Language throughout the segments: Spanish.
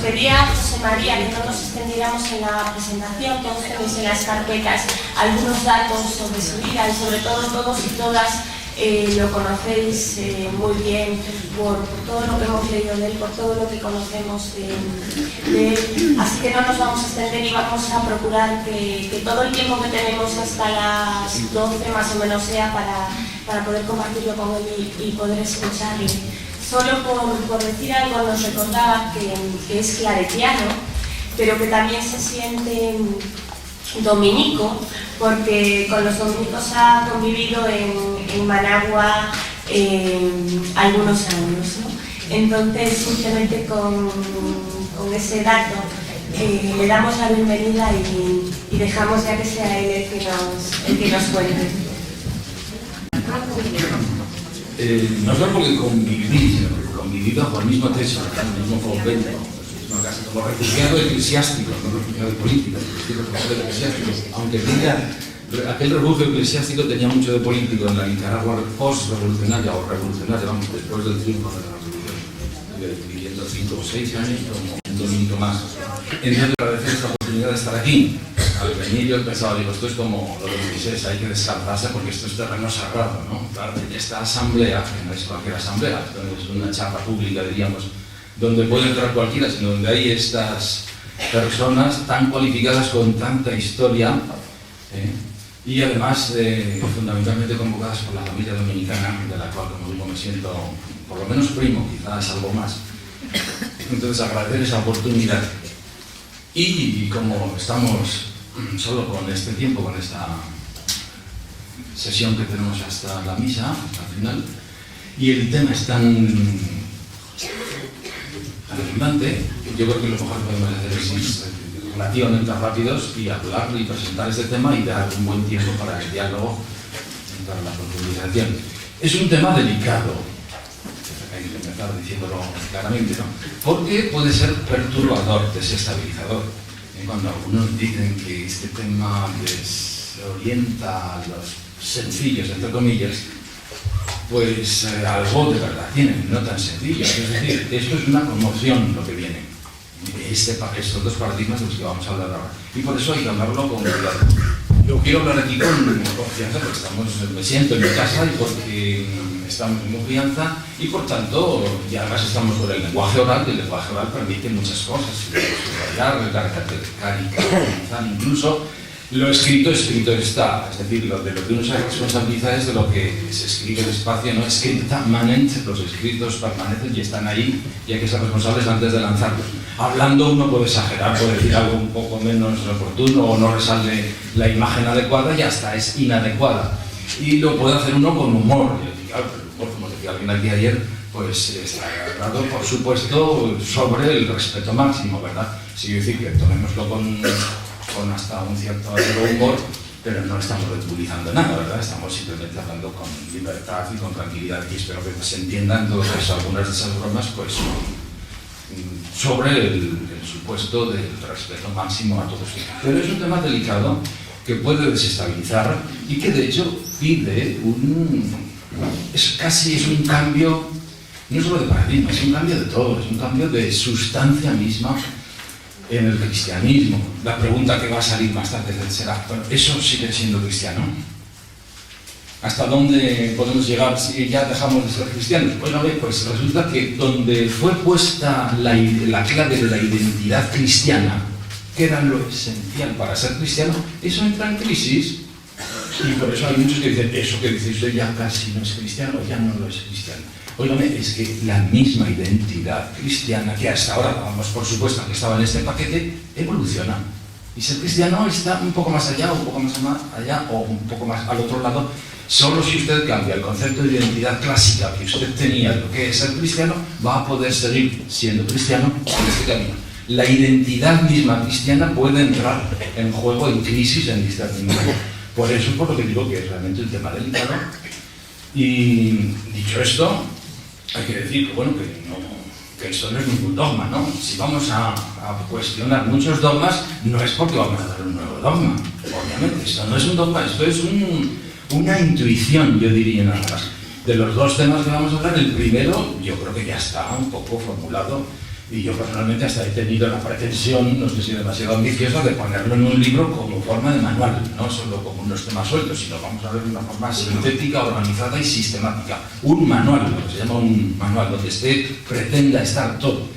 pedía José María que no nos extendiéramos en la presentación, que aún tenéis en las carpetas algunos datos sobre su vida y sobre todo todos y todas lo conocéis muy bien por todo lo que hemos leído de él, por todo lo que conocemos de él. Así que no nos vamos a extender y vamos a procurar que todo el tiempo que tenemos hasta las 12 más o menos sea para poder compartirlo con él y poder escucharle. Solo por decir algo, nos recordaba que es claretiano, pero que también se siente dominico, porque con los dominicos ha convivido en Managua algunos años, ¿no? Entonces, simplemente con ese dato le damos la bienvenida y dejamos ya que sea él el que nos cuente. No solo porque conviví, sino porque conviví bajo el mismo techo, el mismo convento, como refugiado eclesiástico, no refugiado político, aunque aquel refugio eclesiástico tenía mucho de político en la Nicaragua post-revolucionaria o revolucionaria, vamos, después del triunfo de la revolución, viviendo 5 o 6 años como un dominico más. Entonces, agradecer esta oportunidad de estar aquí. Al venir yo pensaba, digo, esto es como lo de Moisés, hay que descalzarse porque esto es terreno sagrado, ¿no? Claro, esta asamblea, que no es cualquier asamblea, es una charla pública, diríamos, donde puede entrar cualquiera, sino donde hay estas personas tan cualificadas con tanta historia y además fundamentalmente convocadas por la familia dominicana, de la cual, como digo, me siento por lo menos primo, quizás algo más. Entonces, agradecer esa oportunidad. Y como estamos solo con este tiempo, con esta sesión que tenemos hasta la misa, hasta el final, y el tema es tan abundante, yo creo que lo mejor que podemos hacer es ir relativamente rápidos y hablar y presentar este tema y dar un buen tiempo para el diálogo, para la profundización. Es un tema delicado, hay que empezar diciéndolo claramente, ¿no? Porque puede ser perturbador, desestabilizador. Cuando algunos dicen que este tema desorienta a los sencillos, entre comillas, pues algo de verdad tienen, no tan sencillo. Es decir, esto es una conmoción lo que viene. Estos dos paradigmas de los que vamos a hablar ahora. Y por eso hay que hablarlo con cuidado. Yo quiero hablar aquí con confianza porque me siento en mi casa y porque estamos en confianza y por tanto, y además estamos con el lenguaje oral, y el lenguaje oral permite muchas cosas, caricaturizar, incluso lo escrito está, es decir, de lo que uno se responsabiliza es de lo que se escribe en espacio, no escrita manent, los escritos permanecen y están ahí y hay que ser responsables antes de lanzarlos. Hablando uno puede exagerar, puede decir algo un poco menos oportuno o no resalve la imagen adecuada y hasta es inadecuada. Y lo puede hacer uno con humor. Y claro, como decía alguien aquí ayer, pues está agarrado, por supuesto, sobre el respeto máximo, ¿verdad? Sí, decir que tomémoslo con hasta un cierto humor, pero no estamos ridiculizando nada, ¿verdad? Estamos simplemente hablando con libertad y con tranquilidad y espero que se entiendan todas algunas de esas bromas, pues sobre el supuesto del respeto máximo a todos. Pero es un tema delicado que puede desestabilizar y que de hecho pide es un cambio, no solo de paradigma, es un cambio de todo, es un cambio de sustancia misma en el cristianismo. La pregunta que va a salir más tarde será, bueno, ¿eso sigue siendo cristiano? ¿Hasta dónde podemos llegar si ya dejamos de ser cristianos? Bueno, pues resulta que donde fue puesta la clave de la identidad cristiana, que era lo esencial para ser cristiano, eso entra en crisis. Y por eso hay muchos que dicen, eso que dice usted ya casi no es cristiano, ya no lo es cristiano. Óigame, es que la misma identidad cristiana que hasta ahora dábamos por supuesto que estaba en este paquete, evoluciona. Y ser cristiano está un poco más allá, un poco más allá o un poco más al otro lado. Solo si usted cambia el concepto de identidad clásica que usted tenía, lo que es ser cristiano, va a poder seguir siendo cristiano en este camino. La identidad misma cristiana puede entrar en juego, en crisis, en discernimiento. Por eso es por lo que digo que es realmente un tema delicado. Y dicho esto, hay que decir que, bueno, que esto no es ningún dogma, ¿no? Si vamos a cuestionar muchos dogmas, no es porque vamos a dar un nuevo dogma. Obviamente, esto no es un dogma, esto es una intuición, yo diría nada más. De los dos temas que vamos a hablar, el primero, yo creo que ya está un poco formulado Y yo personalmente hasta he tenido la pretensión, no sé si demasiado ambiciosa, de ponerlo en un libro como forma de manual, no solo como unos temas sueltos, sino vamos a ver de una forma sintética, organizada y sistemática. Un manual, lo que se llama un manual, donde pretenda estar todo.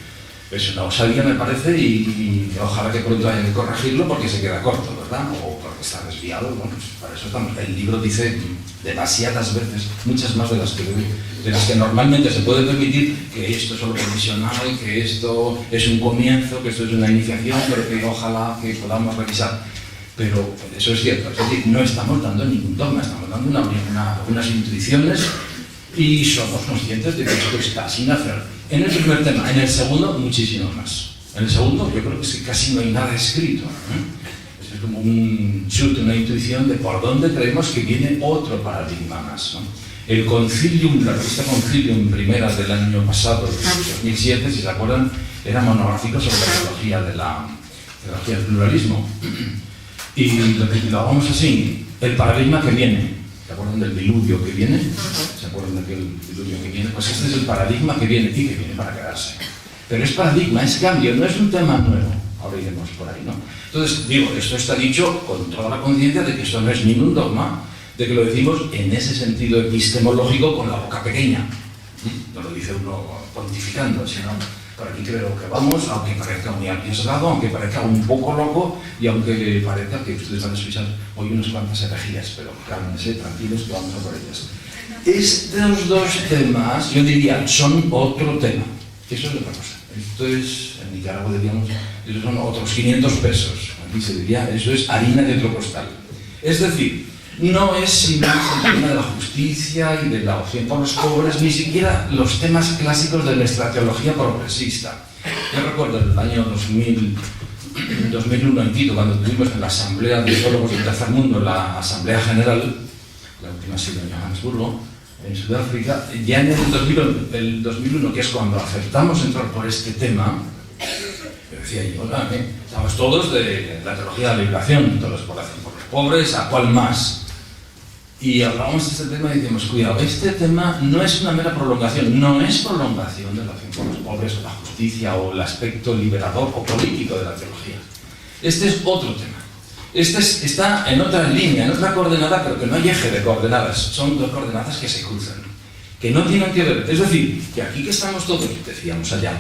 Es una osadía, me parece, y ojalá que pronto haya que corregirlo porque se queda corto, ¿verdad? O porque está desviado. Bueno, pues para eso estamos. El libro dice demasiadas veces, muchas más de las que normalmente se puede permitir, que esto es solo provisional, que esto es un comienzo, que esto es una iniciación, pero que ojalá que podamos revisar. Pero eso es cierto, es decir, no estamos dando ningún dogma, estamos dando unas intuiciones y somos conscientes de que esto está sin hacer. En el primer tema. En el segundo, muchísimo más. En el segundo, yo creo que es que casi no hay nada escrito, ¿no? Es como un chute, una intuición de por dónde creemos que viene otro paradigma más, ¿no? El Concilium, la revista Concilium primera del año pasado, 2007, si se acuerdan, era monográfico sobre la teología del pluralismo. Y lo vamos así, el paradigma que viene. ¿Se acuerdan del diluvio que viene? ¿Se acuerdan de aquel diluvio que viene? Pues este es el paradigma que viene y que viene para quedarse. Pero es paradigma, es cambio, no es un tema nuevo. Ahora iremos por ahí, ¿no? Entonces, digo, esto está dicho con toda la conciencia de que esto no es ningún dogma, de que lo decimos en ese sentido epistemológico con la boca pequeña. No lo dice uno pontificando, sino por aquí creo que vamos, aunque parezca muy arriesgado, aunque parezca un poco loco y aunque parezca que ustedes van a escuchar hoy unas cuantas herejías, pero cálmense, tranquilos, que vamos a por ellas. Estos dos temas, yo diría, son otro tema. Eso es otra cosa. Esto es, en Nicaragua diríamos, esos son otros 500 pesos. Aquí se diría, eso es harina de otro costal. Es decir, no es sino el tema de la justicia y de la opción por los pobres, ni siquiera los temas clásicos de nuestra teología progresista. Yo recuerdo el año 2001 en Quito, cuando tuvimos en la Asamblea de Teólogos del Tercer Mundo, la Asamblea General, la última ha sido en Johannesburgo, en Sudáfrica, ya en el 2001, que es cuando aceptamos entrar por este tema, decía yo, estamos todos de la teología de la liberación, todos por los pobres, ¿a cuál más? Y hablábamos de este tema y decimos, cuidado, este tema no es una mera prolongación, no es prolongación de la acción por los pobres o la justicia o el aspecto liberador o político de la teología. Este es otro tema. Este está en otra línea, en otra coordenada, pero que no hay eje de coordenadas. Son dos coordenadas que se cruzan, que no tienen que ver. Es decir, que aquí que estamos todos, decíamos allá,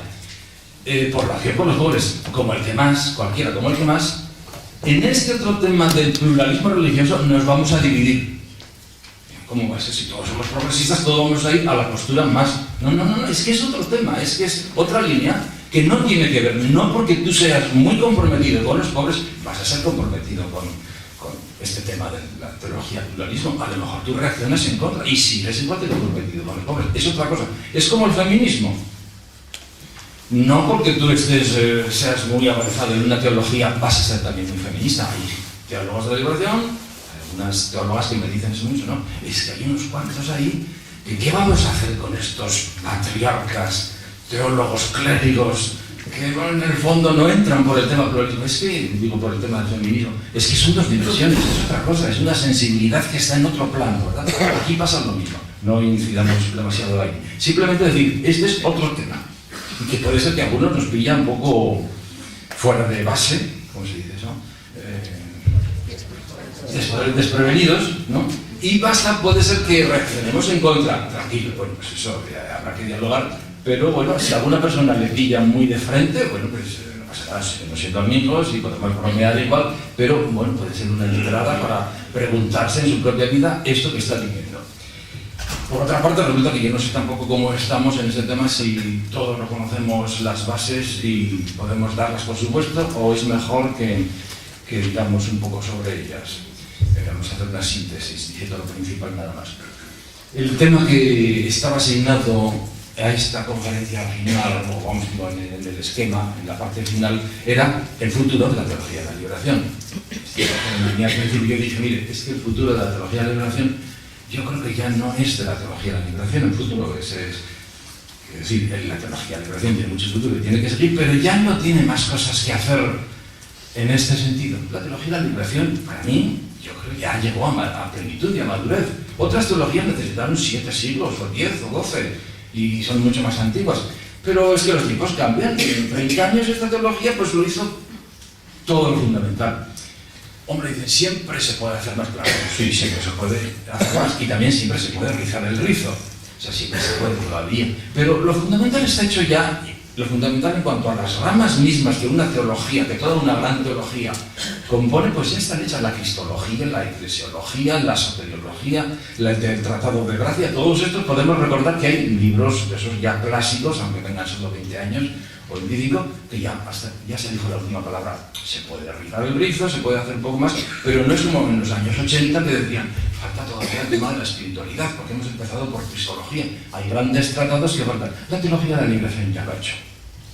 por la acción por los pobres, como el que más, cualquiera como el que más, en este otro tema del pluralismo religioso nos vamos a dividir. ¿Cómo va a ser? Si todos somos progresistas, todos vamos a ir a la postura más... No, es que es otro tema, es que es otra línea que no tiene que ver, no porque tú seas muy comprometido con los pobres, vas a ser comprometido con este tema de la teología del pluralismo. A lo mejor tú reaccionas en contra, y si eres igual de comprometido con los pobres, es otra cosa. Es como el feminismo. No porque tú seas muy avanzado en una teología, vas a ser también muy feminista. Hay teólogos de la liberación, algunas teólogas que me dicen eso mucho, ¿no? Es que hay unos cuantos ahí, ¿qué vamos a hacer con estos patriarcas, teólogos, clérigos, que en el fondo no entran por el tema pluralismo? Es que, digo, por el tema del feminismo, es que son dos dimensiones, es otra cosa, es una sensibilidad que está en otro plano, ¿verdad? Aquí pasa lo mismo, no incidamos demasiado ahí. Simplemente decir, este es otro tema. Y que puede ser que a algunos nos pilla un poco fuera de base, ¿cómo se dice eso? Desprevenidos, ¿no? Y puede ser que reaccionemos en contra. Tranquilo, bueno, pues eso, habrá que dialogar. Pero bueno, si a alguna persona le pilla muy de frente, bueno, pues no pasa nada, seguimos siendo amigos y podemos bromear igual, pero bueno, puede ser una entrada para preguntarse en su propia vida esto que está diciendo. Por otra parte, resulta que yo no sé tampoco cómo estamos en ese tema, si todos reconocemos las bases y podemos darlas por supuesto, o es mejor que digamos un poco sobre ellas. Vamos a hacer una síntesis, diciendo lo principal nada más. El tema que estaba asignado a esta conferencia final, o vamos en el esquema, en la parte final, era el futuro de la teología de la liberación. Al principio yo dije, mire, es que el futuro de la teología de la liberación, yo creo que ya no es de la teología de la liberación, el futuro es decir, la teología de la liberación tiene mucho futuro y tiene que seguir, pero ya no tiene más cosas que hacer en este sentido. La teología de la liberación, para mí, yo creo que ya llegó a plenitud y a madurez. Otras teologías necesitaron 7 siglos, o 10, o 12, y son mucho más antiguas. Pero es que los tiempos cambian, y en 30 años esta teología pues lo hizo todo lo fundamental. Hombre, dicen, siempre se puede hacer más, claro, sí, siempre se puede hacer más, y también siempre se puede rizar el rizo, o sea, siempre se puede todavía. Pero lo fundamental está hecho ya, lo fundamental en cuanto a las ramas mismas que una teología, que toda una gran teología compone, pues ya están hechas la cristología, la eclesiología, la soteriología, el tratado de gracia, todos estos podemos recordar que hay libros, esos ya clásicos, aunque tengan solo 20 años, o el bíblico, que ya se dijo la última palabra. Se puede rizar el rizo, se puede hacer un poco más, pero no es como en los años 80 que decían, falta todavía el tema de la espiritualidad, porque hemos empezado por cristología. Hay grandes tratados que faltan. La teología de la liberación ya lo ha hecho.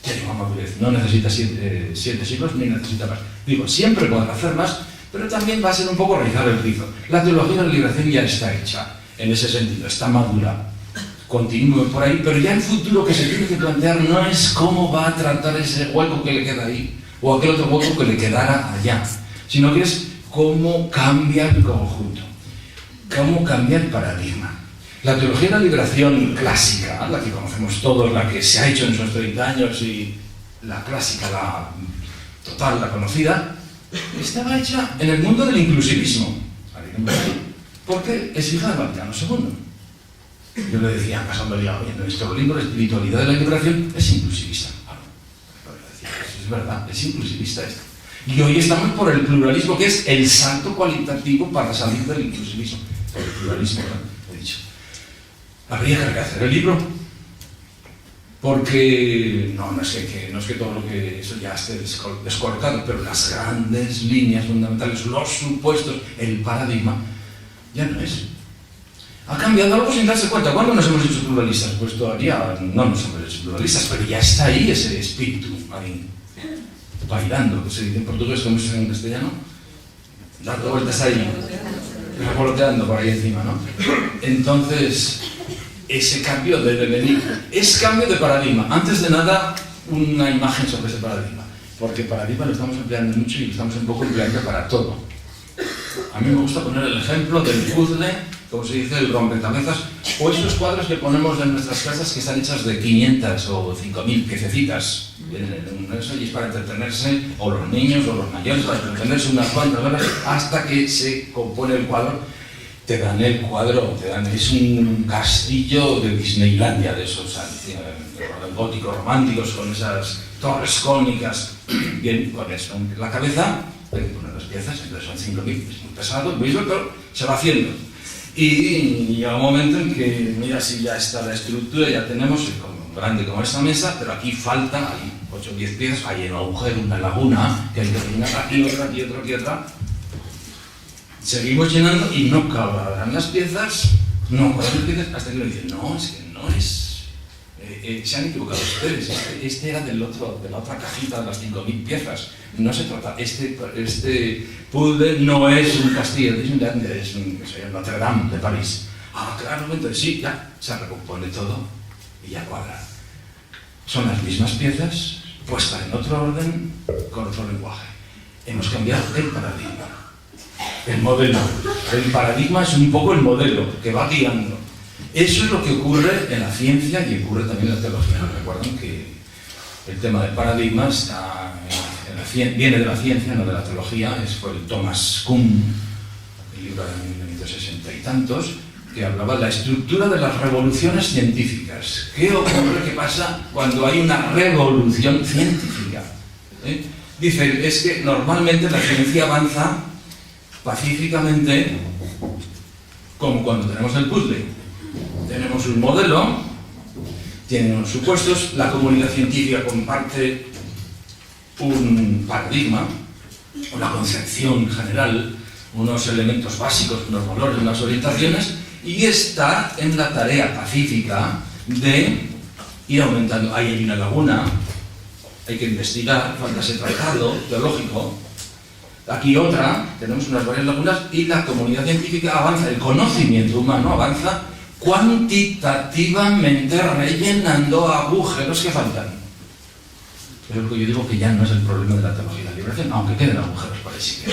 Ya llegó a madurez. No necesita 7 siglos ni necesita más. Digo, siempre podrá hacer más, pero también va a ser un poco rizar el rizo. La teología de la liberación ya está hecha, en ese sentido, está madura. Continúe por ahí, pero ya el futuro que se tiene que plantear no es cómo va a tratar ese hueco que le queda ahí, o aquel otro hueco que le quedara allá, sino que es cómo cambia el conjunto, cómo cambia el paradigma. La teología de la liberación clásica, la que conocemos todos, la que se ha hecho en esos 30 años, y la clásica, la total, la conocida, estaba hecha en el mundo del inclusivismo. Porque es hija de Vaticano II. Yo le decía, pasándole a oye, nuestro libro, la espiritualidad de la liberación, es inclusivista. Es verdad, es inclusivista esto. Y hoy estamos por el pluralismo, que es el salto cualitativo para salir del inclusivismo. Por el pluralismo, ¿no? He dicho. Habría que rehacer el libro, porque no es que todo lo que eso ya esté descolocado, pero las grandes líneas fundamentales, los supuestos, el paradigma, ya no es. Ha cambiado algo sin darse cuenta. ¿Cuándo nos hemos hecho pluralistas? Pues todavía no nos hemos hecho pluralistas, pero ya está ahí ese espíritu, ahí, bailando, que se dice en portugués, como se dice en castellano, dando vueltas ahí, revoloteando por ahí encima, ¿no? Entonces, ese cambio debe venir. Es cambio de paradigma. Antes de nada, una imagen sobre ese paradigma, porque paradigma lo estamos empleando mucho y lo estamos un poco empleando para todo. A mí me gusta poner el ejemplo del puzzle, como se dice, el rompecabezas, o esos cuadros que ponemos en nuestras casas que están hechas de 500 o 5000 piececitas. Eso y es para entretenerse, o los niños o los mayores, para entretenerse unas cuantas horas hasta que se compone el cuadro. Te dan el cuadro, es un castillo de Disneylandia, de esos góticos románticos, con esas torres cónicas, bien, con eso en la cabeza, hay que poner las piezas, entonces son 5000, es muy pesado, pero se va haciendo. Y llega un momento en que, mira, si ya está la estructura, ya tenemos grande como esta mesa, pero aquí falta, hay 8 o 10 piezas, hay un agujero, una laguna, que hay que rellenar aquí otra, aquí otra, aquí otra. Seguimos llenando y no cabrán las piezas, hasta que lo dicen, no, es que no es, se han equivocado ustedes, este era de la otra cajita de las 5000 piezas, no se trata, este puzzle no es un castillo de Disneyland, es Notre Dame de París. Ah, claro, entonces sí, ya, se recompone todo y ya cuadra. Son las mismas piezas, puestas en otro orden, con otro lenguaje. Hemos cambiado el paradigma. El modelo. El paradigma es un poco el modelo que va guiando. Eso es lo que ocurre en la ciencia y ocurre también en la teología. Recuerden que el tema del paradigma viene de la ciencia, no de la teología. Fue el Thomas Kuhn, el libro de 1960 y tantos, que hablaba de la estructura de las revoluciones científicas. ¿Qué ocurre? ¿Qué pasa cuando hay una revolución científica? Dice, es que normalmente la ciencia avanza pacíficamente, como cuando tenemos el puzzle. Tenemos un modelo, tiene unos supuestos, la comunidad científica comparte un paradigma, una concepción general, unos elementos básicos, unos valores, unas orientaciones, y está en la tarea pacífica de ir aumentando. Ahí hay una laguna, hay que investigar, falta ese tratado teológico. Aquí otra, tenemos unas varias lagunas y la comunidad científica avanza, el conocimiento humano avanza cuantitativamente rellenando agujeros que faltan. Es lo que yo digo que ya no es el problema de la teología de la liberación, aunque queden agujeros por ahí sí que.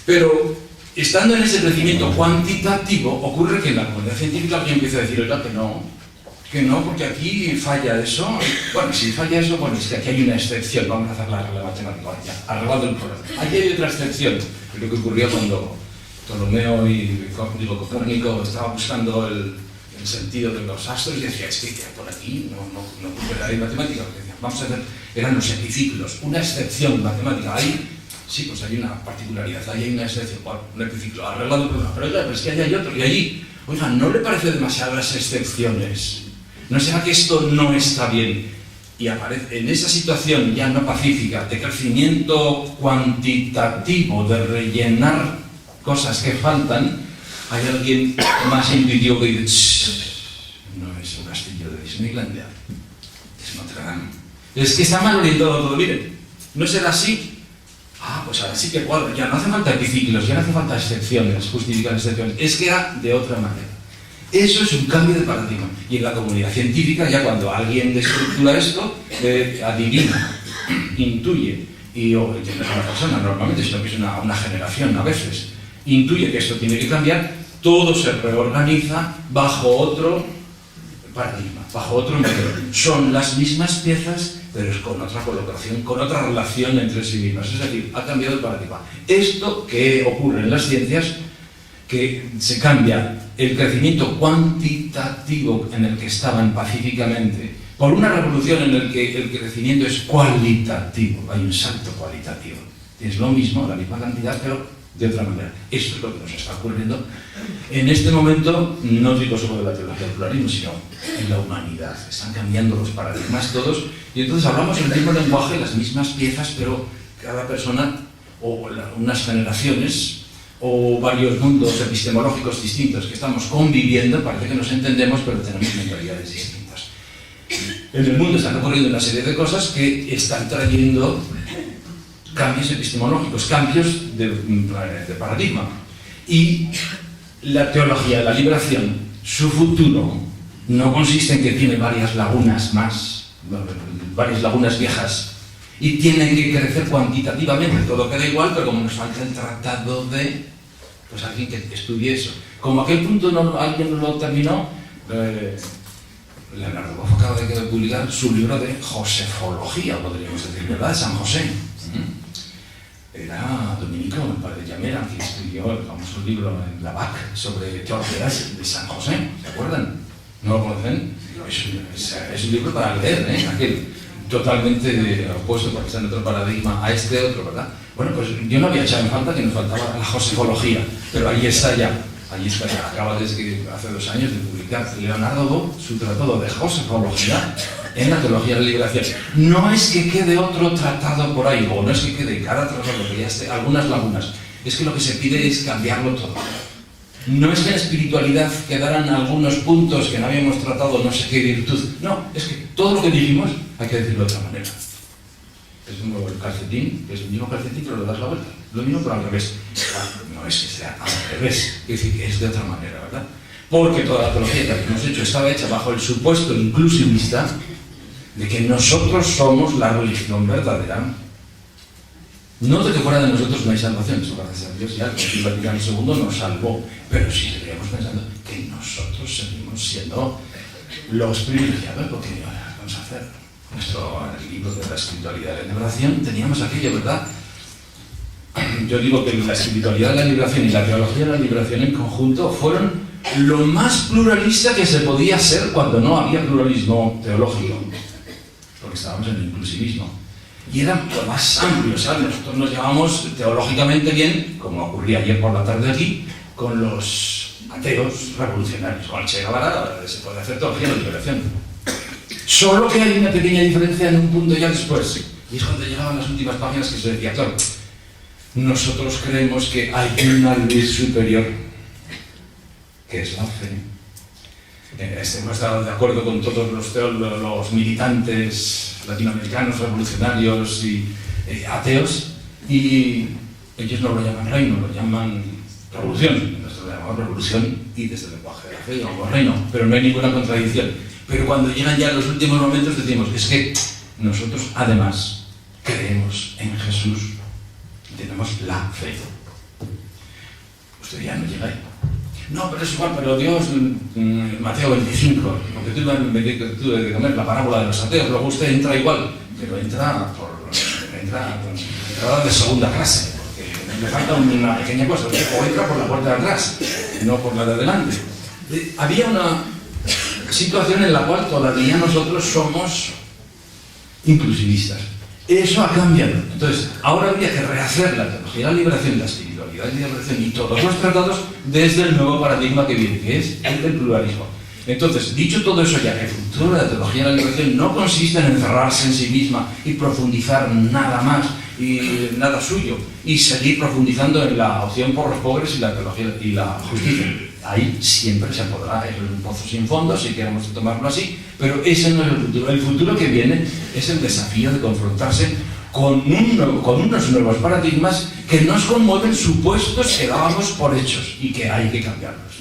Pero estando en ese crecimiento cuantitativo, ocurre que en la comunidad científica alguien empieza a decir, oiga, que no, que no, porque aquí falla eso. Bueno, si falla eso, bueno, es que aquí hay una excepción, vamos a hacer la regla matemática, ya, arreglado el problema. Aquí hay otra excepción, es lo que ocurrió cuando Ptolomeo y Copérnico estaban buscando el sentido de los astros y decía, es que por aquí no ocurre la ley matemática, porque decían, vamos a ver, eran los epiciclos, una excepción matemática, ahí sí, pues hay una particularidad, ahí hay una excepción, bueno, un epiciclo, arreglado el problema, pero oiga, pero es que ahí hay otro, y allí, oiga, ¿no le parece demasiadas excepciones? ¿No será que esto no está bien? Y aparece en esa situación ya no pacífica de crecimiento cuantitativo, de rellenar cosas que faltan, hay alguien más intuitivo que dice, no es un castillo de Disneylandia, es Notre Dame. Es que está mal orientado todo, miren, ¿no será así? Ah, pues ahora sí que cuadra, ya no hace falta epiciclos, ya no hace falta excepciones, justificar excepciones, es que era de otra manera. Eso es un cambio de paradigma. Y en la comunidad científica, ya cuando alguien estructura esto, adivina, intuye, o no es una persona normalmente, sino que es una generación a veces, intuye que esto tiene que cambiar, todo se reorganiza bajo otro paradigma, bajo otro modelo. Son las mismas piezas, pero es con otra colocación, con otra relación entre sí mismas. Es decir, ha cambiado el paradigma. Esto que ocurre en las ciencias, que se cambia el crecimiento cuantitativo en el que estaban pacíficamente por una revolución en la que el crecimiento es cualitativo, hay un salto cualitativo. Es lo mismo, la misma cantidad, pero de otra manera. Esto es lo que nos está ocurriendo en este momento, no digo solo de la teología del pluralismo, sino en la humanidad. Están cambiando los paradigmas todos y entonces hablamos el mismo lenguaje, las mismas piezas, pero cada persona o unas generaciones o varios mundos epistemológicos distintos que estamos conviviendo, parece que nos entendemos, pero tenemos mentalidades distintas. En el mundo están ocurriendo una serie de cosas que están trayendo cambios epistemológicos, cambios de paradigma. Y la teología de la liberación, su futuro, no consiste en que tiene varias lagunas más, varias lagunas viejas, y tienen que crecer cuantitativamente, todo queda igual, pero como nos falta el tratado de, pues alguien que estudie eso. Como a aquel punto alguien no lo terminó, Leonardo Boff acaba de publicar su libro de Josefología, podríamos decir, ¿verdad? De San José. Era dominico, el padre Llamera, que escribió el famoso libro en la BAC sobre teologías de San José, ¿se acuerdan? ¿No lo conocen? Es un libro para leer, aquel totalmente opuesto porque está en otro paradigma a este otro, ¿verdad? Bueno, pues yo no había echado en falta que nos faltaba la josefología, pero ahí está ya, acaba desde hace 2 años de publicar Leonardo Boff su tratado de josefología en la teología de la liberación. No es que quede otro tratado por ahí, o no es que quede cada tratado que ya esté, algunas lagunas, es que lo que se pide es cambiarlo todo. No es que en la espiritualidad quedaran algunos puntos que no habíamos tratado, no sé qué virtud. No, es que todo lo que dijimos hay que decirlo de otra manera. Es un nuevo calcetín, que es el mismo calcetín, pero le das la vuelta. Lo mismo, pero al revés. No es que sea al revés, es decir, que es de otra manera, ¿verdad? Porque toda la teología que hemos hecho estaba hecha bajo el supuesto inclusivista de que nosotros somos la religión verdadera. No de que fuera de nosotros no hay salvación, eso gracias a Dios ya el Concilio Vaticano II nos salvó, pero sí seguíamos pensando que nosotros seguimos siendo los privilegiados, porque vamos a hacer nuestro libro de la espiritualidad de la liberación, teníamos aquello, ¿verdad? Yo digo que la espiritualidad de la liberación y la teología de la liberación en conjunto fueron lo más pluralista que se podía ser cuando no había pluralismo teológico, porque estábamos en el inclusivismo. Y eran lo más amplios, ¿sabes? Nosotros nos llevamos teológicamente bien, como ocurría ayer por la tarde aquí, con los ateos revolucionarios. Con el Che Guevara se puede hacer teología de la liberación. Solo que hay una pequeña diferencia en un punto ya después. Y es cuando llegaban las últimas páginas que se decía, claro, nosotros creemos que hay una ley superior, que es la fe. Hemos estado de acuerdo con todos los militantes latinoamericanos, revolucionarios y ateos, y ellos no lo llaman reino, lo llaman revolución. Nosotros lo llamamos revolución y desde el lenguaje de la fe lo llamamos reino, pero no hay ninguna contradicción. Pero cuando llegan ya los últimos momentos decimos, es que nosotros además creemos en Jesús y tenemos la fe. Usted ya no llega ahí. no, pero es igual, pero Dios, Mateo 25, porque tuve que comer la parábola de los ateos, luego usted entra igual, pero entra de segunda clase, porque le falta una pequeña cosa, o entra por la puerta de atrás, no por la de adelante. Había una situación en la cual todavía nosotros somos inclusivistas. Eso ha cambiado. Entonces, ahora habría que rehacer la teología de la liberación, la espiritualidad de la liberación y todos los tratados desde el nuevo paradigma que viene, que es el del pluralismo. Entonces, dicho todo eso ya, que el futuro de la teología de la liberación no consiste en encerrarse en sí misma y profundizar nada más y nada suyo y seguir profundizando en la opción por los pobres y la teología y la justicia. Ahí siempre se podrá, es un pozo sin fondo, si queremos tomarlo así, pero ese no es el futuro. El futuro que viene es el desafío de confrontarse con unos nuevos paradigmas que nos conmueven supuestos que dábamos por hechos y que hay que cambiarlos.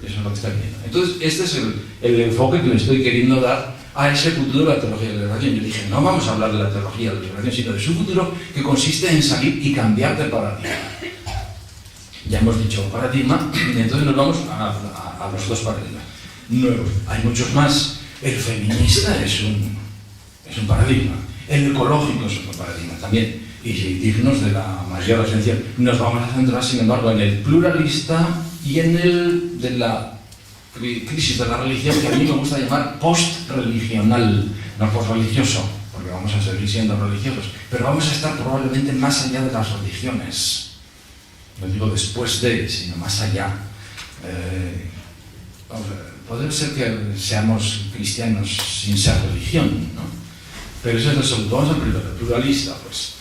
Eso es lo que está viendo. Entonces, este es el enfoque que le estoy queriendo dar a ese futuro de la teología de la liberación. Yo dije, no vamos a hablar de la teología de la liberación, sino de su futuro, que consiste en salir y cambiar de paradigma. Ya hemos dicho paradigma, y entonces nos vamos a los dos paradigmas nuevos. Hay muchos más. El feminista es un paradigma. El ecológico es otro paradigma también. Y dignos de la mayor atención. Nos vamos a centrar, sin embargo, en el pluralista y en el de la crisis de la religión, que a mí me gusta llamar post-religional, no post-religioso, porque vamos a seguir siendo religiosos, pero vamos a estar probablemente más allá de las religiones. No digo después de, sino más allá. Puede ser que seamos cristianos sin ser religión, ¿no? Pero eso es lo segundo. Vamos al primero, el pluralista, pues.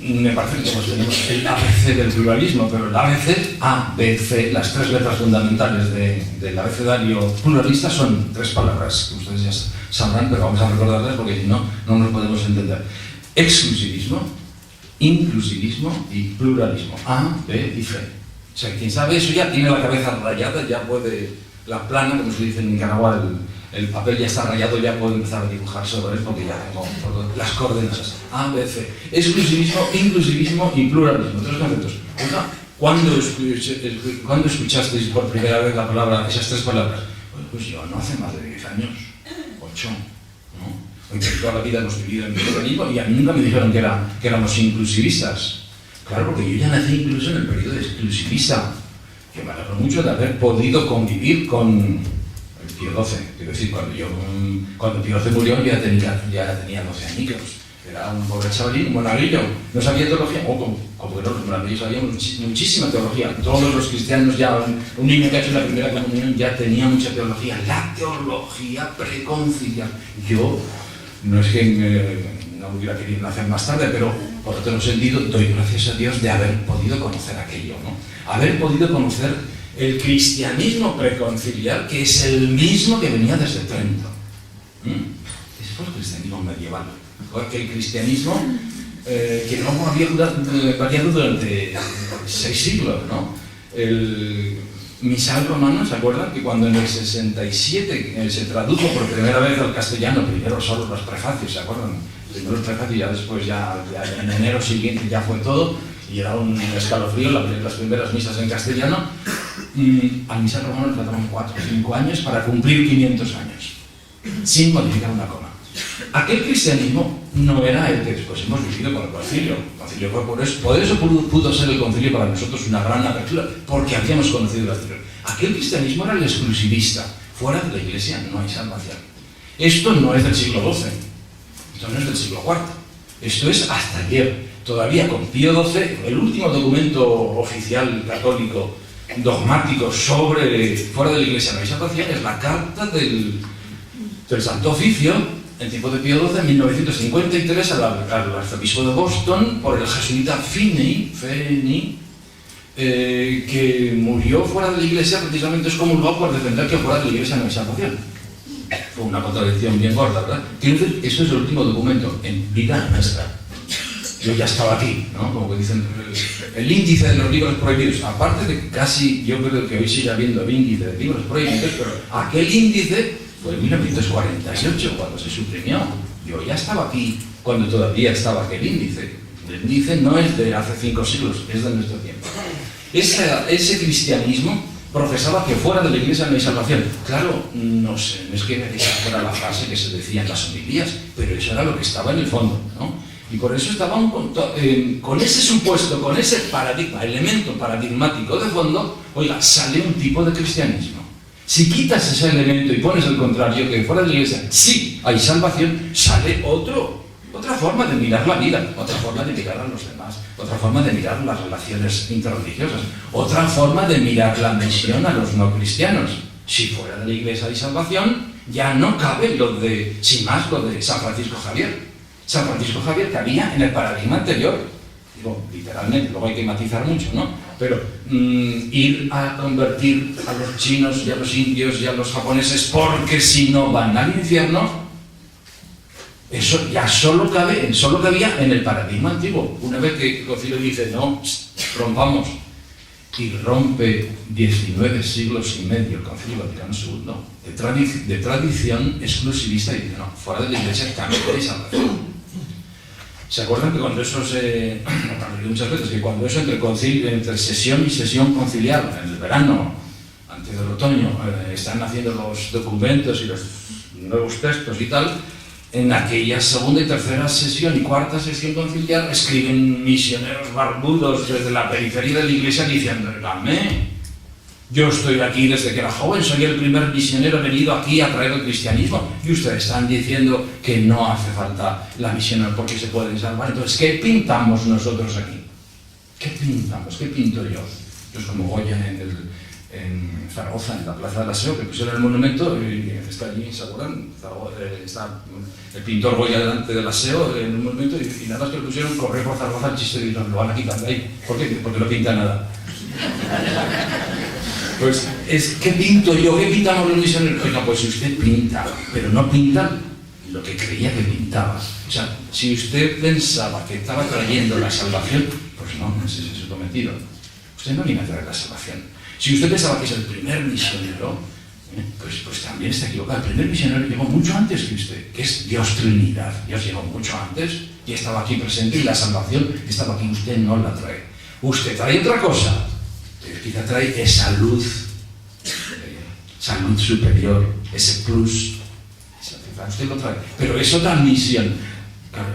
Me parece que tenemos el ABC del pluralismo, pero el ABC, A, B, C, las tres letras fundamentales del abecedario pluralista son tres palabras, que ustedes ya sabrán, pero vamos a recordarlas porque si no, no nos podemos entender. Exclusivismo, inclusivismo y pluralismo. A, B y C. O sea, quien sabe eso ya tiene la cabeza rayada, ya puede, la plana, como se dice en Nicaragua, el papel ya está rayado, ya puede empezar a dibujar sobre él porque ya tengo las coordenadas. A, B, C. Exclusivismo, inclusivismo y pluralismo. Tres conceptos. Oiga, ¿cuándo escuchasteis por primera vez esas tres palabras? Pues yo no hace más de 10 años, 8, ¿no? Porque toda la vida hemos vivido en el pluralismo y a mí nunca me dijeron que éramos inclusivistas. Claro, porque yo ya nací incluso en el periodo exclusivista, que me alegro mucho de haber podido convivir con el Pío XII. Quiero decir, cuando Pío XII murió ya tenía 12 añitos. Era un pobre chavalín, un monaguillo. No sabía teología, como que no, los monaguillos sabían muchísima teología. Todos los cristianos ya, un niño que ha hecho la primera comunión ya tenía mucha teología. La teología preconciliar. Yo, no es que no hubiera querido nacer más tarde, pero por otro sentido doy gracias a Dios de haber podido conocer aquello, ¿no? Haber podido conocer el cristianismo preconciliar, que es el mismo que venía desde Trento. Ese fue el cristianismo medieval. Porque el cristianismo, que no había variado durante 6 siglos, ¿no? El misal romano, ¿se acuerdan? Que cuando en el 67 se tradujo por primera vez al castellano, primero solo los prefacios, ¿se acuerdan? Primero los prefacios y ya después, ya en enero siguiente ya fue todo, y era un escalofrío las primeras misas en castellano. Al misal romano le trataron 4 o 5 años para cumplir 500 años, sin modificar una coma. Aquel cristianismo no era el que después hemos vivido con el concilio. El concilio fue por eso pudo ser el concilio para nosotros una gran apertura, porque habíamos conocido el anterior. Aquel cristianismo era el exclusivista. Fuera de la iglesia no hay salvación. Esto no es del siglo XII, esto no es del siglo IV, esto es hasta ayer. Todavía con Pío XII, el último documento oficial católico dogmático sobre fuera de la iglesia no hay salvación es la carta del Santo Oficio, en tiempo de Pío XII, en 1953, al arzobispo de Boston, por el jesuita Finney, que murió fuera de la iglesia, precisamente excomulgado por defender que fuera de la iglesia no hay salvación. Fue una contradicción bien gorda, ¿verdad? Quiero decir, eso es el último documento en vida nuestra. Yo ya estaba aquí, ¿no? Como que dicen, el índice de los libros prohibidos, aparte de que casi, yo creo que hoy sigue habiendo el índice de libros prohibidos, pero aquel índice fue en 1948 cuando se suprimió. Yo ya estaba aquí cuando todavía estaba aquel índice. dice, no es de hace 5 siglos, es de nuestro tiempo. Ese cristianismo profesaba que fuera de la iglesia no hay salvación. Claro, no sé, no es que esa fuera la frase que se decía en las homilías, pero eso era lo que estaba en el fondo, ¿no? Y por eso estaban con ese supuesto, con ese paradigma, elemento paradigmático de fondo, oiga, sale un tipo de cristianismo. Si quitas ese elemento y pones el contrario, que fuera de la iglesia sí hay salvación, sale otra forma de mirar la vida, otra forma de mirar a los demás, otra forma de mirar las relaciones interreligiosas, otra forma de mirar la misión a los no cristianos. Si fuera de la iglesia hay salvación, ya no cabe sin más, lo de San Francisco Javier. San Francisco Javier cabía en el paradigma anterior. Digo, literalmente, luego hay que matizar mucho, ¿no? Pero ir a convertir a los chinos y a los indios y a los japoneses porque si no van al infierno, eso ya solo cabía en el paradigma antiguo. Una vez que el concilio dice, no, rompamos, y rompe 19 siglos y medio el concilio Vaticano II de tradición exclusivista, y dice, no, fuera de la iglesia también hay salvación. ¿Se acuerdan que cuando eso muchas veces, que cuando eso entre sesión y sesión conciliar, en el verano, antes del otoño, están haciendo los documentos y los nuevos textos y tal, en aquella segunda y tercera sesión y cuarta sesión conciliar escriben misioneros barbudos desde la periferia de la iglesia diciendo, amén. Yo estoy aquí desde que era joven, soy el primer misionero venido aquí a traer el cristianismo y ustedes están diciendo que no hace falta la misión porque se pueden salvar. Entonces, ¿qué pintamos nosotros aquí? ¿Qué pintamos? ¿Qué pinto yo? Pues como Goya en Zaragoza, en la Plaza de la SEO, que pusieron el monumento, y está allí, ¿se acuerdan? Está el pintor Goya delante de la SEO en el monumento y nada más que le pusieron correr por Zaragoza el chiste y lo van a quitar de ahí. ¿Por qué? Porque no pinta nada. Pues, ¿qué pinto yo? ¿Qué pintamos los misioneros? Oiga, pues si usted pinta, pero no pinta lo que creía que pintaba. O sea, si usted pensaba que estaba trayendo la salvación, pues no, ese es su cometido. Usted no viene a traer la salvación. Si usted pensaba que es el primer misionero, pues también está equivocado. El primer misionero llegó mucho antes que usted, que es Dios Trinidad. Dios llegó mucho antes y estaba aquí presente y la salvación estaba aquí. Usted no la trae. Usted trae otra cosa. Quizá trae esa luz, salud superior, ese plus, usted lo trae, pero es otra misión. Claro,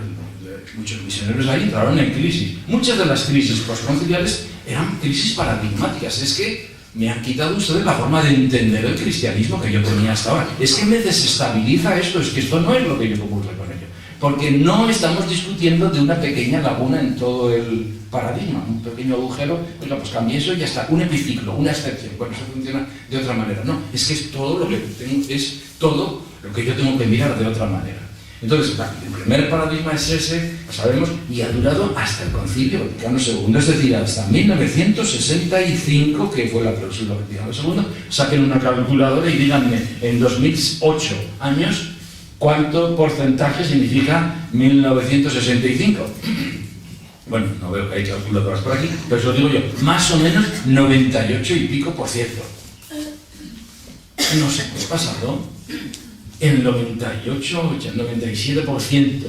muchos misioneros ahí entraron en crisis. Muchas de las crisis postconciliares eran crisis paradigmáticas. Es que me han quitado ustedes la forma de entender el cristianismo que yo tenía hasta ahora. Es que me desestabiliza esto, es que esto no es lo que yo ocurre con ello. Porque no estamos discutiendo de una pequeña laguna en todo el paradigma, un pequeño agujero, pues cambie eso y ya está, un epiciclo, una excepción, bueno, eso funciona de otra manera. No, es que es todo lo que yo tengo que mirar de otra manera. Entonces, el primer paradigma es ese, lo sabemos, y ha durado hasta el Concilio Vaticano II, es decir, hasta 1965, que fue la clausura Vaticano II. Saquen una calculadora y díganme, en 2008 años, ¿cuánto porcentaje significa 1965? Bueno, no veo que hay calculadoras por aquí, pero eso lo digo yo, más o menos 98 y pico %. No sé qué ha pasado. El 98, 97%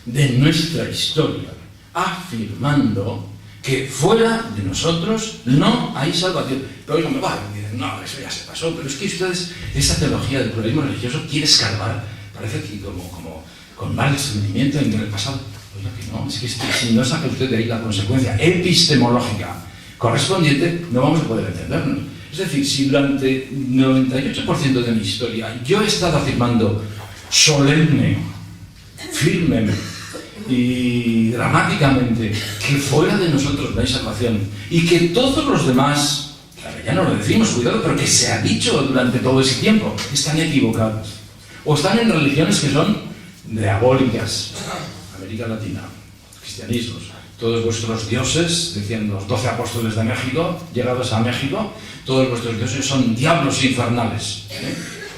de nuestra historia afirmando que fuera de nosotros no hay salvación. Pero oiga, me va a decir, no, eso ya se pasó, pero es que ustedes, esa teología del pluralismo religioso quiere escarbar, parece que como con mal discernimiento en el pasado. Oiga, que no, es que si no saca usted de ahí la consecuencia epistemológica correspondiente, no vamos a poder entendernos. Es decir, si durante 98% de mi historia yo he estado afirmando solemne, firme y dramáticamente que fuera de nosotros no hay salvación y que todos los demás, claro, ya no lo decimos, cuidado, pero que se ha dicho durante todo ese tiempo, están equivocados o están en religiones que son diabólicas. América Latina, cristianismos, todos vuestros dioses, decían los 12 apóstoles de México, llegados a México, todos vuestros dioses son diablos infernales.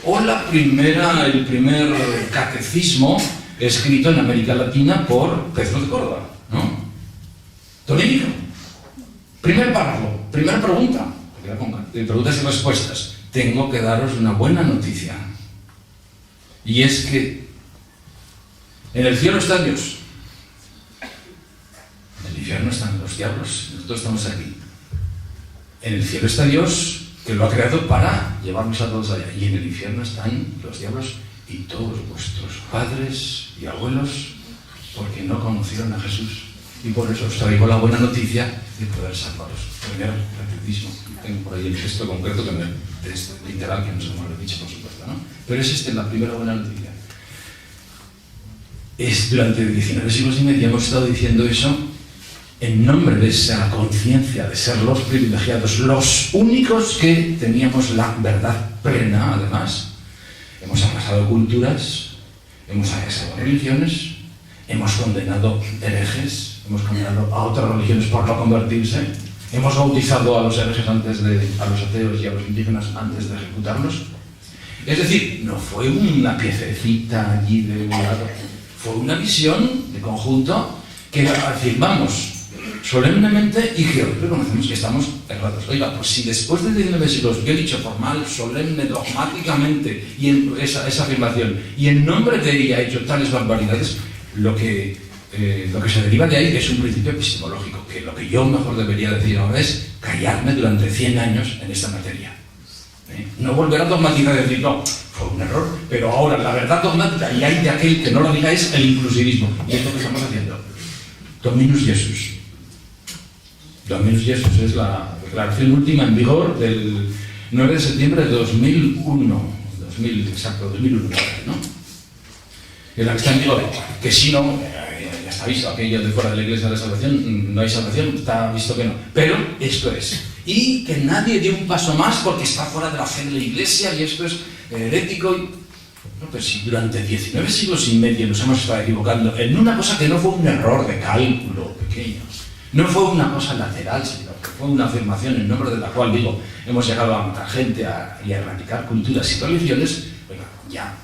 O el primer catecismo escrito en América Latina por Pedro de Córdoba, ¿no? Dominico. Primer párrafo, primera pregunta, de preguntas y respuestas. Tengo que daros una buena noticia. Y es que en el cielo está Dios. infierno están los diablos, nosotros estamos aquí. En el cielo está Dios, que lo ha creado para llevarnos a todos allá. Y en el infierno están los diablos y todos vuestros padres y abuelos, porque no conocieron a Jesús. Y por eso os traigo la buena noticia de poder salvaros. Primero, rapidísimo. Tengo por ahí el texto concreto que es literal, que no se me lo he dicho, por supuesto, ¿no? Pero es la primera buena noticia. Durante 19 siglos y medio hemos estado diciendo eso en nombre de esa conciencia de ser los privilegiados, los únicos que teníamos la verdad plena, además. Hemos arrasado culturas, hemos arrasado religiones, hemos condenado herejes, hemos condenado a otras religiones por no convertirse, hemos bautizado a los herejes a los ateos y a los indígenas antes de ejecutarlos. Es decir, no fue una piececita allí de un lado, fue una visión de conjunto que afirmamos solemnemente y que hoy reconocemos que estamos errados. Oiga, pues si después de 19 siglos yo he dicho formal, solemne, dogmáticamente y en esa afirmación, y en nombre de ella he hecho tales barbaridades, lo que se deriva de ahí es un principio epistemológico, que lo que yo mejor debería decir ahora es callarme durante 100 años en esta materia. No volver a dogmatizar y decir, no, fue un error, pero ahora la verdad dogmática, y hay de aquel que no lo diga, es el inclusivismo. Y es lo que estamos haciendo. Dominus Jesus. Dominus Jesus es la declaración última en vigor del 9 de septiembre de 2001, ¿no? Es la que está en vigor, que si no, ya está visto, aquello de fuera de la Iglesia de la salvación, no hay salvación, está visto que no. Pero esto es. Y que nadie dé un paso más porque está fuera de la fe de la Iglesia y esto es herético. No, pero si durante 19 siglos y medio nos hemos estado equivocando en una cosa que no fue un error de cálculo pequeño, no fue una cosa lateral, sino que fue una afirmación en nombre de la cual, digo, hemos llegado a matar gente y a erradicar culturas y religiones, bueno, ya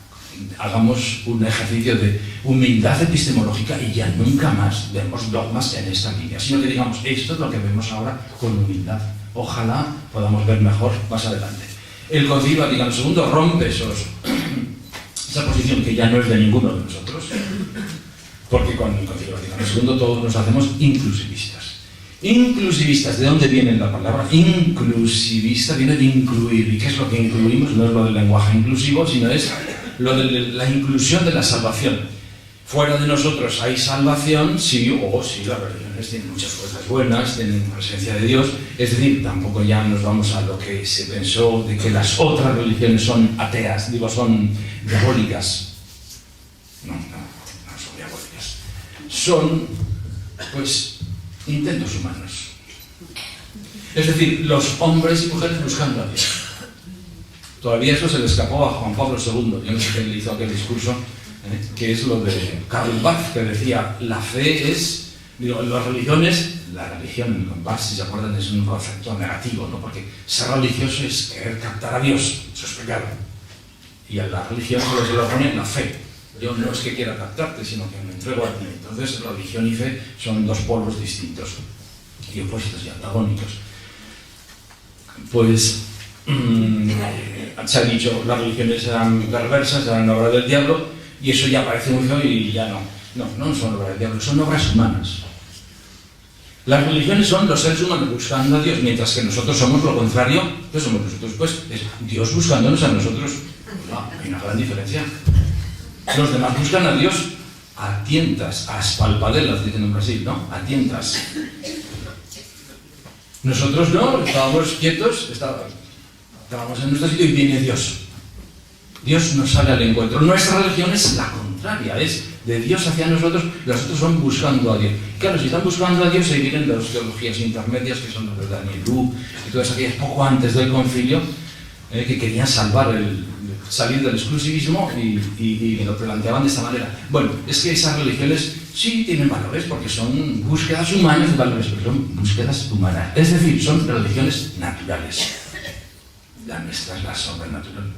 hagamos un ejercicio de humildad epistemológica y ya nunca más vemos dogmas en esta línea, sino que digamos, esto es lo que vemos ahora con humildad. Ojalá podamos ver mejor más adelante. El Concilio Vaticano II rompe esa posición que ya no es de ninguno de nosotros, porque con el Concilio Vaticano II todos nos hacemos inclusivistas. Inclusivistas, ¿de dónde viene la palabra? Inclusivista viene de incluir. ¿Y qué es lo que incluimos? No es lo del lenguaje inclusivo, sino es lo de la inclusión de la salvación. Fuera de nosotros hay salvación, sí, las religiones tienen muchas cosas buenas, tienen presencia de Dios, es decir, tampoco ya nos vamos a lo que se pensó de que las otras religiones son ateas, son diabólicas. No son diabólicas. Son, pues, intentos humanos. Es decir, los hombres y mujeres buscando a Dios. Todavía eso se le escapó a Juan Pablo II, yo no sé quién le hizo aquel discurso, que es lo de Karl Barth, que decía, la fe es, las religiones, la religión con Barth, si se acuerdan, es un concepto negativo, ¿no? Porque ser religioso es querer captar a Dios, eso es pecado. Y a la religión solo se lo pone en la fe. Yo no es que quiera captarte, sino que me entrego a ti. Entonces, religión y fe son dos polos distintos, y opuestos y antagónicos. Pues, se ha dicho, las religiones eran perversas, eran obra del diablo, y eso ya parece muy feo y ya no. No son obras del diablo, son obras humanas. Las religiones son los seres humanos buscando a Dios, mientras que nosotros somos lo contrario. ¿Qué somos nosotros? Pues es Dios buscándonos a nosotros. No, hay una gran diferencia. Los demás buscan a Dios a tientas, a espalpadelas, dicen en Brasil, ¿no? A tientas. Nosotros no, estábamos quietos, estábamos en nuestro sitio y viene Dios. Dios nos sale al encuentro. Nuestra religión es la contraria, es de Dios hacia nosotros, los otros van buscando a Dios. Claro, si están buscando a Dios, se vienen las teologías intermedias, que son las de Daniel Lu, y todas aquellas poco antes del concilio, que querían salir del exclusivismo y lo planteaban de esta manera. Bueno, es que esas religiones sí tienen valores, porque son búsquedas humanas de valores, pero son búsquedas humanas. Es decir, son religiones naturales. La nuestra es la sobrenatural.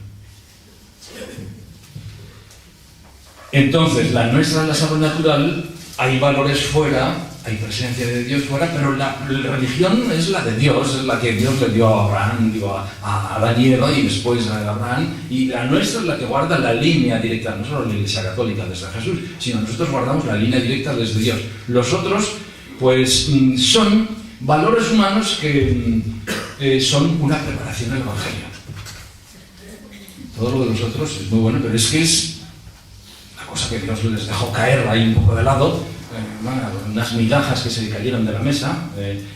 Entonces, la nuestra es la sobrenatural, hay valores fuera, hay presencia de Dios fuera, pero la religión es la de Dios, es la que Dios le dio a Abraham, a Adán y Eva, y después a Abraham, y la nuestra es la que guarda la línea directa, no solo la Iglesia Católica desde Jesús, sino nosotros guardamos la línea directa desde Dios. Los otros pues son valores humanos que son una preparación del Evangelio. Todo lo de los otros es muy bueno, pero es que es una cosa que Dios les dejó caer ahí un poco de lado, unas migajas que se cayeron de la mesa,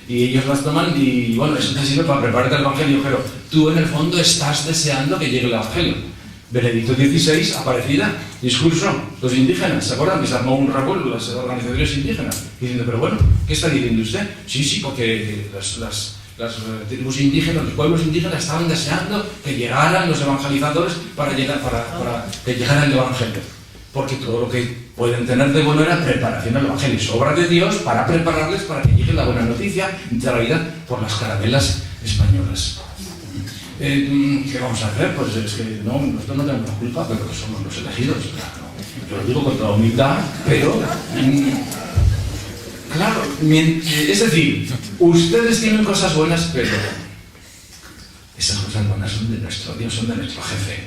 y ellos las toman y bueno, eso te sirve para prepararte el Evangelio, pero tú en el fondo estás deseando que llegue el Evangelio. Benedicto XVI, Aparecida, discurso, los indígenas, ¿se acuerdan? Que se armó un revuelo, las organizaciones indígenas, diciendo, pero bueno, ¿qué está diciendo usted? Sí, porque las tribus indígenas, los pueblos indígenas estaban deseando que llegaran los evangelizadores para que llegara el Evangelio. Porque todo lo que pueden tener de bueno era preparación al Evangelio, es obra de Dios para prepararles para que llegue la buena noticia traída por las carabelas españolas. ¿Qué vamos a hacer? Pues es que nosotros no tenemos la culpa, pero somos los elegidos. Claro. Yo lo digo con toda humildad, pero claro, es decir, ustedes tienen cosas buenas, pero esas cosas buenas son de nuestro Dios, son de nuestro jefe.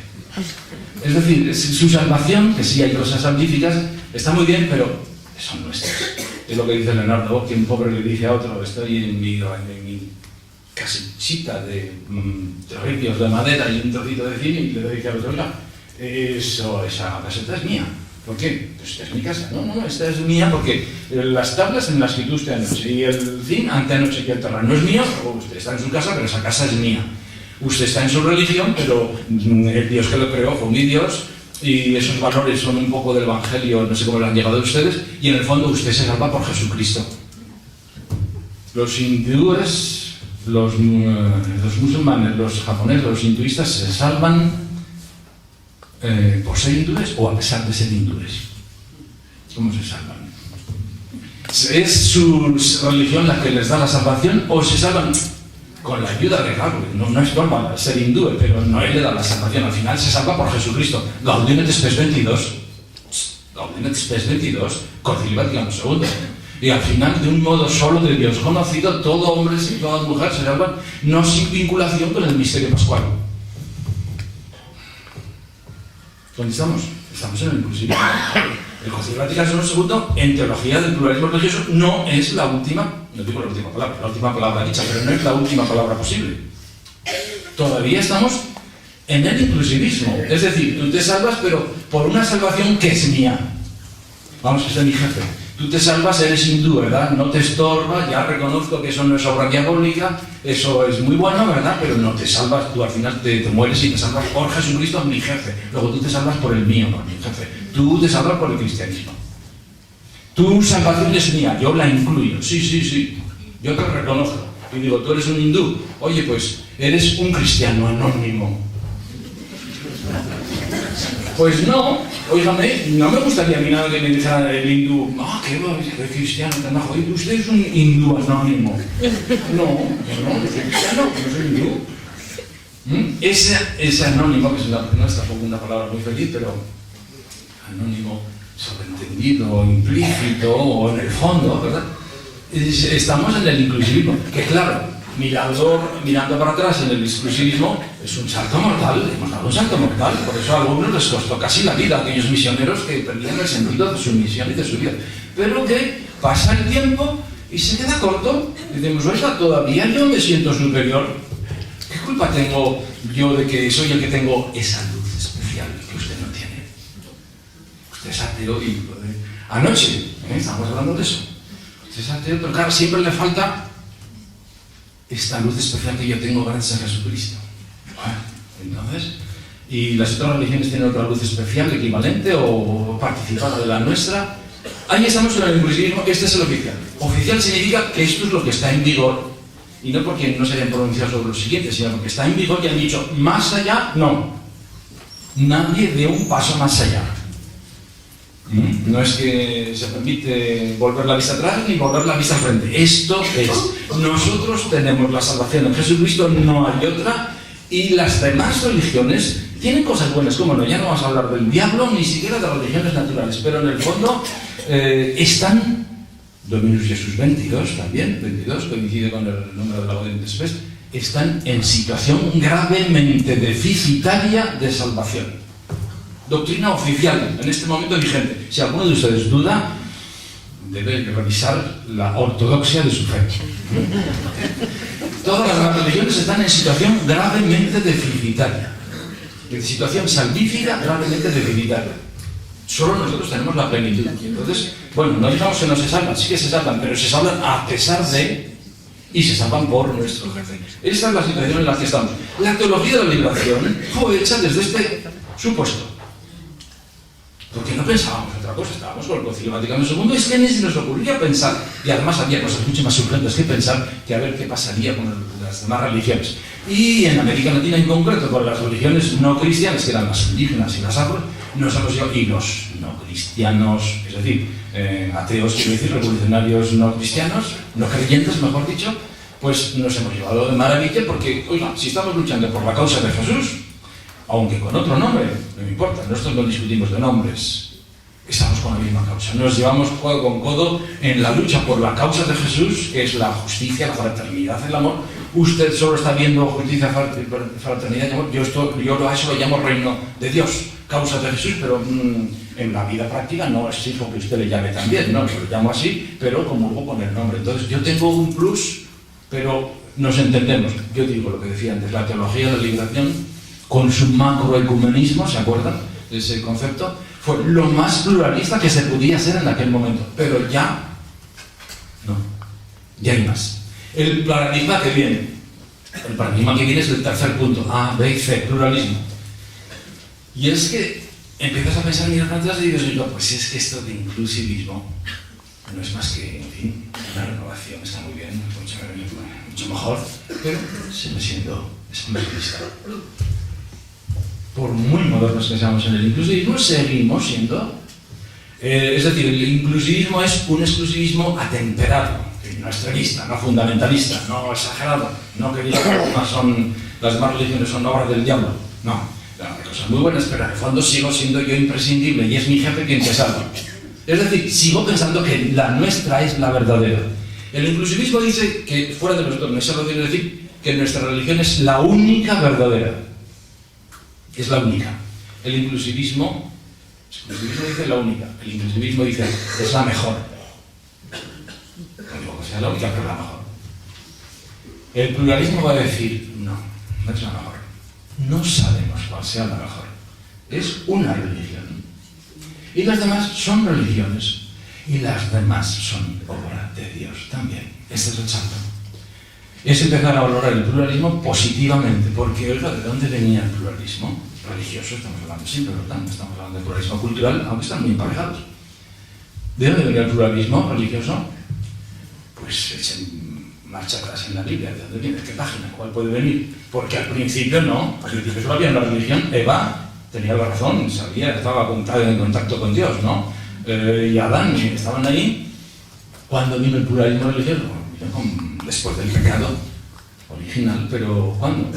Es decir, su salvación, que sí hay cosas salvíficas, está muy bien, pero son nuestras. Es lo que dice Leonardo, que un pobre le dice a otro, estoy en mi casita de trocitos de madera y un trocito de cine, y le dice al otro, oiga, esa caseta es mía. ¿Por qué? Pues esta es mi casa. No, esta es mía porque las tablas en las que tú usted anoche y el zinc antenoche y el terreno no es mío, usted está en su casa, pero esa casa es mía. Usted está en su religión, pero el Dios que lo creó fue mi Dios, y esos valores son un poco del Evangelio, no sé cómo le han llegado a ustedes, y en el fondo usted se salva por Jesucristo. Los hindúes, los musulmanes, los japoneses, los hinduistas se salvan por ser hindúes o a pesar de ser hindúes. ¿Cómo se salvan? ¿Es su religión la que les da la salvación o se salvan con la ayuda de claro? No es normal ser hindú, pero no él le da la salvación. Al final se salva por Jesucristo. Gaudium et Spes 22. Gaudium et Spes 22. Concilio Vaticano II. Y al final, de un modo solo de Dios conocido, todo hombre y toda mujer se salvan, no sin vinculación con el misterio pascual. ¿Dónde estamos? Estamos en el inclusivismo. El Concilio Vaticano II, en teología del pluralismo religioso, no es la última, no digo la última palabra dicha, pero no es la última palabra posible. Todavía estamos en el inclusivismo. Es decir, tú te salvas, pero por una salvación que es mía. Vamos, que es mi jefe. Tú te salvas, eres hindú, ¿verdad? No te estorba, ya reconozco que eso no es obra diabólica, eso es muy bueno, ¿verdad? Pero no te salvas, tú al final te mueres y te salvas por Jesucristo, mi jefe. Luego tú te salvas por el mío, por mi jefe. Tú te salvas por el cristianismo. Tu salvación es mía, yo la incluyo. Sí. Yo te reconozco. Y digo, tú eres un hindú. Oye, pues, eres un cristiano anónimo. Pues no, óigame, no me gustaría a mí nada que me dijera el hindú, qué cristiano tan bajo. Usted es un hindú anónimo. No, yo soy cristiano, no soy hindú. Ese anónimo, que no es tampoco una palabra muy feliz, pero anónimo, sobreentendido, implícito, o en el fondo, ¿verdad? Estamos en el inclusivismo, que claro, mirando para atrás en el exclusivismo, es un salto mortal, hemos dado un salto mortal, por eso a algunos les costó casi la vida, a aquellos misioneros que perdían el sentido de su misión y de su vida. Pero que pasa el tiempo y se queda corto, y decimos, oiga, todavía yo me siento superior. ¿Qué culpa tengo yo de que soy el que tengo esa luz especial que usted no tiene? Usted es ateo y anoche, estamos hablando de eso. Usted es ateo, pero claro, siempre le falta esta luz especial que yo tengo gracias a Jesucristo. Entonces, ¿y las otras religiones tienen otra luz especial, equivalente o participada de la nuestra? Ahí estamos en el inclusivismo. Este es el oficial. Oficial significa que esto es lo que está en vigor, y no porque no se hayan pronunciado sobre lo siguiente, sino porque está en vigor y han dicho, más allá, no. Nadie dé un paso más allá. No es que se permite volver la vista atrás ni volver la vista al frente. Esto es. Nosotros tenemos la salvación en Jesucristo, no hay otra. Y las demás religiones tienen cosas buenas, como no, ya no vamos a hablar del diablo, ni siquiera de religiones naturales, pero en el fondo están, Dominus Jesús 22 también, 22 coincide con el número de la Gaudium et Spes, están en situación gravemente deficitaria de salvación. Doctrina oficial, en este momento vigente. Si alguno de ustedes duda, debe revisar la ortodoxia de su fe. Todas las religiones están en situación gravemente deficitaria, en situación salvífica gravemente deficitaria. Solo nosotros tenemos la plenitud. Entonces, bueno, no digamos que no se salvan, sí que se salvan, pero se salvan a pesar de, y se salvan por nuestro jefe. Esta es la situación en la que estamos. La teología de la liberación fue hecha desde este supuesto. Porque no pensábamos otra cosa, estábamos con el Concilio Vaticano II, es que ni se nos ocurría pensar, y además había cosas mucho más urgentes que pensar, que a ver qué pasaría con las demás religiones. Y en América Latina en concreto, con las religiones no cristianas, que eran las indígenas y las afro, nos hemos llevado, y los no cristianos, es decir, ateos, quiero decir, revolucionarios no cristianos, no creyentes, mejor dicho, pues nos hemos llevado de maravilla porque, oiga, si estamos luchando por la causa de Jesús, aunque con otro nombre, no me importa, nosotros no discutimos de nombres, estamos con la misma causa. Nos llevamos codo con codo en la lucha por la causa de Jesús, que es la justicia, la fraternidad, el amor. Usted solo está viendo justicia, fraternidad y amor. Yo a eso lo llamo reino de Dios, causa de Jesús, pero en la vida práctica no exijo que usted le llame también, ¿no? Yo lo llamo así, pero comulgo con el nombre. Entonces yo tengo un plus, pero nos entendemos. Yo digo lo que decía antes, la teología de la liberación, con su macroecumenismo, ¿se acuerdan de ese concepto? Fue lo más pluralista que se podía ser en aquel momento. Pero ya, no, ya hay más. El paradigma que viene es el tercer punto, A, B y C, pluralismo. Y es que empiezas a pensar, mirar atrás y dices, no, pues es que esto de inclusivismo no es más que, en fin, una renovación, está muy bien, mucho mejor, pero sigue siendo esclavista. Por muy modernos que seamos en el inclusivismo, seguimos siendo... es decir, el inclusivismo es un exclusivismo atemperado, no extremista, no fundamentalista, no exagerado, no que diga que las demás religiones son obras del diablo. No, hay cosas muy buenas, pero en el fondo sigo siendo yo imprescindible y es mi jefe quien te salva. Es decir, sigo pensando que la nuestra es la verdadera. El inclusivismo dice que fuera de nosotros, no solo quiere decir que nuestra religión es la única verdadera. Es la única. El inclusivismo dice la única. El inclusivismo dice es la mejor. No digo que sea la única, pero la mejor. El pluralismo va a decir no, no es la mejor. No sabemos cuál sea la mejor. Es una religión. Y las demás son religiones. Y las demás son obra de Dios también. Este es el salto. Es empezar a valorar el pluralismo positivamente, porque, oiga, ¿de dónde venía el pluralismo? Religioso, estamos hablando siempre, ¿verdad? Estamos hablando de pluralismo cultural, aunque están muy emparejados. ¿De dónde venía el pluralismo religioso? Pues echen marcha atrás en la Biblia. ¿De dónde viene? ¿Qué página? ¿Cuál puede venir? Porque al principio no, al principio solo había una religión. Eva tenía la razón, sabía, estaba en contacto con Dios, ¿no? Y Adán estaban ahí. ¿Cuándo vino el pluralismo religioso? Después del pecado original, pero ¿cuándo?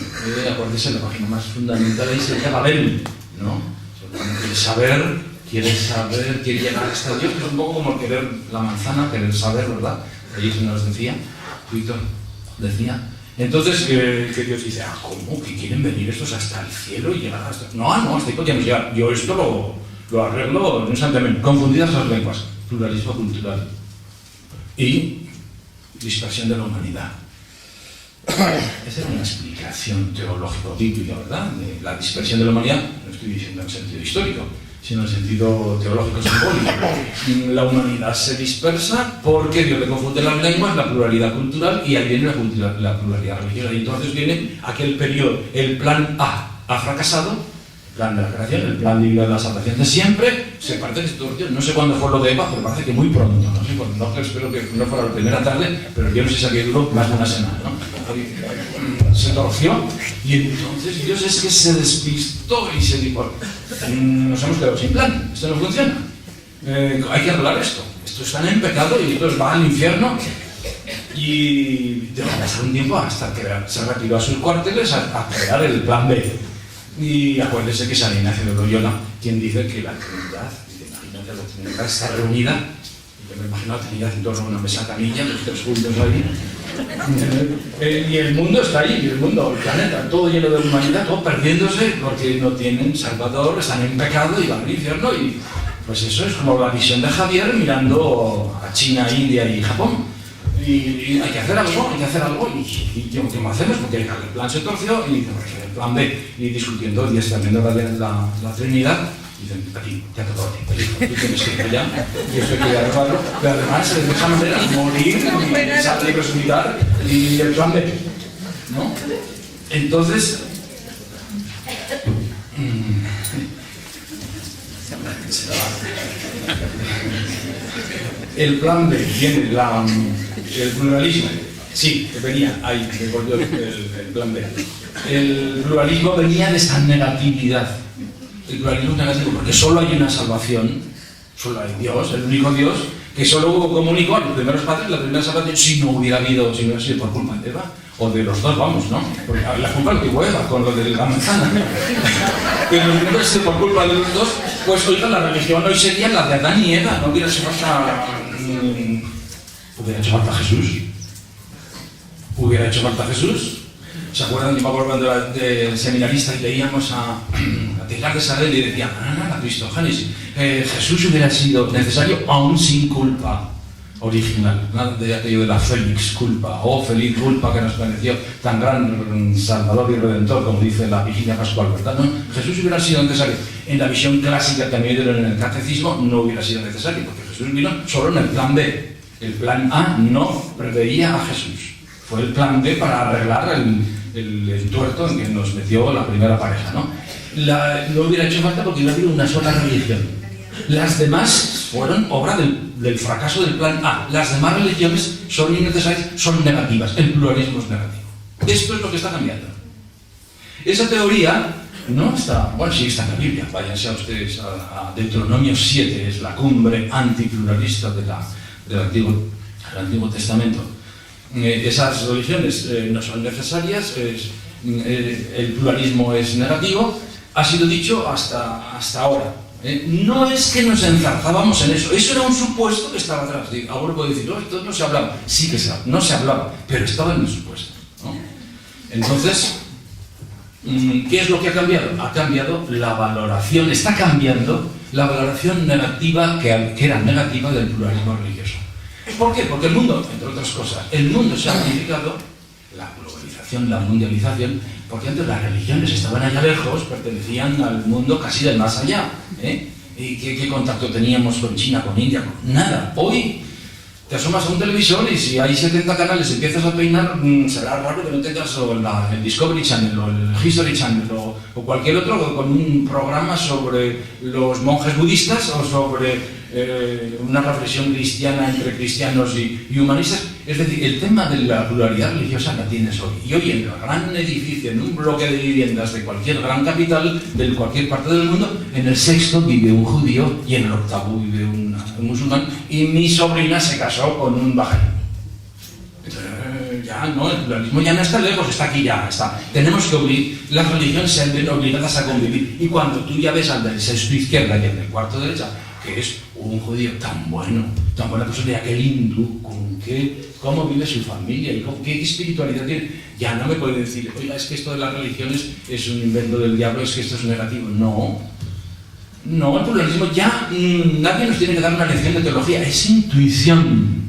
Acuérdese, la página más fundamental ahí se llama Babel, ¿no? Quiere saber, quiere llegar hasta Dios, que es un poco como querer la manzana, querer saber, ¿verdad? Ahí se nos decía, Víctor decía. Entonces, que Dios dice, ¿cómo? ¿Que quieren venir estos hasta el cielo y llegar hasta...? No, hasta ahí podíamos llegar. Yo esto lo arreglo instantáneamente. Confundidas las lenguas, pluralismo cultural y dispersión de la humanidad. Esa es una explicación teológico-bíblica, ¿verdad? De la dispersión de la humanidad, no estoy diciendo en sentido histórico, sino en sentido teológico-simbólico. La humanidad se dispersa porque Dios le confunde las lenguas, la pluralidad cultural, y ahí viene la pluralidad religiosa. Y entonces viene aquel periodo, el plan A ha fracasado, el plan de la creación, el plan divino de la salvación de siempre, se parece que se torció. No sé cuándo fue lo de Eva, pero parece que muy pronto. No sé cuándo, espero que no fuera la primera tarde, pero yo no sé si aquí duró más de una semana, ¿no? Se torció y entonces Dios es que se despistó y se dijo, nos hemos quedado sin plan, esto no funciona. Hay que arreglar esto. Estos están en pecado y entonces van al infierno y debe pasar un tiempo hasta que se retiró a sus cuarteles a crear el plan B. Y acuérdense que San Ignacio de Loyola, quien dice que la Trinidad, imagínate, la Trinidad está reunida, y yo me imagino la Trinidad en torno a una mesa camilla, los tres juntos ahí, y el mundo está ahí, el planeta, todo lleno de humanidad, todo perdiéndose porque no tienen Salvador, están en pecado y van al infierno, y Pues eso es como la visión de Javier mirando a China, India y Japón. Y hay que hacer algo, y ¿qué más hacemos? Porque el plan se torció y el plan B, y discutiendo y extendiendo la Trinidad, y dicen, aquí, te ha tocado a ti, tú tienes que ir allá, y eso hay que arreglarlo, pero además de esa manera morir, y salir, resucitar, y el plan B, ¿no? Entonces, el plan B tiene el pluralismo, sí, venía ahí, volvió el plan B. El pluralismo venía de esa negatividad. El pluralismo es negativo porque solo hay una salvación, solo hay Dios, el único Dios, que solo comunicó a los primeros padres la primera salvación si no hubiera sido por culpa de Eva, o de los dos, vamos, ¿no? Porque la culpa lo tuvo Eva con lo de la manzana. Pero si no hubiera sido por culpa de los dos, pues oiga, la religión hoy sería la de Adán y Eva, no hubiera sido hubiera hecho falta Jesús. Hubiera hecho falta Jesús. ¿Se acuerdan? Yo me acuerdo cuando era de seminarista y leíamos a Teilhard de Chardin y decía, la Cristogénesis, Jesús hubiera sido necesario aún sin culpa original, nada de aquello de la félix culpa, o feliz culpa que nos pareció tan gran salvador y redentor, como dice la Vigilia Pascual, ¿verdad? No, Jesús hubiera sido necesario. En la visión clásica que también dieron en el catecismo no hubiera sido necesario, porque Jesús vino solo en el plan B. El plan A no preveía a Jesús. Fue el plan B para arreglar el tuerto en que nos metió la primera pareja, ¿no? No hubiera hecho falta porque hubiera habido una sola religión. Las demás fueron obra del fracaso del plan A. Las demás religiones son innecesarias, son negativas. El pluralismo es negativo. Esto es lo que está cambiando. Esa teoría no está, bueno, sí está en la Biblia. Váyanse a ustedes a Deuteronomio 7, es la cumbre antipluralista del Antiguo Testamento. Esas religiones no son necesarias, el pluralismo es negativo, ha sido dicho hasta ahora. No es que nos enzarzábamos en eso era un supuesto que estaba atrás. Ahora puedo decir, esto no se hablaba. Sí que no se hablaba, pero estaba en el supuesto, ¿no? Entonces, ¿qué es lo que ha cambiado? Ha cambiado la valoración, está cambiando la valoración negativa que era negativa del pluralismo religioso. ¿Por qué? Porque el mundo, entre otras cosas, el mundo se ha modificado, la globalización, la mundialización, porque antes las religiones estaban allá lejos, pertenecían al mundo casi del más allá. ¿Y qué contacto teníamos con China, con India? Nada. Hoy te asomas a un televisor y si hay 70 canales y empiezas a peinar, será raro que no tengas el Discovery Channel o el History Channel o cualquier otro con un programa sobre los monjes budistas o sobre una reflexión cristiana entre cristianos y humanistas. Es decir, el tema de la pluralidad religiosa la tienes hoy. Y hoy en el gran edificio, en un bloque de viviendas de cualquier gran capital, de cualquier parte del mundo, en el sexto vive un judío y en el octavo vive un musulmán, y mi sobrina se casó con un bahá'í. Ya no, el pluralismo ya no está lejos, está aquí ya, está. Tenemos que las religiones se ven obligadas a convivir. Y cuando tú ya ves al del sexto izquierda y al del cuarto derecha, que es un judío tan buena persona, aquel hindú, cómo vive su familia y qué espiritualidad tiene, ya no me puede decir, oiga, es que esto de las religiones es un invento del diablo, es que esto es negativo. No, el pluralismo ya nadie nos tiene que dar una lección de teología, es intuición.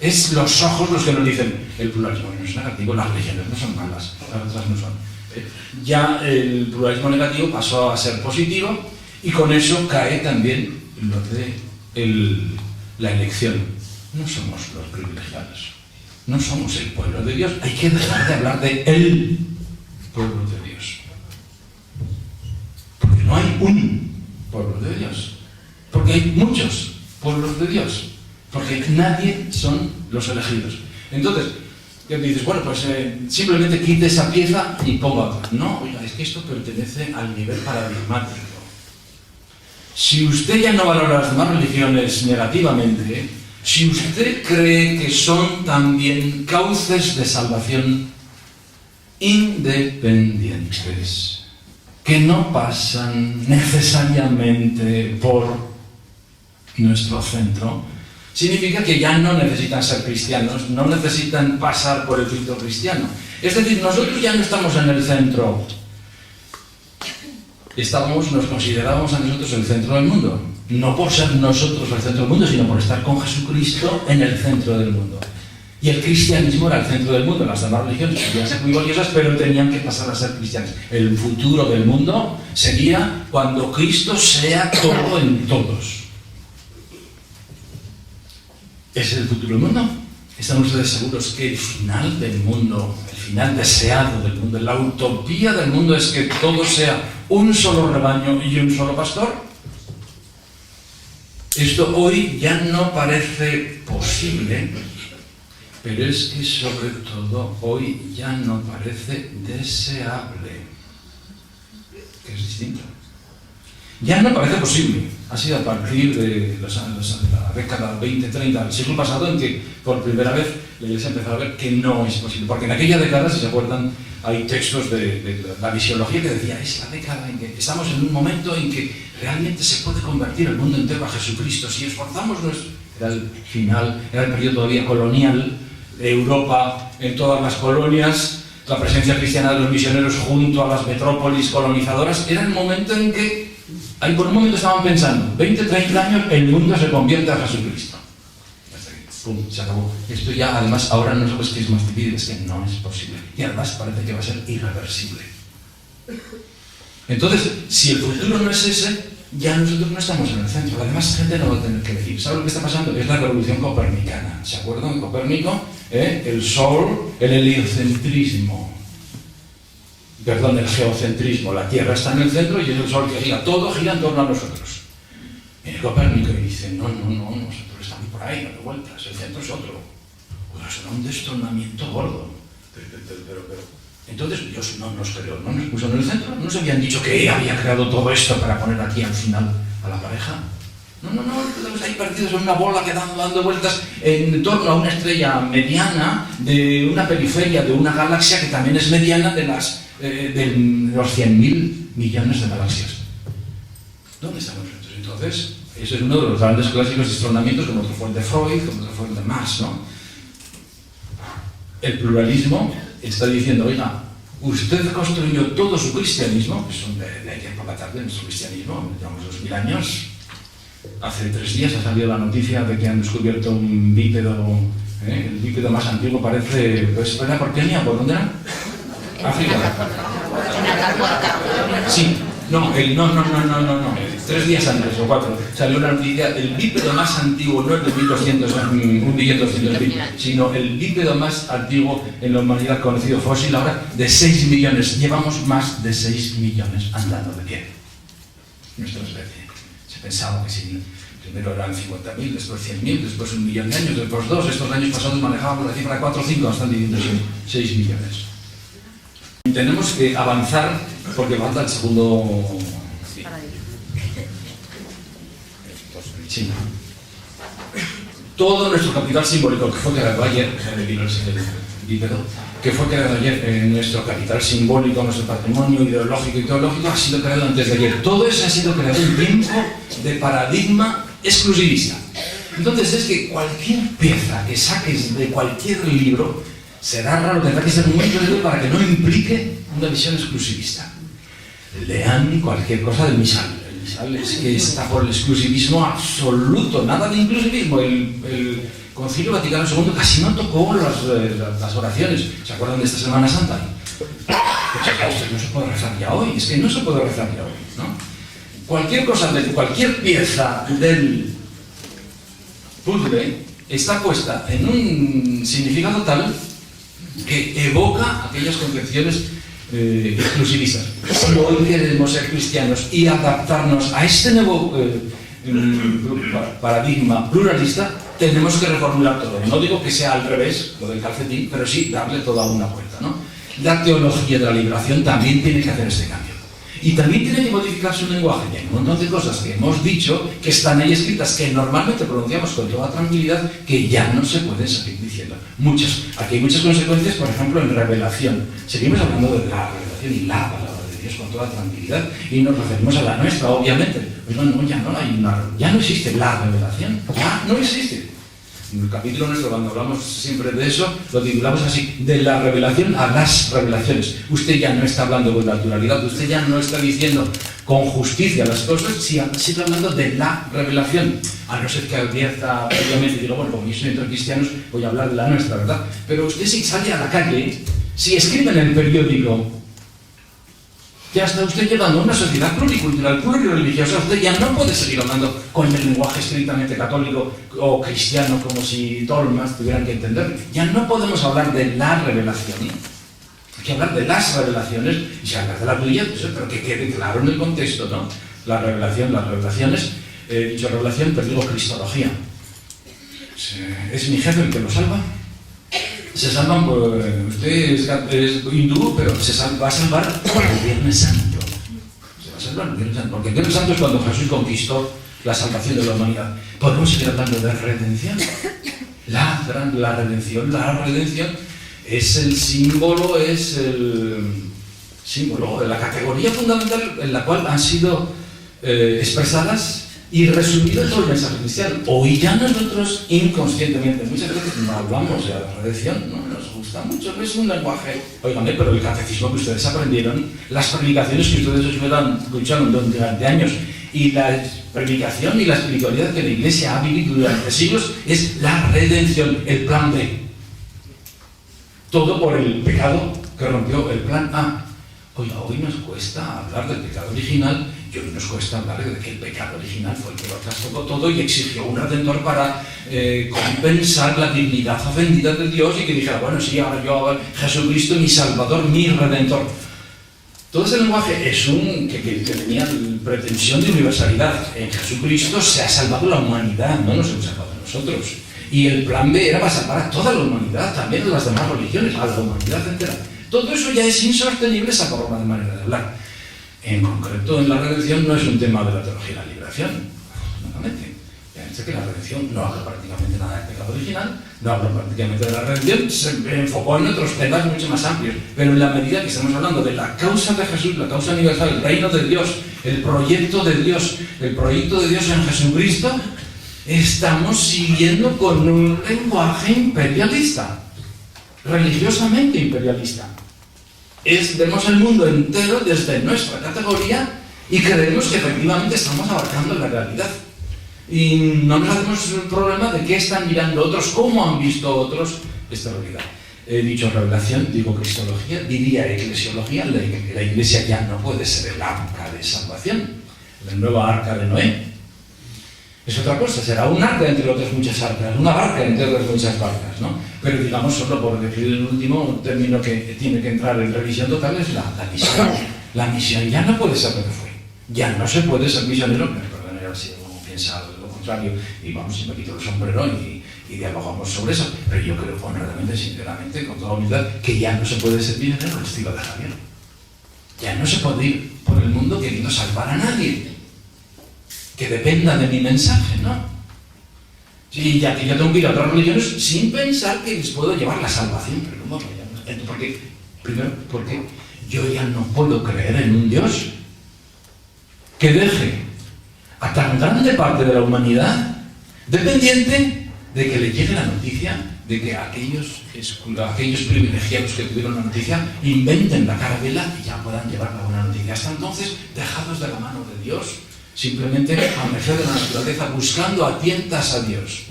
Es los ojos los que nos dicen, el pluralismo no es negativo, las religiones no son malas, las otras no son. Ya el pluralismo negativo pasó a ser positivo y con eso cae también lo de la elección. No somos los privilegiados, no somos el pueblo de Dios. Hay que dejar de hablar de el pueblo de Dios. Porque no hay un pueblo de Dios. Porque hay muchos pueblos de Dios. Porque nadie son los elegidos. Entonces, ¿qué dices? Bueno, pues simplemente quite esa pieza y ponga otra. No, oiga, es que esto pertenece al nivel paradigmático. Si usted ya no valora las demás religiones negativamente, si usted cree que son también cauces de salvación independientes, que no pasan necesariamente por nuestro centro, significa que ya no necesitan ser cristianos, no necesitan pasar por el filtro cristiano. Es decir, nosotros ya no estamos en el centro nos considerábamos a nosotros el centro del mundo. No por ser nosotros el centro del mundo, sino por estar con Jesucristo en el centro del mundo. Y el cristianismo era el centro del mundo. Las demás religiones podían ser muy valiosas, pero tenían que pasar a ser cristianas. El futuro del mundo sería cuando Cristo sea todo en todos. ¿Es el futuro del mundo? ¿Están ustedes seguros que el final del mundo, el final deseado del mundo, la utopía del mundo es que todo sea un solo rebaño y un solo pastor? Esto hoy ya no parece posible, pero es que sobre todo hoy ya no parece deseable, que es distinto. Ya no parece posible. Ha sido a partir de la década 20-30 del siglo pasado en que por primera vez la Iglesia empezó a ver que no es posible. Porque en aquella década, si se acuerdan, hay textos de la visiología que decía es la década en que estamos en un momento en que realmente se puede convertir el mundo entero a Jesucristo. Si esforzamos nuestro... Era el final, era el periodo todavía colonial de Europa, en todas las colonias, la presencia cristiana de los misioneros junto a las metrópolis colonizadoras. Era el momento en que ahí por un momento estaban pensando, 20-30 años, el mundo se convierte a Jesucristo. Pum, se acabó. Esto ya, además, ahora no sabes que es más difícil, es que no es posible. Y además parece que va a ser irreversible. Entonces, si el futuro no es ese, ya nosotros no estamos en el centro. La demás gente no va a tener que decir. ¿Sabe lo que está pasando? Es la revolución copernicana. ¿Se acuerdan de Copérnico? El sol, el heliocentrismo. Perdón, el geocentrismo. La Tierra está en el centro y es el sol que gira. Todo gira en torno a nosotros. Viene Copérnico y dice, no, nosotros estamos por ahí, dando vueltas, el centro es otro. Pues será un destronamiento gordo. Pero... Entonces Dios no nos creó, no nos puso en el centro. ¿No nos habían dicho que había creado todo esto para poner aquí al final a la pareja? No, estamos ahí partidos en una bola quedando dando vueltas en torno a una estrella mediana de una periferia de una galaxia que también es mediana de los 100.000 millones de galaxias. ¿Dónde estamos nosotros? Entonces, ese es uno de los grandes clásicos de estronamientos, como otro fue el de Freud, como otro fue el de Marx, ¿no? El pluralismo está diciendo, oiga, usted construyó todo su cristianismo, que son de ayer por la tarde, nuestro cristianismo, llevamos 2000 años. Hace 3 días ha salido la noticia de que han descubierto un bípedo, el bípedo más antiguo parece, pues, ¿era por Kenia? ¿Por dónde era? África. Sí, no. 3 días antes o 4 salió una noticia, el bípedo más antiguo no es de 1.200.000, sino el bípedo más antiguo en la humanidad conocido fósil ahora de 6 millones. Llevamos más de 6 millones andando de pie. Nuestra especie. Se pensaba que si primero eran 50.000, después 100.000, después 1 millón de años, después 2. Estos años pasados manejábamos la cifra de 4 o 5, están diciendo 6 millones. Tenemos que avanzar porque falta el segundo... Sí. Todo nuestro capital simbólico que fue creado ayer, nuestro capital simbólico, nuestro patrimonio ideológico y teológico ha sido creado antes de ayer. Todo eso ha sido creado en tiempo de paradigma exclusivista. Entonces es que cualquier pieza que saques de cualquier libro será raro, tendrá que ser muy claro para que no implique una visión exclusivista. Lean cualquier cosa de Misal. Es que está por el exclusivismo absoluto, nada de inclusivismo. El Concilio Vaticano II casi no tocó las oraciones. ¿Se acuerdan de esta Semana Santa? No se puede rezar ya hoy, es que no se puede rezar ya hoy, ¿no? Cualquier cosa, cualquier pieza del puzzle está puesta en un significado tal que evoca aquellas concepciones exclusivistas. Si hoy queremos ser cristianos y adaptarnos a este nuevo paradigma pluralista, tenemos que reformular todo. No digo que sea al revés, lo del calcetín, pero sí darle toda una vuelta, ¿no? La teología de la liberación también tiene que hacer este cambio. Y también tiene que modificar su lenguaje. Y hay un montón de cosas que hemos dicho que están ahí escritas, que normalmente pronunciamos con toda tranquilidad, que ya no se pueden seguir diciendo. Aquí hay muchas consecuencias, por ejemplo, en revelación. Seguimos hablando de la revelación y la palabra de Dios con toda tranquilidad y nos referimos a la nuestra, obviamente. Pero no, ya no existe la revelación, ya no existe. En el capítulo nuestro, cuando hablamos siempre de eso, lo titulamos así, de la revelación a las revelaciones. Usted ya no está hablando con naturalidad, usted ya no está diciendo con justicia las cosas, sino está hablando de la revelación. A no ser que advierta previamente y digo, bueno, como yo soy entre cristianos, voy a hablar de la nuestra, ¿verdad? Pero usted si sale a la calle, si escribe en el periódico, ya está usted llevando una sociedad pluricultural, plurireligiosa. Usted ya no puede seguir hablando con el lenguaje estrictamente católico o cristiano, como si todos los demás tuvieran que entender. Ya no podemos hablar de la revelación. Hay que hablar de las revelaciones, y si hablas de la tuya, pues, pero que quede claro en el contexto, ¿no? La revelación, las revelaciones, dicho revelación, pero digo cristología. ¿Es mi jefe el que lo salva? Se salvan por... Usted es hindú, pero va a salvar por el Viernes Santo. Se va a salvar el Viernes Santo. Porque el Viernes Santo es cuando Jesús conquistó la salvación de la humanidad. Podemos seguir hablando de redención. La redención es el símbolo, de la categoría fundamental en la cual han sido expresadas y resumido todo el mensaje cristiano. Hoy ya nosotros inconscientemente, muchas veces no hablamos de la redención, no nos gusta mucho, no es un lenguaje. Óigame, pero el catecismo que ustedes aprendieron, las predicaciones que ustedes escucharon durante años, y la predicación y la espiritualidad que la Iglesia ha vivido durante siglos es la redención, el plan B. Todo por el pecado que rompió el plan A. Oiga, hoy nos cuesta hablar del pecado original, y hoy nos cuesta hablar de que el pecado original fue el que lo trastocó todo y exigió un redentor para compensar la dignidad ofendida de Dios y que dijera, bueno, sí, ahora yo, Jesucristo, mi Salvador, mi Redentor. Todo ese lenguaje es que tenía pretensión de universalidad. En Jesucristo se ha salvado la humanidad, no nos hemos salvado nosotros. Y el plan B era para salvar a toda la humanidad, también a las demás religiones, a la humanidad entera. Todo eso ya es insostenible, esa forma de manera de hablar. En concreto, en la redención no es un tema de la teología de la liberación, afortunadamente. Fíjense que la redención no habla prácticamente nada del pecado original, no habla prácticamente de la redención, se enfocó en otros temas mucho más amplios. Pero en la medida que estamos hablando de la causa de Jesús, la causa universal, el reino de Dios, el proyecto de Dios en Jesucristo, estamos siguiendo con un lenguaje imperialista, religiosamente imperialista. Vemos el mundo entero desde nuestra categoría y creemos que efectivamente estamos abarcando la realidad. Y no nos hacemos el problema de qué están mirando otros, cómo han visto otros esta realidad. He dicho revelación, digo cristología, diría eclesiología. La Iglesia ya no puede ser el arca de salvación, la nueva arca de Noé. Es otra cosa, será un arca entre otras muchas arcas, una barca entre otras muchas barcas, ¿no? Pero digamos, solo por decir el último término que tiene que entrar en revisión total es la misión. La misión ya no puede ser lo que fue. Ya no se puede ser misionero, perdón, si uno piensa lo contrario, y vamos, si me quito el sombrero y dialogamos sobre eso. Pero yo creo honradamente, sinceramente, con toda humildad, que ya no se puede ser misionero al estilo de Javier. Ya no se puede ir por el mundo queriendo salvar a nadie que dependa de mi mensaje, ¿no? Sí, ya que yo tengo que ir a otras religiones sin pensar que les puedo llevar la salvación. Pero ¿cómo? Primero, porque yo ya no puedo creer en un Dios que deje a tan grande parte de la humanidad dependiente de que le llegue la noticia de que aquellos privilegiados que tuvieron la noticia inventen la carabela y ya puedan llevar la buena noticia. Hasta entonces, dejados de la mano de Dios, simplemente a merced de la naturaleza, buscando a tientas a Dios.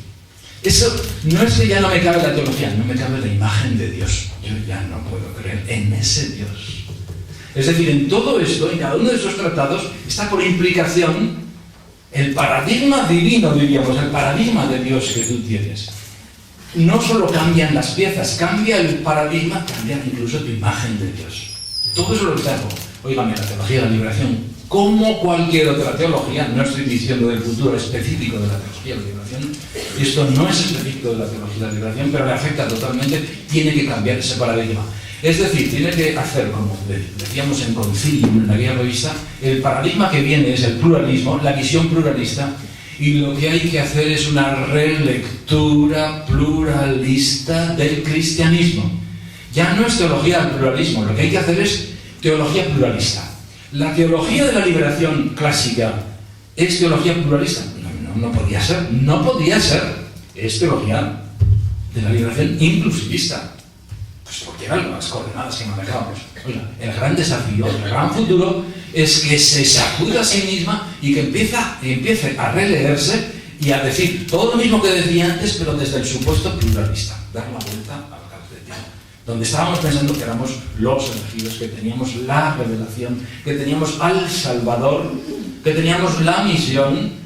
Eso no es que ya no me cabe la teología, no me cabe la imagen de Dios. Yo ya no puedo creer en ese Dios. Es decir, en todo esto, en cada uno de esos tratados, está por implicación el paradigma divino, diríamos, el paradigma de Dios que tú tienes. No solo cambian las piezas, cambia el paradigma, cambia incluso tu imagen de Dios. Todo eso lo observo. Óigame, la teología de la liberación, como cualquier otra teología, no estoy diciendo del futuro específico de la teología de la liberación, esto no es específico de la teología de la liberación, pero le afecta totalmente, tiene que cambiar ese paradigma. Es decir, tiene que hacer, como decíamos en Concilium, en la guía revista, el paradigma que viene es el pluralismo, la visión pluralista, y lo que hay que hacer es una relectura pluralista del cristianismo. Ya no es teología del pluralismo, lo que hay que hacer es teología pluralista. ¿La teología de la liberación clásica es teología pluralista? No podía ser, no podía ser. es teología de la liberación inclusivista. Pues porque eran las coordenadas que manejábamos. Oiga, el gran desafío, el gran futuro es que se sacuda a sí misma y que empiece a releerse y a decir todo lo mismo que decía antes, pero desde el supuesto pluralista. Dar la vuelta al calcetín. Donde estábamos pensando que éramos los elegidos, que teníamos la revelación, que teníamos al Salvador, que teníamos la misión.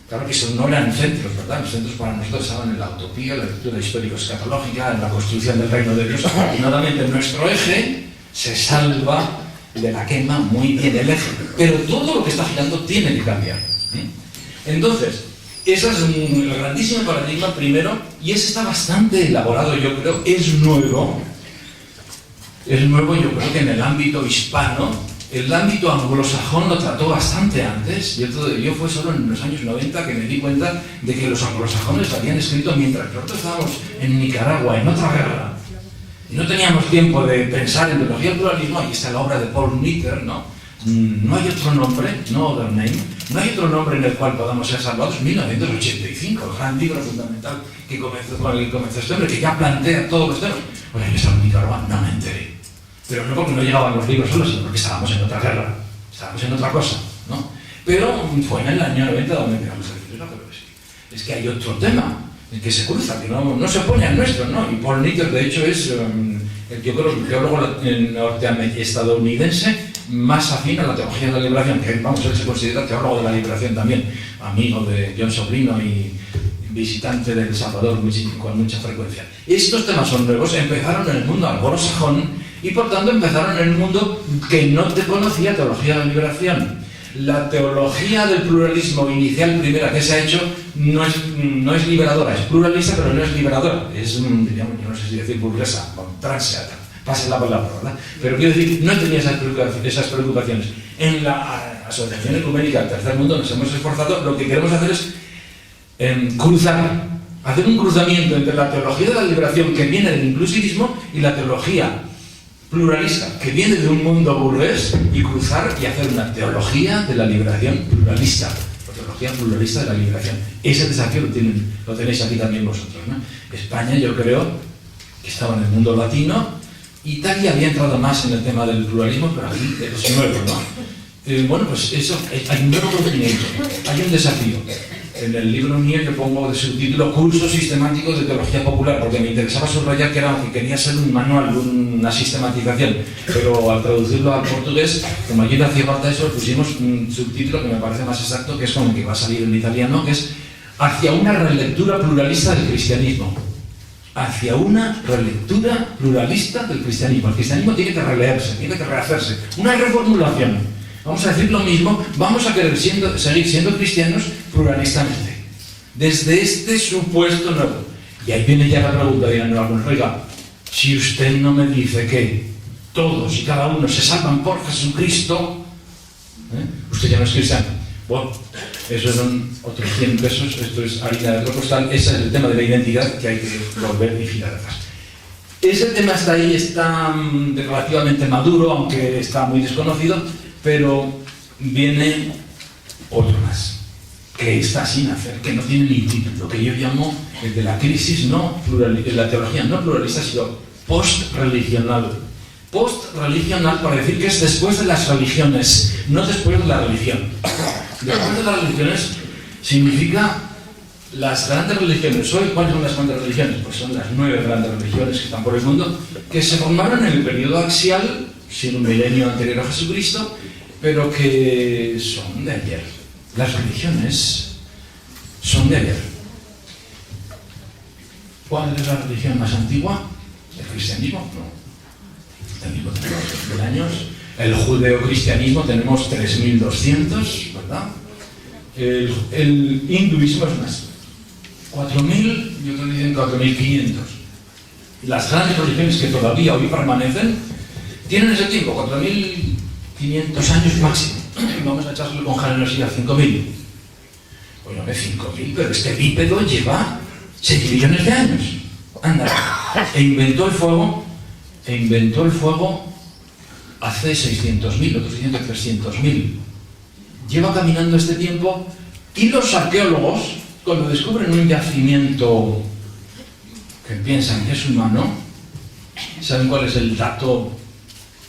Claro que eso no eran centros, ¿verdad? Los centros para nosotros estaban en la utopía, la lectura histórico-escatológica, en la construcción del reino de Dios. Afortunadamente nuestro eje se salva de la quema muy bien el eje. Pero todo lo que está girando tiene que cambiar. Entonces, ese es el grandísimo paradigma primero, y ese está bastante elaborado, yo creo, es nuevo. Es nuevo, yo creo que en el ámbito hispano. El ámbito anglosajón lo trató bastante antes. Yo fue solo en los años 90 que me di cuenta de que los anglosajones habían escrito mientras nosotros estábamos en Nicaragua, en otra guerra, y no teníamos tiempo de pensar en teología del pluralismo. Ahí está la obra de Paul Nitter, ¿no? No hay otro nombre, no other name, no hay otro nombre en el cual podamos ser salvados. 1985, el gran libro fundamental con el que comenzó este hombre, que ya plantea todos los temas. Bueno, yo estaba en Nicaragua, no me enteré. Pero no porque no llegaban los libros solos, sino porque estábamos en otra guerra, estábamos en otra cosa, ¿no? Pero fue en el año 90 donde empezamos a decir, pero es que hay otro tema en que se cruza, que no se opone al nuestro, ¿no? Y Paul Nitter, de hecho, es el teólogo estadounidense más afín a la teología de la liberación, que vamos, él se considera teólogo de la liberación también, amigo de John Sobrino y visitante de El Salvador con mucha frecuencia. Estos temas son nuevos, empezaron en el mundo anglosajón, y por tanto empezaron en el mundo que no te conocía teología de la liberación. La teología del pluralismo inicial primera que se ha hecho no es liberadora, es pluralista, pero no es liberadora. Es, digamos, yo no sé si decir burguesa, transeata, pase la palabra, ¿verdad? Pero quiero decir, no tenía esas preocupaciones. En la Asociación Ecuménica del Tercer Mundo nos hemos esforzado, lo que queremos hacer es hacer un cruzamiento entre la teología de la liberación que viene del inclusivismo y la teología pluralista, que viene de un mundo burgués, y cruzar y hacer una teología de la liberación pluralista, o teología pluralista de la liberación. Ese desafío lo tenéis aquí también vosotros, ¿no? España, yo creo, que estaba en el mundo latino. Italia había entrado más en el tema del pluralismo, pero aquí es nuevo, ¿no? Bueno, pues eso, hay un nuevo conocimiento, hay un desafío. En el libro mío yo pongo de subtítulo Curso Sistemático de Teología Popular, porque me interesaba subrayar que quería ser un manual, una sistematización, pero al traducirlo al portugués, como allí hacía falta eso, pusimos un subtítulo que me parece más exacto, que es como el que va a salir en italiano, que es Hacia una relectura pluralista del cristianismo. Hacia una relectura pluralista del cristianismo. El cristianismo tiene que releerse, tiene que rehacerse. Una reformulación. Vamos a decir lo mismo, vamos a querer seguir siendo cristianos pluralistamente. Desde este supuesto nuevo. Y ahí viene ya la pregunta, dirán algunos, oiga, si usted no me dice que todos y cada uno se salvan por Jesucristo, usted ya no es cristiano. Bueno, eso son otros 100 pesos, esto es harina de otro costal, ese es el tema de la identidad que hay que volver y girar atrás. Ese tema está ahí, está relativamente maduro, aunque está muy desconocido, pero viene otro más, que está sin hacer, que no tiene ni título, que yo llamo el de la crisis la teología no pluralista, sino post-religional. Post-religional para decir que es después de las religiones, no después de la religión. Después de las religiones significa las grandes religiones. Hoy, ¿cuáles son las grandes religiones? Pues son las 9 grandes religiones que están por el mundo, que se formaron en el periodo axial, sin un milenio anterior a Jesucristo, pero que son de ayer. Las religiones son de ayer. ¿Cuál es la religión más antigua? ¿El cristianismo? No. El cristianismo tenemos 2000 años. El judeocristianismo tenemos 3200, ¿verdad? El hinduismo es más. 4000, y otros dicen 4500. Las grandes religiones que todavía hoy permanecen tienen ese tiempo, 4500 años máximo. Vamos a echarle con generosidad 5000. Bueno, 5000, pero este bípedo lleva 6 millones de años. Anda, e inventó el fuego hace 600.000, otros dicen que 300.000. Lleva caminando este tiempo y los arqueólogos cuando descubren un yacimiento que piensan que es humano, ¿saben cuál es el dato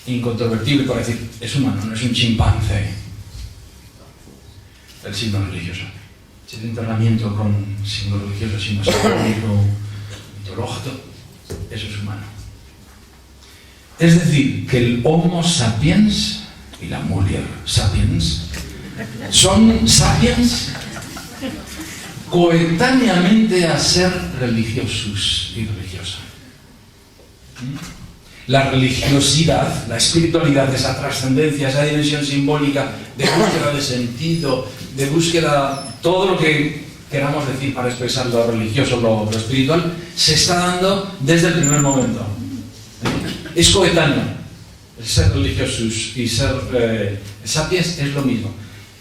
incontrovertible para decir es humano, no es un chimpancé? El signo religioso. Si el internamiento con signo religioso, signo simbólico, mitológico, eso es humano. Es decir, que el Homo sapiens y la mujer sapiens son sapiens coetáneamente a ser religiosos y religiosas. La religiosidad, la espiritualidad, esa trascendencia, esa dimensión simbólica de búsqueda de sentido, de búsqueda, todo lo que queramos decir para expresar lo religioso, lo espiritual, se está dando desde el primer momento. Es coetáneo. Ser religiosos y ser sapiens es lo mismo.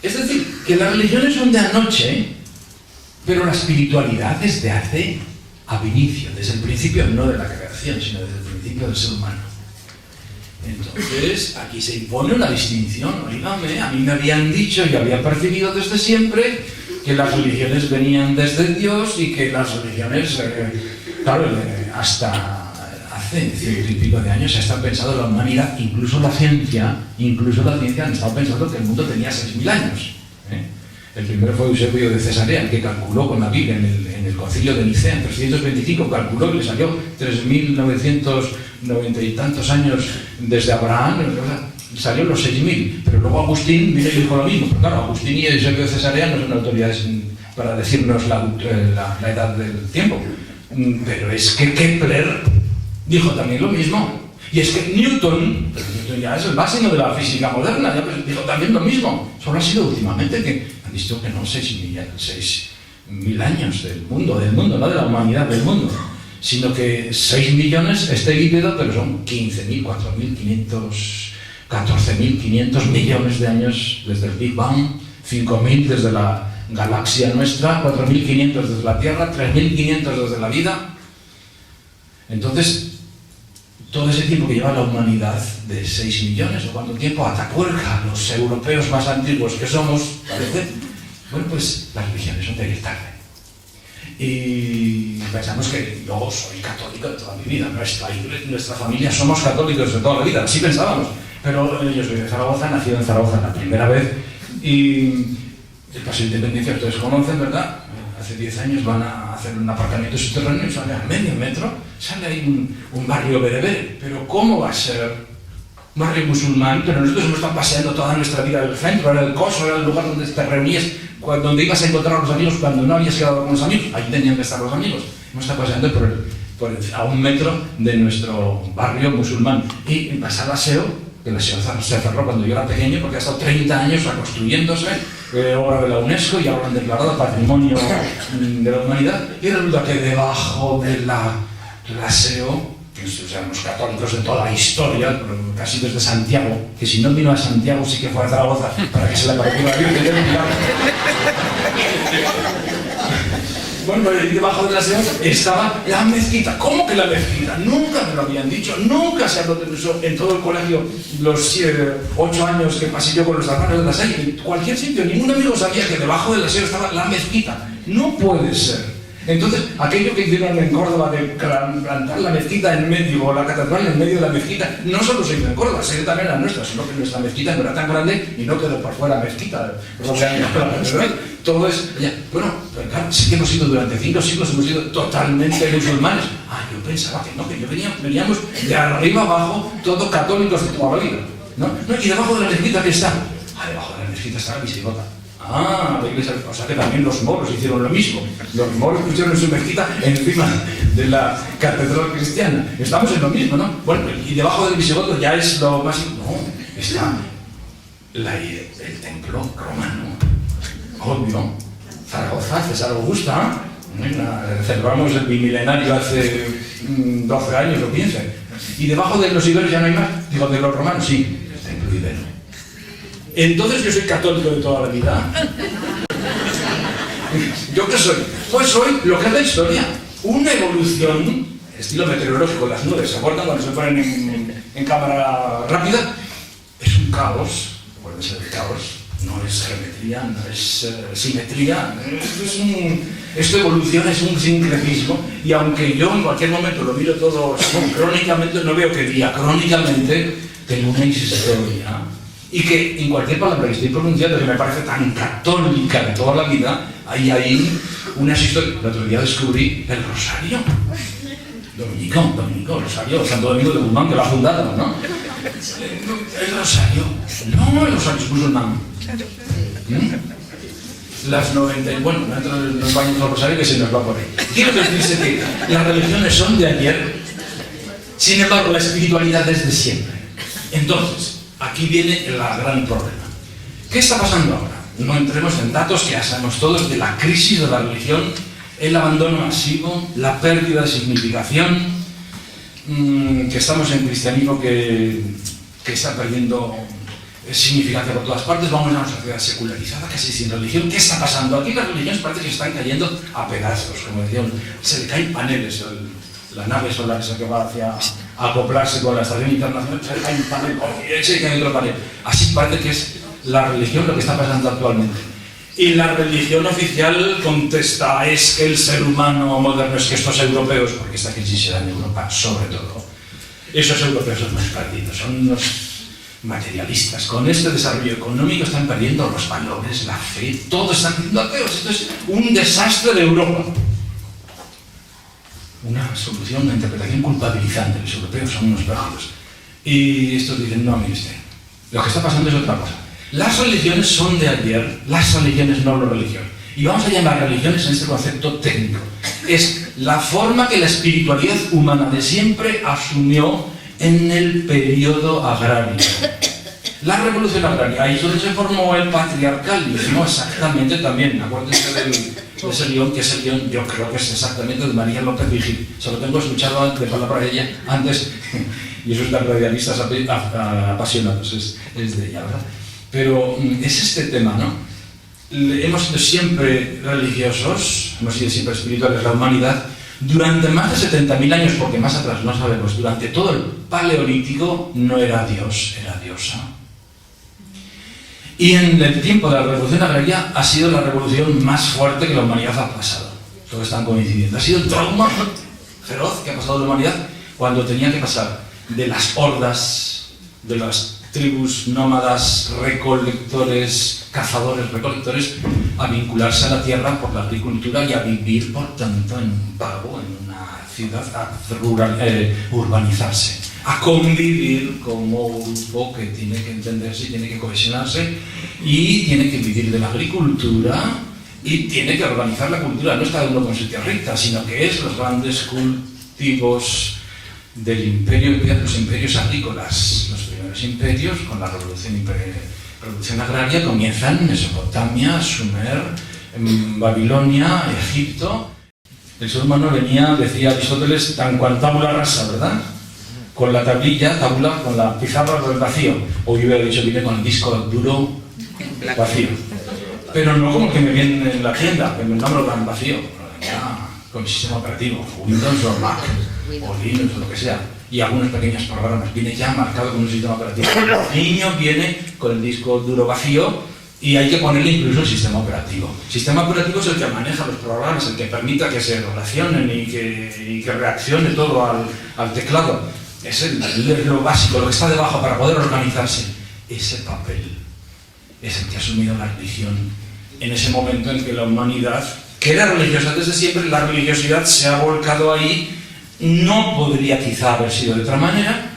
Es decir, que las religiones son de anoche, pero la espiritualidad es de hace ab inicio, desde el principio no de la creación, sino desde el principio del ser humano. Entonces, aquí se impone una distinción. Oígame, a mí me habían dicho y había percibido desde siempre que las religiones venían desde Dios y que las religiones, claro, hasta hace 100 y pico de años se está pensando la humanidad, incluso la ciencia han estado pensando que el mundo tenía 6.000 años. El primero fue Eusebio de Cesarea, el que calculó con la Biblia en el concilio de Nicea en 325, calculó que le salió 3.990 y tantos años desde Abraham, salió los 6.000, pero luego Agustín vino y dijo lo mismo. Pero claro, Agustín y Eusebio de Cesarea no son autoridades para decirnos la edad del tiempo, pero es que Kepler dijo también lo mismo. Y es que Newton ya es el básico de la física moderna, ya dijo también lo mismo. Solo ha sido últimamente que han visto que no 6.000 años del mundo, no de la humanidad, del mundo, sino que 6 millones esté líquido, pero son 15.000, 4.500, 14.500 millones de años desde el Big Bang, 5.000 desde la galaxia nuestra, 4.500 desde la Tierra, 3.500 desde la vida. Entonces, todo ese tiempo que lleva la humanidad de 6 millones, o cuánto tiempo, Atapuerca, los europeos más antiguos que somos, parece, bueno, pues las religiones son de ir tarde. Y pensamos que yo soy católico de toda mi vida, nuestra familia somos católicos de toda la vida, así pensábamos. Pero yo soy de Zaragoza, nacido en Zaragoza la primera vez, y el Paso de Independencia ustedes conocen, ¿verdad? Hace 10 años van a hacer un aparcamiento subterráneo y sale a medio metro, sale ahí un barrio berebere. Pero ¿cómo va a ser un barrio musulmán? Pero nosotros hemos estado paseando toda nuestra vida en el centro, era el coso, era el lugar donde te reunías, donde ibas a encontrar a los amigos cuando no habías quedado con los amigos. Ahí tenían que estar los amigos. Hemos estado paseando a 1 metro de nuestro barrio musulmán. Y pasar aseo, que el aseo se cerró cuando yo era pequeño porque ha estado 30 años reconstruyéndose, obra de la UNESCO y ahora han declarado Patrimonio de la Humanidad, y resulta que debajo del aseo, que los católicos de toda la historia, casi desde Santiago, que si no vino a Santiago sí que fue a Zaragoza para que se le apareciera la Virgen. Bueno, debajo del aseo estaba la mezquita. ¿Cómo que la mezquita? Nunca me lo habían dicho, nunca se habló de eso en todo el colegio, los 8 años que pasé yo con los hermanos de la Salle, en cualquier sitio, ningún amigo sabía que debajo del aseo estaba la mezquita. No puede ser. Entonces, aquello que hicieron en Córdoba de plantar la mezquita en medio, o la catedral en medio de la mezquita, no solo se hizo en Córdoba, se hizo también la nuestra, sino que nuestra mezquita no era tan grande y no quedó por fuera mezquita. Todo es... Bueno, pero claro, sí que hemos sido durante 5 siglos, hemos sido totalmente musulmanes. Yo pensaba que no, que veníamos de arriba abajo, todos católicos de toda la vida. ¿No? Y debajo de la mezquita, ¿qué está? Debajo de la mezquita está la visigota. La iglesia, o sea que también los moros hicieron lo mismo. Los moros pusieron su mezquita encima de la catedral cristiana. Estamos en lo mismo, ¿no? Bueno, y debajo del visigodo ya es lo más... No, está el templo romano. Obvio. Zaragoza, César Augusta. Celebramos el bimilenario hace 12 años o 15. Y debajo de los iberos ya no hay más. Digo, de los romanos, sí. El templo ibero. Entonces yo soy católico de toda la vida. ¿Yo qué soy? Pues soy lo que es la historia. Una evolución, estilo meteorológico, las nubes se acuerdan cuando se ponen en cámara rápida. Es un caos, acuérdense del caos, no es geometría, no es simetría, esto evoluciona, es un sincretismo, y aunque yo en cualquier momento lo miro todo sincrónicamente, no veo que diacrónicamente tengo una historia, y que en cualquier palabra que estoy pronunciando, que me parece tan católica de toda la vida, hay ahí unas historias. El otro día descubrí el rosario. Dominico, Rosario, Santo Domingo de Guzmán, que lo ha fundado, ¿no? El rosario. No, el rosario es musulmán. Las 90, bueno, nos vayamos al rosario que se nos va por ahí. Quiero decirse que las religiones son de ayer, sin embargo, la espiritualidad es de siempre. Entonces, aquí viene el gran problema. ¿Qué está pasando ahora? No entremos en datos que ya sabemos todos de la crisis de la religión, el abandono masivo, la pérdida de significación, que estamos en cristianismo que está perdiendo significación por todas partes, vamos a una sociedad secularizada, casi sin religión. ¿Qué está pasando? Aquí las religiones parece que están cayendo a pedazos, como decían, se le caen paneles, la nave solar esa que va hacia acoplarse con la estación internacional, se le cae un panel, se le cae otro panel. Así parece que es la religión lo que está pasando actualmente. Y la religión oficial contesta, es que el ser humano moderno, es que estos europeos, porque esta crisis se da en Europa sobre todo, esos europeos son más perdidos, son unos materialistas. Con este desarrollo económico están perdiendo los valores, la fe, todo están siendo ateos. Esto es un desastre de Europa. Una solución, una interpretación culpabilizante. Los europeos son unos perdidos. Y estos dicen, no, mire usted, lo que está pasando es otra cosa. Las religiones son de ayer, las religiones no la religión. Y vamos a llamar religiones en este concepto técnico. Es la forma que la espiritualidad humana de siempre asumió en el periodo agrario. La revolución agraria, ahí es donde se formó el patriarcalismo, exactamente también. Acuérdense de ese guión, que ese guión yo creo que es exactamente de María López Vigil. Se lo tengo escuchado de palabra de ella antes, y eso es de radialistas apasionados, es de ella, ¿verdad? Pero es este tema, ¿no? Hemos sido siempre religiosos, hemos sido siempre espirituales, la humanidad, durante más de 70.000 años, porque más atrás no sabemos, durante todo el Paleolítico no era Dios, era diosa. Y en el tiempo de la revolución agraria ha sido la revolución más fuerte que la humanidad ha pasado. Todos están coincidiendo. Ha sido el trauma feroz que ha pasado la humanidad cuando tenía que pasar de las hordas, de las tribus nómadas, recolectores, cazadores, recolectores, a vincularse a la tierra por la agricultura y a vivir, por tanto, en un pago, en una ciudad, a urbanizarse, a convivir como un grupo que tiene que entenderse y tiene que cohesionarse y tiene que vivir de la agricultura y tiene que organizar la cultura. No es cada uno con su tierrita, sino que es los grandes cultivos del imperio, los imperios agrícolas. Los primeros imperios, con la revolución agraria, comienzan en Mesopotamia, Sumer, en Babilonia, Egipto. El ser humano venía, decía Aristóteles, tan cual tabula rasa, ¿verdad? Con la tablilla, tabula, con la pizarra del vacío. O yo hubiera dicho, viene con el disco duro vacío. Pero no como que me viene en la tienda, que me lo dan vacío. Con el sistema operativo, Windows o Mac, o Linux o lo que sea, y algunos pequeños programas. Viene ya marcado con un sistema operativo. El niño viene con el disco duro vacío y hay que ponerle incluso el sistema operativo. El sistema operativo es el que maneja los programas, el que permita que se relacionen y que reaccione todo al teclado. Es lo básico, lo que está debajo para poder organizarse. Ese papel es el que ha asumido la religión en ese momento en que la humanidad, que era religiosa desde siempre, la religiosidad se ha volcado ahí. No podría quizá haber sido de otra manera,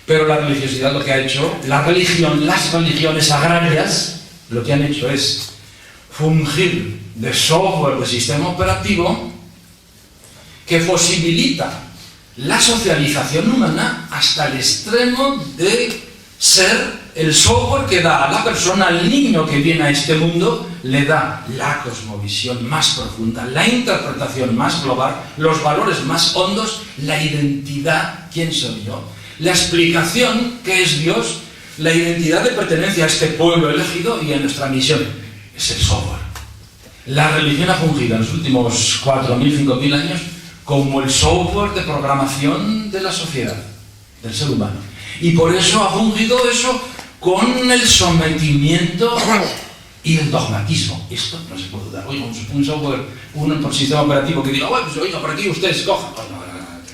pero la religiosidad lo que ha hecho, las religiones agrarias, lo que han hecho es fungir de software, de sistema operativo, que posibilita la socialización humana hasta el extremo de ser el software que da a la persona, al niño que viene a este mundo, le da la cosmovisión más profunda, la interpretación más global, los valores más hondos, la identidad, ¿quién soy yo? La explicación, ¿qué es Dios? La identidad de pertenencia a este pueblo elegido y a nuestra misión. Es el software. La religión ha fungido en los últimos 4.000, 5.000 años como el software de programación de la sociedad, del ser humano. Y por eso ha fungido eso con el sometimiento y el dogmatismo. Esto no se puede dudar. Oiga, un software, un sistema operativo que diga, bueno, pues, oiga, por aquí usted escoja. Pues no,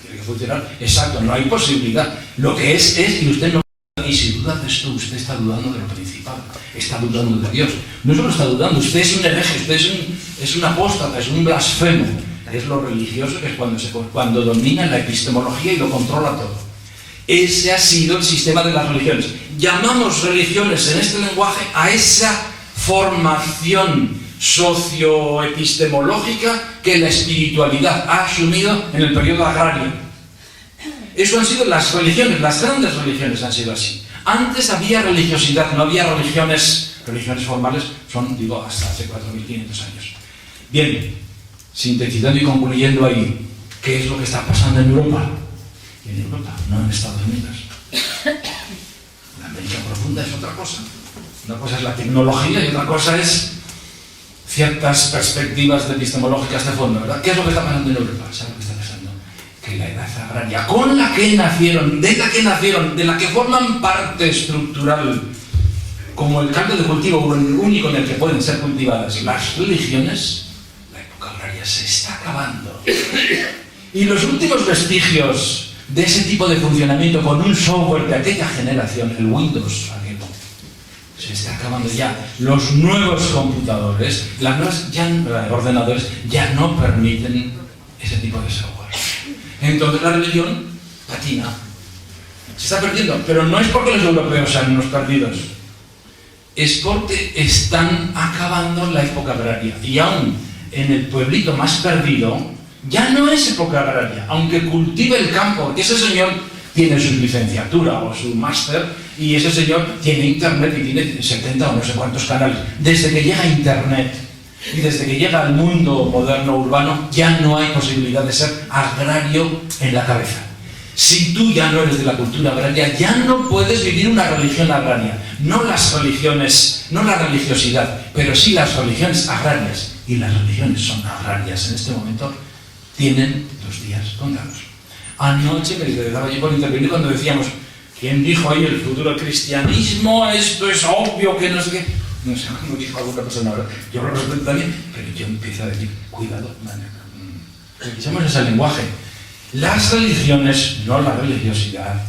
tiene que funcionar. Exacto, no hay posibilidad. Lo que es, y usted no. Y si duda de esto, usted está dudando de lo principal, está dudando de Dios. No solo está dudando, usted es un hereje, usted es un apóstata, es un blasfemo. Es lo religioso, que es cuando domina la epistemología y lo controla todo. Ese ha sido el sistema de las religiones. Llamamos religiones en este lenguaje a esa formación socioepistemológica que la espiritualidad ha asumido en el periodo agrario. Eso han sido las religiones, las grandes religiones han sido así. Antes había religiosidad, no había religiones formales, digo, hasta hace 4.500 años. Bien, sintetizando y concluyendo ahí, ¿qué es lo que está pasando en Europa? En Europa, no en Estados Unidos. La América profunda es otra cosa. Una cosa es la tecnología y otra cosa es ciertas perspectivas epistemológicas de fondo, ¿verdad? ¿Qué es lo que está pasando en Europa? ¿Sabes lo que está pasando? Que la edad agraria, con la que nacieron, de la que forman parte estructural, como el campo de cultivo, el único en el que pueden ser cultivadas las religiones, la época agraria se está acabando. Y los últimos vestigios de ese tipo de funcionamiento con un software de aquella generación, el Windows, se está acabando ya. Los nuevos computadores, las nuevas ordenadores ya no permiten ese tipo de software. Entonces la religión patina. Se está perdiendo, pero no es porque los europeos sean unos perdidos. Es porque están acabando la época agraria. Y aún en el pueblito más perdido, ya no es época agraria. Aunque cultive el campo, porque ese señor tiene su licenciatura o su máster, y ese señor tiene internet y tiene 70 o no sé cuántos canales. Desde que llega internet y desde que llega al mundo moderno urbano, ya no hay posibilidad de ser agrario en la cabeza. Si tú ya no eres de la cultura agraria, ya no puedes vivir una religión agraria. No las religiones, no la religiosidad, pero sí las religiones agrarias. Y las religiones son agrarias en este momento, tienen los días contados. Anoche me daba yo por intervenir cuando decíamos, ¿quién dijo ahí el futuro cristianismo? Esto es obvio que no sé qué. No sé cómo dijo alguna persona ahora. Yo lo respeto también, pero yo empiezo a decir, cuidado, revisemos ese lenguaje. Las religiones, no la religiosidad,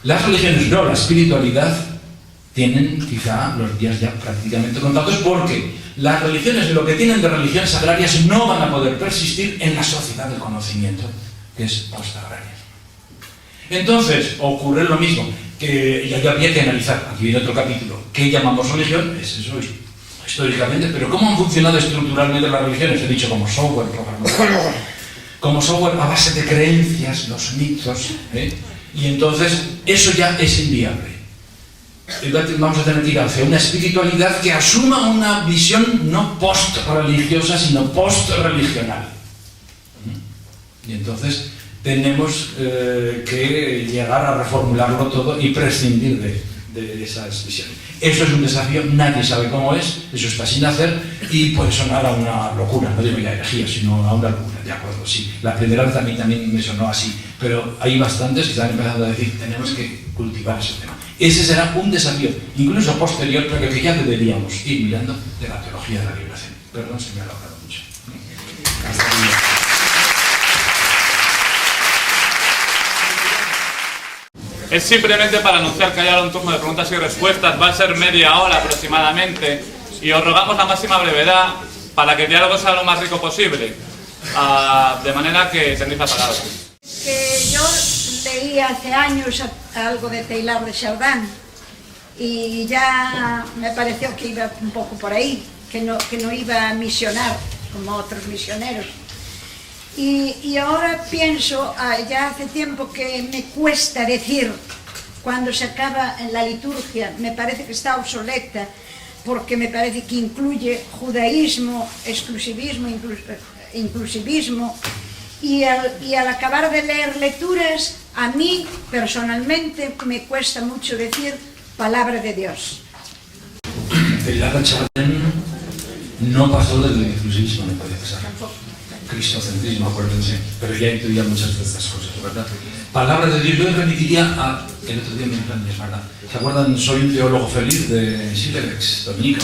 las religiones, no la espiritualidad, tienen quizá los días ya prácticamente contados, porque las religiones, lo que tienen de religiones agrarias, no van a poder persistir en la sociedad del conocimiento, que es postagraria. Entonces, ocurre lo mismo, que ya había que analizar, aquí viene otro capítulo, ¿qué llamamos religión? Es eso históricamente, pero ¿cómo han funcionado estructuralmente las religiones? He dicho como software programado, como software a base de creencias, los mitos, y entonces eso ya es inviable. Vamos a tener que ir hacia una espiritualidad que asuma una visión no post-religiosa, sino post-religional. Y entonces tenemos que llegar a reformularlo todo y prescindir de esas visiones. Eso es un desafío, nadie sabe cómo es, eso está sin hacer, y puede sonar a una locura, no digo ya herejía, sino a una locura, de acuerdo, sí. La primera vez también me sonó así, pero hay bastantes que están empezando a decir, tenemos que cultivar ese tema. Ese será un desafío, incluso posterior, pero que ya deberíamos ir mirando de la teología de la liberación. Perdón, se me ha alargado mucho. Hasta luego. Es simplemente para anunciar que hay ahora un turno de preguntas y respuestas, va a ser media hora aproximadamente, y os rogamos la máxima brevedad para que el diálogo sea lo más rico posible, de manera que tenéis la palabra. Que yo leí hace años algo de Teilhard de Chardin y ya me pareció que iba un poco por ahí, que no iba a misionar como otros misioneros. Y ahora pienso, ya hace tiempo que me cuesta decir cuando se acaba en la liturgia, me parece que está obsoleta, porque me parece que incluye judaísmo, exclusivismo, inclusivismo, y al acabar de leer lecturas, a mí personalmente me cuesta mucho decir palabra de Dios. Teilhard de Chardin no pasó del inclusivismo, no puede pasar. Cristocentrismo, acuérdense, pero ya incluía muchas de estas cosas, ¿verdad? Palabra de Dios, yo remitiría a... El otro día me entrañé, ¿verdad? ¿Se acuerdan? Soy un teólogo feliz de Silex, dominico.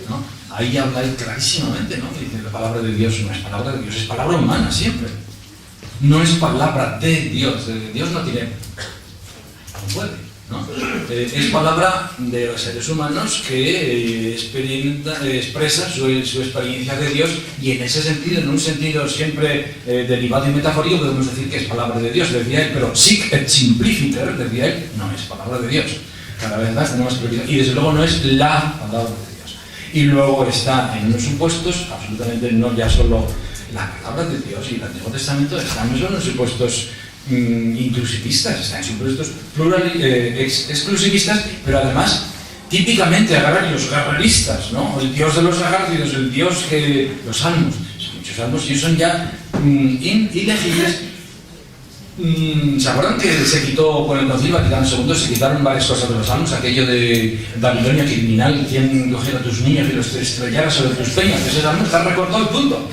¿no? Ahí habla él clarísimamente, ¿no? Dice, la palabra de Dios no es palabra de Dios, es palabra humana siempre. No es palabra de Dios. Dios no tiene... no puede, ¿no? Es palabra de los seres humanos que expresa su experiencia de Dios, y en ese sentido, en un sentido siempre derivado y metafórico, podemos decir que es palabra de Dios, decía él, pero sic et simplificar, decía él, no es palabra de Dios. Cada vez más tenemos que olvidar, y desde luego no es la palabra de Dios. Y luego está en unos supuestos, absolutamente no ya solo la palabra de Dios y el Antiguo Testamento, están en unos supuestos inclusivistas, están en supuestos exclusivistas, pero además típicamente agrarios, guerreristas, ¿no? El Dios de los ejércitos, el Dios que... los salmos, muchos salmos, y son ya ilegibles. ¿Se acuerdan que se quitó con el Concilio Vaticano II, se quitaron varias cosas de los salmos? Aquello de Babilonia criminal, quien cogiera a tus niños y los estrellara sobre tus peñas, ese salmo está recortado, punto.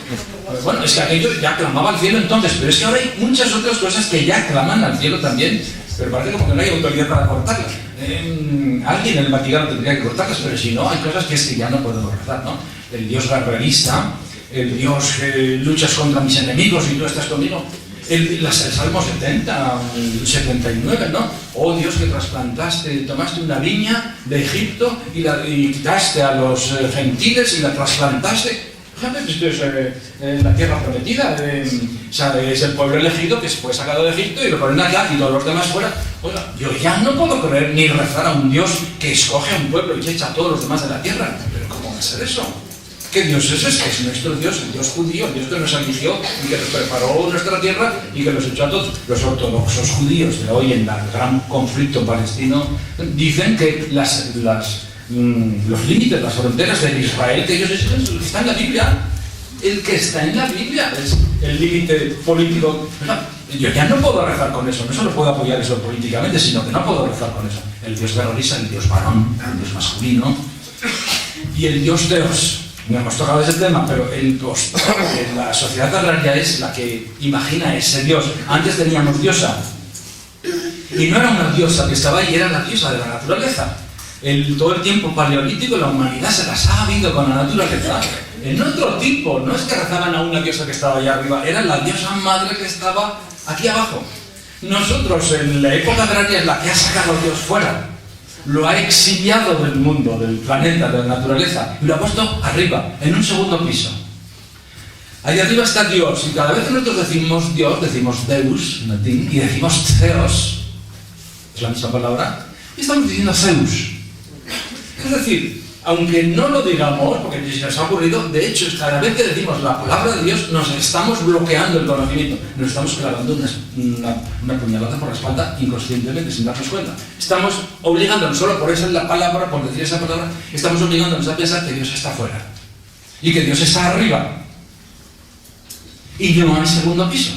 Bueno, es que aquello ya clamaba al cielo entonces, pero es que ahora hay muchas otras cosas que ya claman al cielo también, pero parece como que no hay autoridad para cortarlas. Alguien en el Vaticano tendría que cortarlas, pero si no, hay cosas que es que ya no podemos rezar, ¿no? El Dios guerrerista, el Dios que luchas contra mis enemigos y tú estás conmigo. El Salmo 70, 79, ¿no? Oh Dios, que tomaste una viña de Egipto y quitaste a los gentiles y la trasplantaste. Fíjate, esto es la tierra prometida, es el pueblo elegido que se fue sacado de Egipto y lo ponen acá y todos los demás fuera. Oiga, yo ya no puedo creer ni rezar a un Dios que escoge a un pueblo y que echa a todos los demás de la tierra. ¿Pero cómo va a ser eso? ¿Qué Dios es ese? Que es nuestro Dios, el Dios judío, el Dios que nos eligió y que nos preparó nuestra tierra y que nos echó a todos. Los ortodoxos judíos de hoy en el gran conflicto palestino dicen que los límites, las fronteras de Israel que ellos exigen está en la Biblia. El que está en la Biblia es el límite político. Yo ya no puedo rezar con eso, no solo puedo apoyar eso políticamente, sino que no puedo rezar con eso. El Dios guerrerista, el Dios varón, el Dios masculino y el Dios Dios. No hemos tocado ese tema, pero la sociedad agraria es la que imagina ese Dios. Antes teníamos diosa, y no era una diosa que estaba ahí, era la diosa de la naturaleza. Todo el tiempo paleolítico la humanidad se las ha habido con la naturaleza. En otro tipo, no es que rezaban a una diosa que estaba allá arriba, era la diosa madre que estaba aquí abajo. Nosotros, en la época agraria, es la que ha sacado a Dios fuera. Lo ha exiliado del mundo, del planeta, de la naturaleza, y lo ha puesto arriba, en un segundo piso. Ahí arriba está Dios, y cada vez que nosotros decimos Dios, decimos Deus, latín, y decimos Theos, es la misma palabra, y estamos diciendo Zeus. Es decir, aunque no lo digamos, porque se nos ha ocurrido, de hecho, cada vez que decimos la palabra de Dios, nos estamos bloqueando el conocimiento, nos estamos clavando una puñalada por la espalda inconscientemente, sin darnos cuenta. Estamos obligándonos, solo por esa la palabra, por decir esa palabra, estamos obligándonos a pensar que Dios está fuera y que Dios está arriba y no hay segundo piso.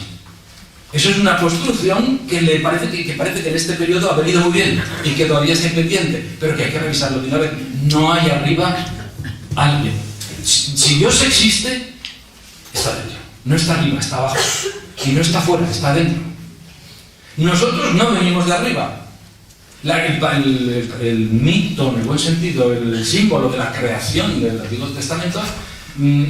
Eso es una construcción que parece que en este periodo ha venido muy bien y que todavía está pendiente, pero que hay que revisarlo. No hay arriba alguien. Si Dios existe, está dentro. No está arriba, está abajo. Y no está fuera, está dentro. Nosotros no venimos de arriba. El mito, en el buen sentido, el símbolo de la creación del Antiguo Testamento,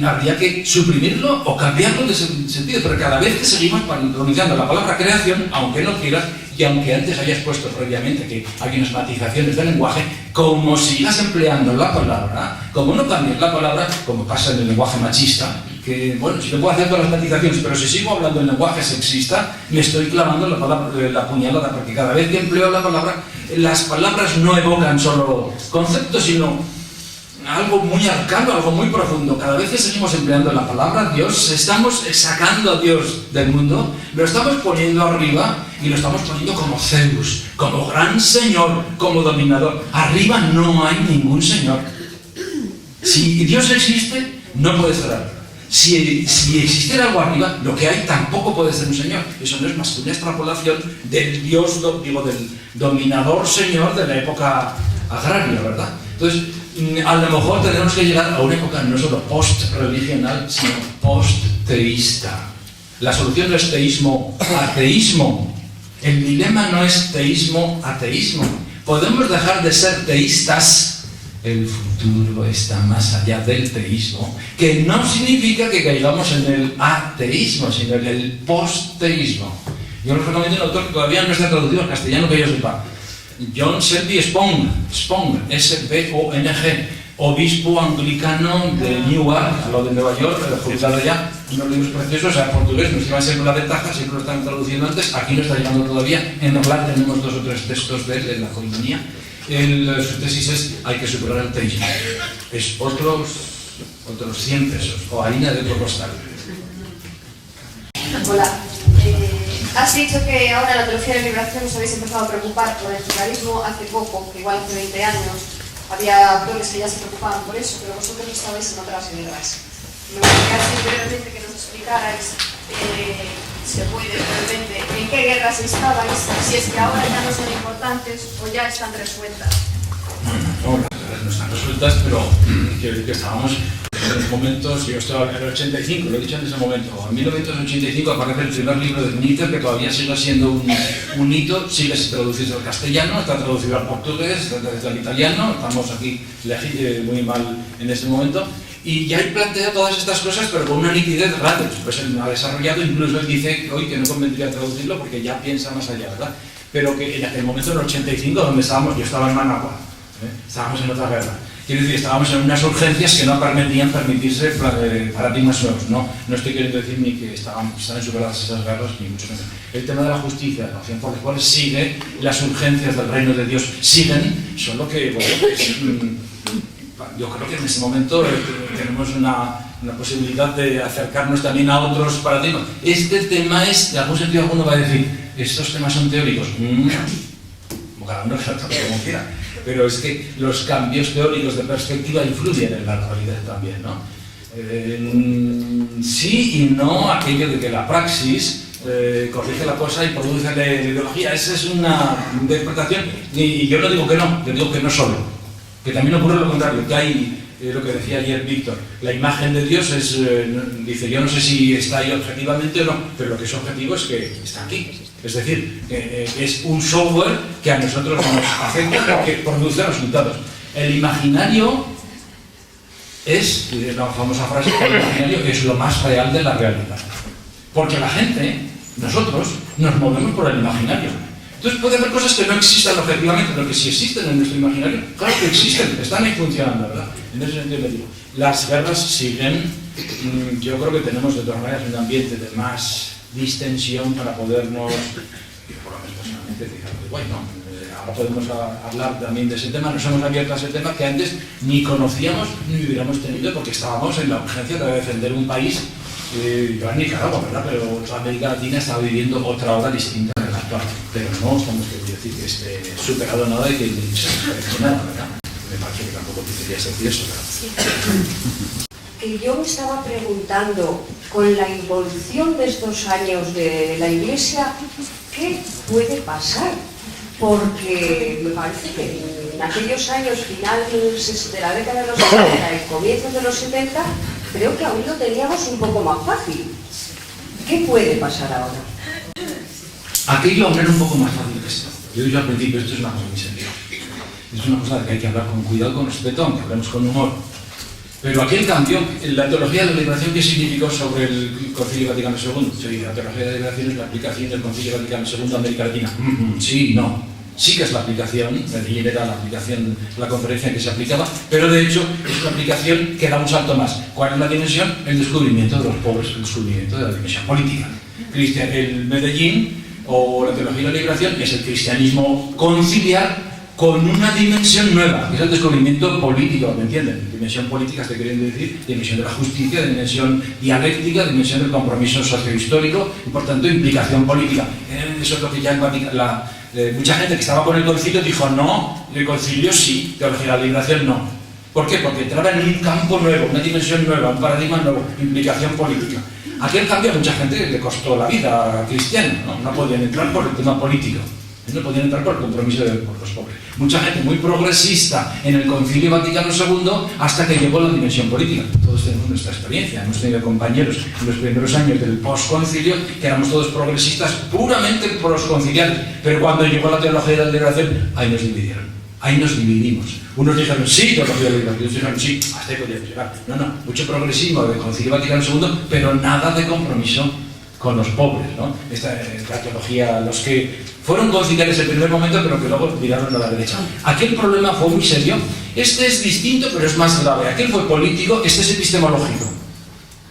habría que suprimirlo o cambiarlo de sentido, pero cada vez que seguimos pronunciando la palabra creación, aunque no quieras, y aunque antes hayas puesto previamente que hay unas matizaciones del lenguaje, como sigas empleando la palabra, como no cambies la palabra, como pasa en el lenguaje machista, que bueno, si no puedo hacer todas las matizaciones, pero si sigo hablando en lenguaje sexista, me estoy clavando la puñalada, porque cada vez que empleo la palabra, las palabras no evocan solo conceptos, sino algo muy arcano, algo muy profundo. Cada vez que seguimos empleando la palabra Dios, estamos sacando a Dios del mundo, lo estamos poniendo arriba y lo estamos poniendo como Zeus, como gran señor, como dominador. Arriba no hay ningún señor. Si Dios existe, no puede ser arriba. Si existiera algo arriba, lo que hay tampoco puede ser un señor. Eso no es más que una extrapolación del Dios, del dominador señor de la época agraria, ¿verdad? Entonces, a lo mejor tenemos que llegar a una época no solo post-religional, sino post-teísta. La solución no es teísmo, ateísmo. El dilema no es teísmo, ateísmo. Podemos dejar de ser teístas el futuro está más allá del teísmo, que no significa que caigamos en el ateísmo, sino en el posteísmo. Yo les recomiendo un autor que todavía no está traducido al castellano que yo sepa, John Selby Spong, S-P-O-N-G, obispo anglicano de Newark, a lo de Nueva York, jubilado ya, unos libros preciosos, o sea, portugués, nos llevan siempre la ventaja, siempre lo están traduciendo antes, aquí no está llegando todavía, en Orlando tenemos 2 o 3 textos de él, en la coinonía. Su tesis es: hay que superar el teísmo. Es otros 100 pesos, o harina de otro costal. Hola. Has dicho que ahora en la teología de la liberación os habéis empezado a preocupar por el pluralismo hace poco, que igual hace 20 años había autores que ya se preocupaban por eso, pero vosotros estabais en otras guerras. Me gustaría simplemente que nos explicarais, si se puede brevemente, en qué guerras estabais, si es que ahora ya no son importantes o ya están resueltas. No, las guerras no están resueltas, pero quiero decir que estábamos en los momentos. Yo estaba en el 85, lo he dicho en ese momento. En 1985 aparece el primer libro de Nietzsche, que todavía sigue siendo un hito, sigue traducido al castellano, está traducido al portugués, está traducido al italiano, estamos aquí muy mal en este momento. Y ya él plantea todas estas cosas, pero con una nitidez grande. Pues él ha desarrollado, incluso él dice hoy que no convendría traducirlo porque ya piensa más allá, ¿verdad? Pero que en aquel momento, en el 85, donde estábamos, yo estaba en Managua, estábamos en otra guerra. Quiero decir, estábamos en unas urgencias que no permitían permitirse paradigmas nuevos. No estoy queriendo decir ni que están superadas esas guerras, ni mucho menos. El tema de la justicia, la acción por la cual sigue, las urgencias del reino de Dios siguen, son lo que, bueno, yo creo que en ese momento tenemos una posibilidad de acercarnos también a otros paradigmas. Este tema es, de algún sentido alguno va a decir, estos temas son teóricos. Cada uno como quiera. Pero es que los cambios teóricos de perspectiva influyen en la realidad también, ¿no? Sí y no aquello de que la praxis corrige la cosa y produce la ideología. Esa es una interpretación, y yo no digo que no, yo digo que no solo. Que también ocurre lo contrario, que hay, lo que decía ayer Víctor, la imagen de Dios es, dice, yo no sé si está ahí objetivamente o no, pero lo que es objetivo es que está aquí. Es decir, que es un software que a nosotros nos afecta porque produce resultados. El imaginario es, la famosa frase, el imaginario es lo más real de la realidad. Porque la gente, nosotros, nos movemos por el imaginario. Entonces puede haber cosas que no existan objetivamente, pero que si existen en nuestro imaginario, claro que existen, están ahí funcionando, ¿verdad? En ese sentido le digo, las guerras siguen, yo creo que tenemos de todas maneras un ambiente de más distensión para podernos, y por lo menos personalmente, bueno, ahora podemos hablar también de ese tema, nos hemos abierto a ese tema que antes ni conocíamos ni hubiéramos tenido porque estábamos en la urgencia de defender un país, yo en Nicaragua, ¿verdad? Pero toda América Latina está viviendo otra hora distinta de la actual, pero no estamos queriendo decir que esté superado nada y que se ha nada, ¿verdad? Me parece que tampoco querías decir eso, ¿verdad? Que yo me estaba preguntando, con la involución de estos años de la Iglesia, ¿qué puede pasar? Porque me parece que en aquellos años, finales de la década de los 70 y comienzos de los 70, creo que aún lo teníamos un poco más fácil. ¿Qué puede pasar ahora? Aquello aún era un poco más fácil que esto. Yo dije al principio, esto es una cosa muy seria. Es una cosa que hay que hablar con cuidado, con respeto, aunque hablemos con humor. Pero aquel cambio, la teología de la liberación, ¿qué significó sobre el Concilio Vaticano II? Sí, la teología de la liberación es la aplicación del Concilio Vaticano II a América Latina. Sí, no. Sí que es la aplicación, era la aplicación, la conferencia en que se aplicaba, pero de hecho es una aplicación que da un salto más. ¿Cuál es la dimensión? El descubrimiento de los pobres, el descubrimiento de la dimensión política. El Medellín, o la teología de la liberación, es el cristianismo conciliar con una dimensión nueva, que es el descubrimiento político, ¿me entienden? Dimensión política, estoy queriendo decir, dimensión de la justicia, dimensión dialéctica, dimensión del compromiso sociohistórico y por tanto implicación política. Eso es lo que ya mucha gente que estaba con el concilio dijo no, el concilio sí, teología de la liberación no. ¿Por qué? Porque entraba en un campo nuevo, una dimensión nueva, un paradigma nuevo, implicación política. Aquel cambio a mucha gente le costó la vida cristiana, no podían entrar por el tema político. No podían entrar por el compromiso por los pobres. Mucha gente muy progresista en el Concilio Vaticano II hasta que llegó la dimensión política. Todos tenemos nuestra experiencia, hemos tenido compañeros en los primeros años del postconcilio que éramos todos progresistas, puramente prosconciliares, pero cuando llegó la teología de la liberación, ahí nos dividieron. Ahí nos dividimos. Unos dijeron sí, teología liberal, otros dijeron sí, hasta ahí podíamos llegar. No, mucho progresismo de Concilio Vaticano II, pero nada de compromiso con los pobres, ¿no? Esta es la teología, los que fueron conciliares en el primer momento, pero que luego miraron a la derecha. Aquel problema fue muy serio. Este es distinto, pero es más grave. Aquel fue político, este es epistemológico.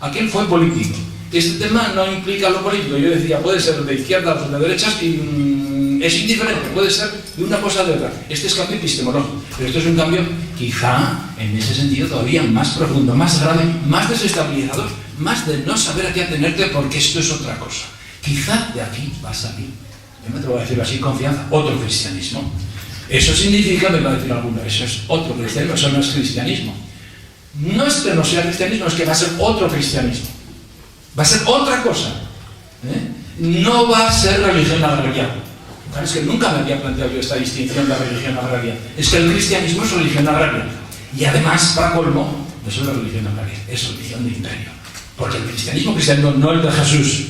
Aquel fue político. Este tema no implica lo político. Yo decía, puede ser de izquierdas o de derechas y es indiferente, puede ser de una cosa o de otra. Este es cambio epistemológico, pero esto es un cambio quizá en ese sentido todavía más profundo, más grave, más desestabilizador, más de no saber a qué atenerte porque esto es otra cosa. Quizá de aquí va a salir, yo me atrevo a decirlo así, confianza, otro cristianismo. Eso significa, me va a decir alguno, eso es otro cristianismo, eso no es cristianismo. No es que no sea cristianismo, es que va a ser otro cristianismo. Va a ser otra cosa. No va a ser religión agraria. Claro, es que nunca me había planteado yo esta distinción de religión agraria. Es que el cristianismo es religión agraria. Y además, para colmo, no es una religión agraria, es religión de imperio. Porque el cristianismo no el de Jesús,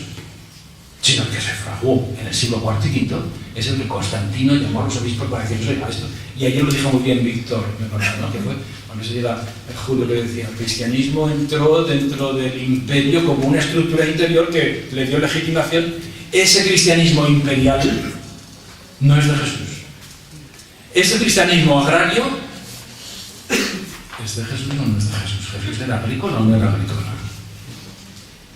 sino el que se fraguó en el siglo IV y V, es el que Constantino llamó a los obispos para que ellos oigan esto. Y ayer lo dijo muy bien Víctor, ¿no? Que fue cuando se llega el Julio que decía, el cristianismo entró dentro del imperio como una estructura interior que le dio legitimación. Ese cristianismo imperial no es de Jesús. Ese cristianismo agrario es de Jesús, no es de Jesús. Jesús era agrícola o no era agrícola.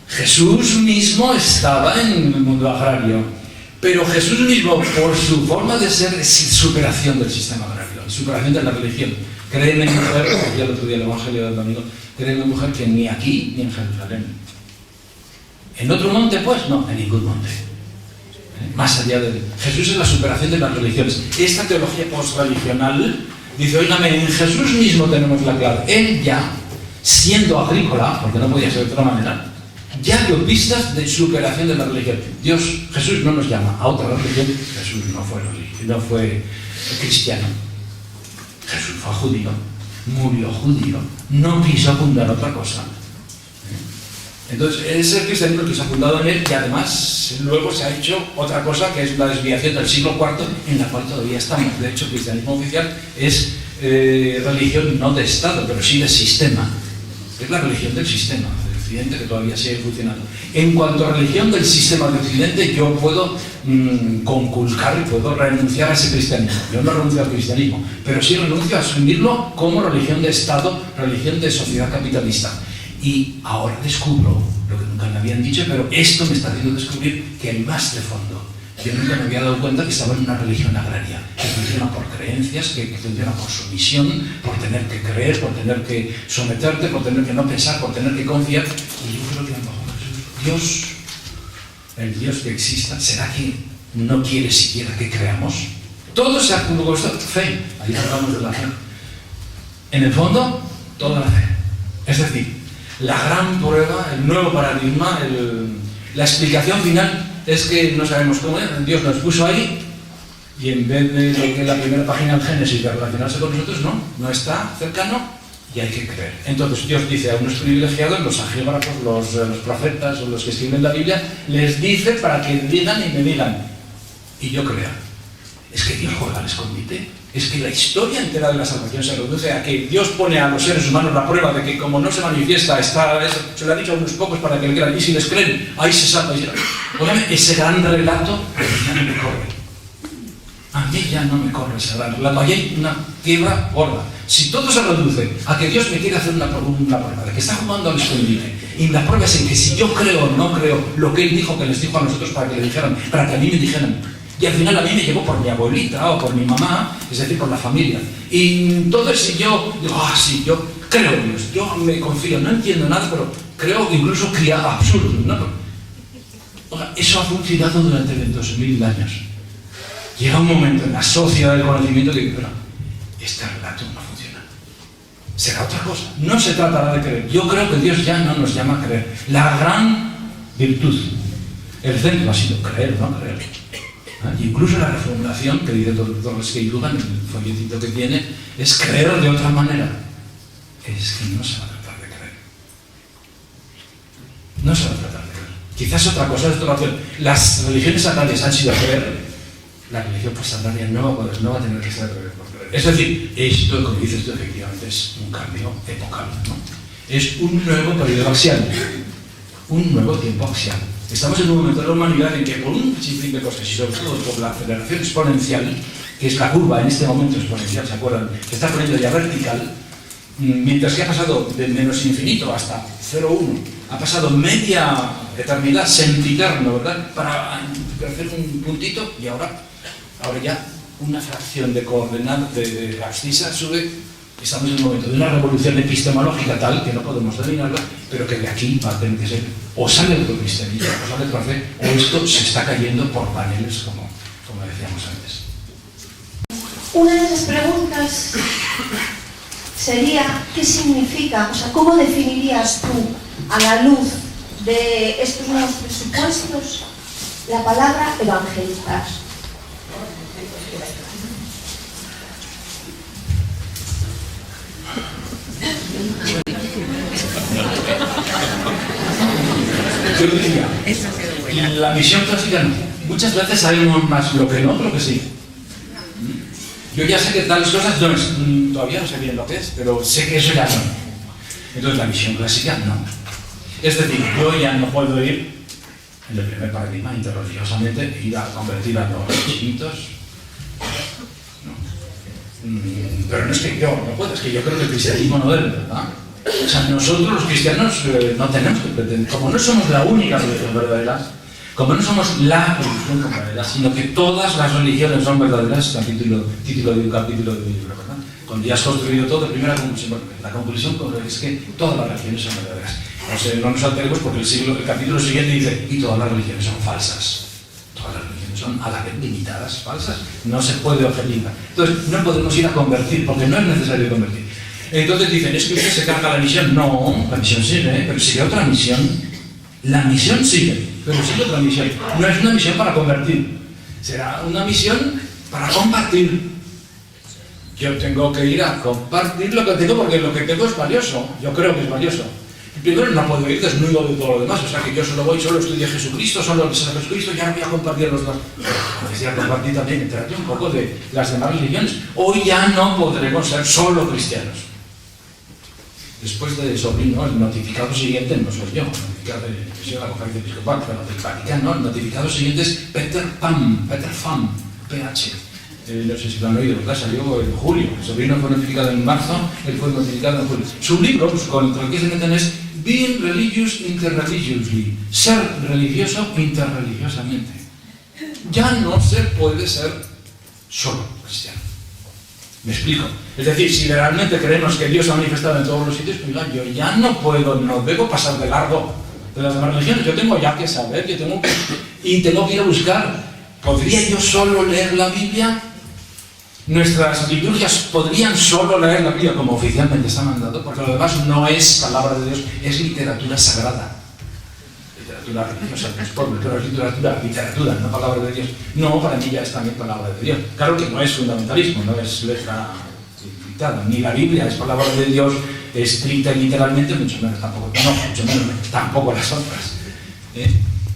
Jesús mismo estaba en el mundo agrario, pero Jesús mismo, por su forma de ser, es superación del sistema agrario, superación de la religión. Créeme, mujer, decía el otro día el Evangelio del domingo, créeme, mujer, que ni aquí ni en Jerusalén. ¿En otro monte? Pues no, en ningún monte. Más allá de... Jesús es la superación de las religiones. Esta teología postreligional dice, óigame, en Jesús mismo tenemos la clave. Él ya, siendo agrícola, porque no podía ser de otra manera, ya dio pistas de superación de la religión. Jesús no nos llama a otra religión. Jesús no fue cristiano. Jesús fue judío, murió judío, no quiso fundar otra cosa. Entonces, es el cristianismo que se ha fundado en él y además luego se ha hecho otra cosa que es la desviación del siglo IV en la cual todavía estamos. De hecho, el cristianismo oficial es religión no de Estado, pero sí de sistema. Es la religión del sistema de Occidente que todavía sigue funcionando. En cuanto a religión del sistema de Occidente, yo puedo conculcar y puedo renunciar a ese cristianismo. Yo no renuncio al cristianismo, pero sí renuncio a asumirlo como religión de Estado, religión de sociedad capitalista. Y ahora descubro lo que nunca me habían dicho, pero esto me está haciendo descubrir que hay más de fondo. Yo nunca me había dado cuenta que estaba en una religión agraria, que funciona por creencias, que funciona por sumisión, por tener que creer, por tener que someterte, por tener que no pensar, por tener que confiar. Y yo creo que a lo mejor Dios, el Dios que exista, ¿será que no quiere siquiera que creamos? Todo se ha con esto, fe. Ahí hablamos de la fe. En el fondo, toda la fe. Es decir, la gran prueba, el nuevo paradigma, la explicación final es que no sabemos cómo es. Dios nos puso ahí y en vez de lo que es la primera página del Génesis de relacionarse con nosotros, no está cercano y hay que creer. Entonces Dios dice a unos privilegiados, los agiógrafos, los profetas o los que escriben la Biblia, les dice para que digan y me digan y yo crea. Es que Dios juega al escondite. Es que la historia entera de la salvación se reduce a que Dios pone a los seres humanos la prueba de que como no se manifiesta, se lo ha dicho a unos pocos para que le crean, y si les creen, ahí se salva. Óigame, ese gran relato ya no me corre. A mí ya no me corre ese gran relato. Ahí hay una quiebra gorda. Si todo se reduce a que Dios me quiere hacer una prueba, de que está jugando al escondite, y la prueba es en que si yo creo o no creo lo que Él dijo que les dijo a nosotros para que le dijeran, para que a mí me dijeran, y al final a mí me llegó por mi abuelita o por mi mamá, es decir, por la familia. Y entonces si yo digo, sí, yo creo en Dios, yo me confío, no entiendo nada, pero creo incluso que absurdo, ¿no? Eso ha funcionado durante 22.000 años. Llega un momento en la sociedad del conocimiento que dice, este relato no funciona. Será otra cosa. No se tratará de creer. Yo creo que Dios ya no nos llama a creer. La gran virtud, el centro ha sido creer, no creer. Incluso la reformulación, que dice todos los que ayudan, el folletito que tiene, es creer de otra manera. Es que no se va a tratar de creer. No se va a tratar de creer. Quizás otra cosa es otra opción. Las religiones agrarias han sido creer. La religión post-agraria no va a tener que ser creer por creer. Es decir, esto, como dices tú, efectivamente es un cambio epocal, ¿no? Es un nuevo periodo axial, un nuevo tiempo axial. Estamos en un momento de la humanidad en que por un sinfín de cosas, y sobre todo por la aceleración exponencial, que es la curva en este momento exponencial, ¿se acuerdan? Que está poniendo ya vertical, mientras que ha pasado de menos infinito hasta 0,1, ha pasado media eternidad, sempiterno, ¿verdad? Para hacer un puntito, y ahora ya una fracción de coordenada de abscisa sube. Estamos en un momento de una revolución epistemológica tal que no podemos dominarla, pero que de aquí va a tener que ser o sale el cristianismo, o sale el café, o esto se está cayendo por paneles, como decíamos antes. Una de esas preguntas sería, ¿qué significa? O sea, ¿cómo definirías tú, a la luz de estos nuevos presupuestos, la palabra evangelizar? Yo diría, la misión clásica no. Muchas veces sabemos más lo que no, pero que sí. Yo ya sé que tales cosas no es, todavía no sé bien lo que es, pero sé que eso ya no. Entonces la misión clásica no. Es decir, yo ya no puedo ir, en el primer paradigma, interreligiosamente, ir a convertir a los chiquitos. No. Pero no es que yo no pueda, es que yo creo que el cristianismo no debe, ¿verdad? O sea, nosotros los cristianos no tenemos que pretender, como no somos la única religión verdadera, como no somos la religión verdadera, sino que todas las religiones son verdaderas, título de un capítulo de un libro, ¿verdad? Cuando ya has construido todo, primera conclusión, bueno, la conclusión es que todas las religiones son verdaderas. No nos alteremos porque el capítulo siguiente dice, y todas las religiones son falsas. Todas las religiones son a la vez limitadas, falsas, no se puede ofender. Entonces, no podemos ir a convertir, porque no es necesario convertir. Entonces dicen, ¿es que usted se carga la misión? No, la misión sigue, pero sigue otra misión. La misión sigue, pero sigue otra misión. No es una misión para convertir, será una misión para compartir. Yo tengo que ir a compartir lo que tengo porque lo que tengo es valioso, yo creo que es valioso. Primero no puedo ir desnudo de todo lo demás, o sea que yo solo estudio a Jesucristo, solo a Jesucristo, ya no voy a compartir los dos. Necesito compartir también, enterarte un poco de las demás religiones. Hoy ya no podremos ser solo cristianos. Después de Sobrino, el notificado siguiente no soy yo, soy la conferencia episcopal, pero del Vaticano, el notificado siguiente es Peter Pham, PH. No sé si lo han oído, ¿verdad? Salió en julio. Sobrino fue notificado en marzo, él fue notificado en julio. Su libro, pues, con el que se meten es Being Religious Interreligiously, ser religioso interreligiosamente. Ya no se puede ser solo cristiano. ¿Me explico? Es decir, si realmente creemos que Dios se ha manifestado en todos los sitios, pues yo ya no debo pasar de largo de las demás religiones. Yo tengo ya que saber, tengo que ir a buscar. ¿Podría yo solo leer la Biblia? Nuestras liturgias podrían solo leer la Biblia como oficialmente está mandado, porque lo demás no es palabra de Dios, es literatura sagrada. Literatura religiosa, no es por literatura, no palabra de Dios. No, para mí ya es también palabra de Dios. Claro que no es fundamentalismo, no es letra dictada, ni la Biblia es palabra de Dios escrita literalmente, mucho menos tampoco las otras.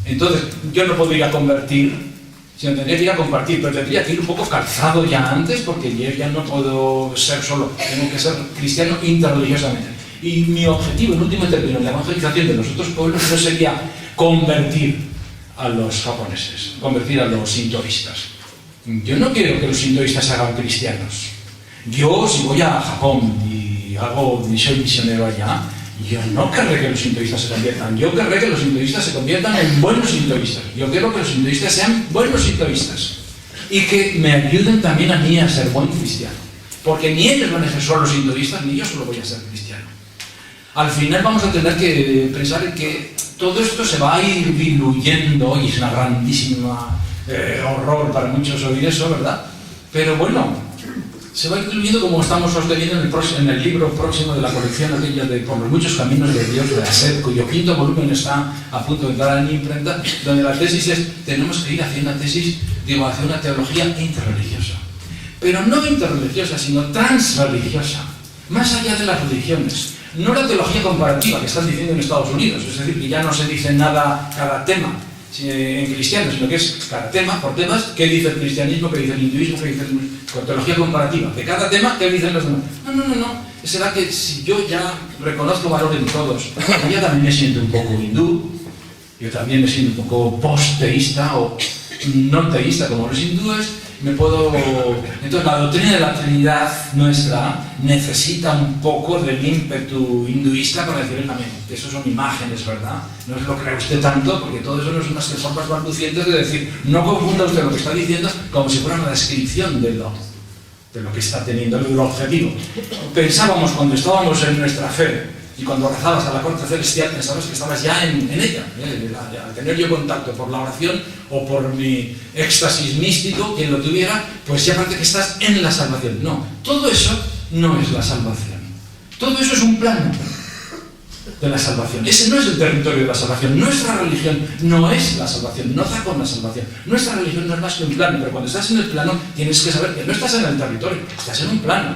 Entonces, yo no puedo ir a convertir, sino tendría que ir a compartir, pero tendría que ir un poco calzado ya antes, porque yo ya no puedo ser solo, tengo que ser cristiano interreligiosamente. Y mi objetivo, en último término, en la evangelización de los otros pueblos, no sería convertir a los japoneses, convertir a los sintoístas. Yo no quiero que los sintoístas se hagan cristianos. Yo, si voy a Japón y soy misionero allá, yo no querré que los sintoístas se conviertan. Yo querré que los sintoístas se conviertan en buenos sintoístas. Yo quiero que los sintoístas sean buenos sintoístas. Y que me ayuden también a mí a ser buen cristiano. Porque ni ellos van a ser solo sintoístas, ni yo solo voy a ser cristiano. Al final vamos a tener que pensar en que todo esto se va a ir diluyendo, y es una grandísima horror para muchos oír eso, ¿verdad? Pero bueno, se va incluyendo como estamos sosteniendo en el libro próximo de la colección aquella de Por los muchos caminos de Dios, de la SED, cuyo quinto volumen está a punto de entrar en imprenta, donde la tesis es, tenemos que ir hacia una tesis, hacia una teología interreligiosa. Pero no interreligiosa, sino transreligiosa, más allá de las religiones. No la teología comparativa que están diciendo en Estados Unidos, es decir, que ya no se dice nada cada tema, en cristiano, sino que es cada tema, por temas, qué dice el cristianismo, qué dice el hinduismo, qué dice con teología comparativa. De cada tema, qué dicen los demás. No. Será que si yo ya reconozco valor en todos, yo también me siento un poco hindú, yo también me siento un poco post-teísta o no teísta como los hindúes, entonces la doctrina de la Trinidad nuestra necesita un poco del ímpetu hinduista para decir amén, que eso son imágenes, ¿verdad? No es lo que cree usted tanto, porque todo eso no son unas formas balbucientes de decir, no confunda usted lo que está diciendo como si fuera una descripción de lo que está teniendo, el objetivo. Pensábamos cuando estábamos en nuestra fe y cuando rezabas a la corte celestial, pensabas que estabas ya en ella, al tener yo contacto por la oración o por mi éxtasis místico, quien lo tuviera, pues ya parece que estás en la salvación. No, todo eso no es la salvación. Todo eso es un plano de la salvación. Ese no es el territorio de la salvación. Nuestra religión no es la salvación, no da con la salvación. Nuestra religión no es más que un plano, pero cuando estás en el plano tienes que saber que no estás en el territorio, estás en un plano.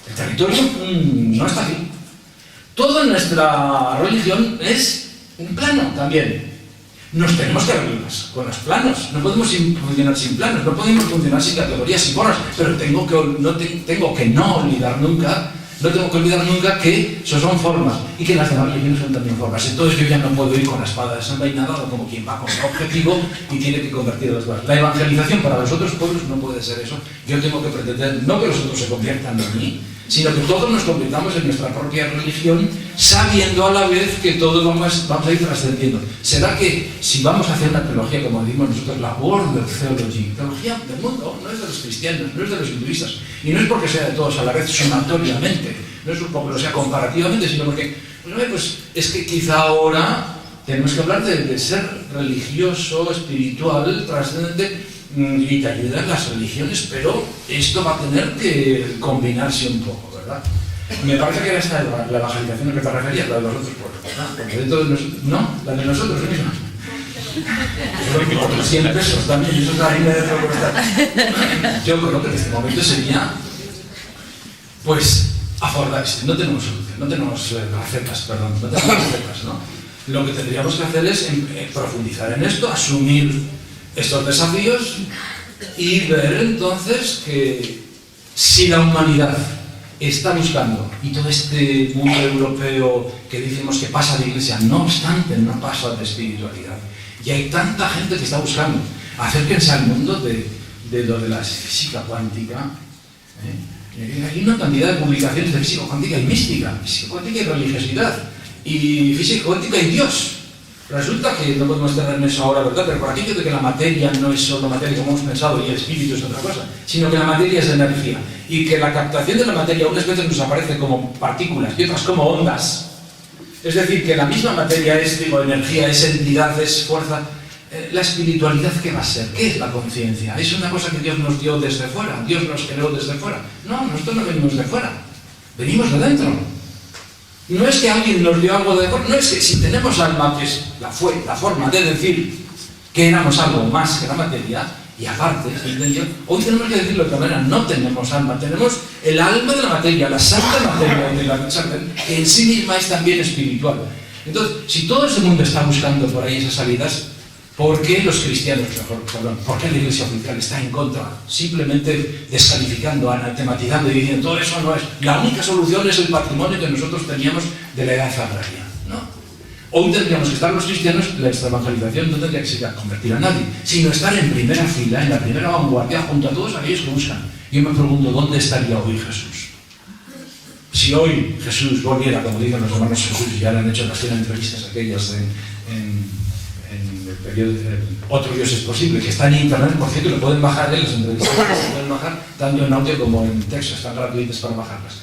El territorio no está aquí. Toda nuestra religión es un plano también. Nos tenemos que abrir con los planos. No podemos funcionar sin planos, no podemos funcionar sin categorías, sin formas. Pero tengo que no olvidar nunca que eso son formas y que las demás religiones son también formas. Entonces yo ya no puedo ir con la espada desenvainada como quien va con el objetivo y tiene que convertir las cosas. La evangelización para los otros pueblos no puede ser eso. Yo tengo que pretender no que los otros se conviertan en mí, sino que todos nos convirtamos en nuestra propia religión, sabiendo a la vez que todos vamos a ir trascendiendo. ¿Será que si vamos a hacer una teología, como decimos nosotros, la World Theology, teología del mundo, no es de los cristianos, no es de los hinduistas, y no es porque sea de todos a la vez sumatoriamente, no es porque lo sea comparativamente, sino porque, pues es que quizá ahora tenemos que hablar de ser religioso, espiritual, trascendente, y te ayudan las religiones, pero esto va a tener que combinarse un poco, ¿verdad? Me parece que era esta la evangelización a la que te referías, la de los otros pueblos, ¿verdad? Porque dentro de nosotros, no, la de nosotros misma. Otros 100 pesos también, eso es la harina de otro costal. Yo creo que en este momento sería, pues, abordarse. No tenemos solución, no tenemos recetas, ¿no? Lo que tendríamos que hacer es profundizar en esto, asumir estos desafíos y ver entonces que si la humanidad está buscando, y todo este mundo europeo que decimos que pasa de iglesia, no obstante no pasa de espiritualidad, y hay tanta gente que está buscando, acérquense al mundo de lo de la física cuántica. Hay una cantidad de publicaciones de física cuántica y mística, física cuántica y religiosidad, y física cuántica y Dios. Resulta que no podemos tener en eso ahora, ¿verdad? Pero por aquello de que la materia no es solo materia como hemos pensado y el espíritu es otra cosa, sino que la materia es energía y que la captación de la materia unas veces nos aparece como partículas y otras como ondas. Es decir, que la misma materia es, energía, es entidad, es fuerza. La espiritualidad, ¿qué va a ser? ¿Qué es la conciencia? ¿Es una cosa que Dios nos dio desde fuera? ¿Dios nos creó desde fuera? No, nosotros no venimos de fuera, venimos de dentro. No es que alguien nos dio algo de fuera, no es que si tenemos alma, que es la forma de decir que éramos algo más que la materia, y aparte, hoy tenemos que decirlo de otra manera, no tenemos alma, tenemos el alma de la materia, la santa materia de la que en sí misma es también espiritual. Entonces, si todo ese mundo está buscando por ahí esas salidas, ¿por qué los cristianos, por qué la Iglesia oficial está en contra? Simplemente descalificando, anatematizando y diciendo todo eso no es. La única solución es el patrimonio que nosotros teníamos de la edad agraria, ¿no? Hoy tendríamos que estar los cristianos, la evangelización no tendría que ser convertir a nadie, sino estar en primera fila, en la primera vanguardia, junto a todos aquellos que buscan. Yo me pregunto, ¿dónde estaría hoy Jesús? Si hoy Jesús volviera, como dicen los hermanos Jesús, y ya le han hecho las 100 entrevistas aquellas en el periodo de Otro Dios es Posible, que está en internet, por cierto, lo pueden bajar, las entrevistas se pueden bajar, tanto en audio como en texto, están gratuitas para bajarlas.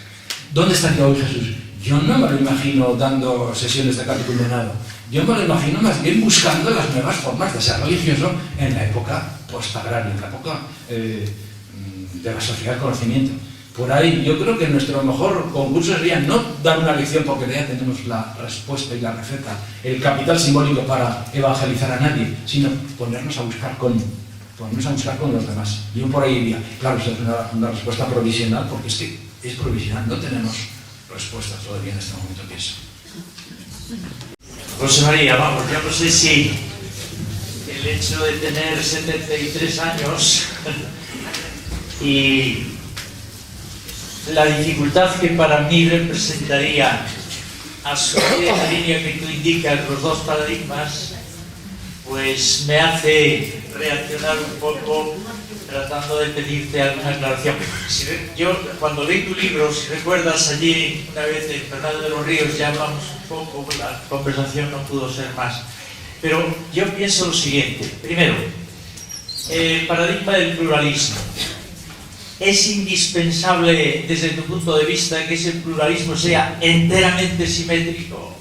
¿Dónde estaría hoy Jesús? Yo no me lo imagino dando sesiones de catecumenado, yo me lo imagino más bien buscando las nuevas formas de ser religioso en la época post-agraria, en la época de la sociedad del conocimiento. Por ahí yo creo que nuestro mejor concurso sería no dar una lección porque ya tenemos la respuesta y la receta, el capital simbólico para evangelizar a nadie, sino ponernos a buscar con los demás. Yo por ahí iría, claro, es una respuesta provisional porque es que es provisional, no tenemos respuestas todavía en este momento que es. José María, vamos, yo no sé si el hecho de tener 73 años y la dificultad que para mí representaría asumir esa línea que tú indicas, los dos paradigmas, pues me hace reaccionar un poco tratando de pedirte alguna aclaración. Yo, cuando leí tu libro, si recuerdas, allí una vez en Fernando de los Ríos ya hablamos un poco, la conversación no pudo ser más. Pero yo pienso lo siguiente. Primero, el paradigma del pluralismo. ¿Es indispensable, desde tu punto de vista, que ese pluralismo sea enteramente simétrico?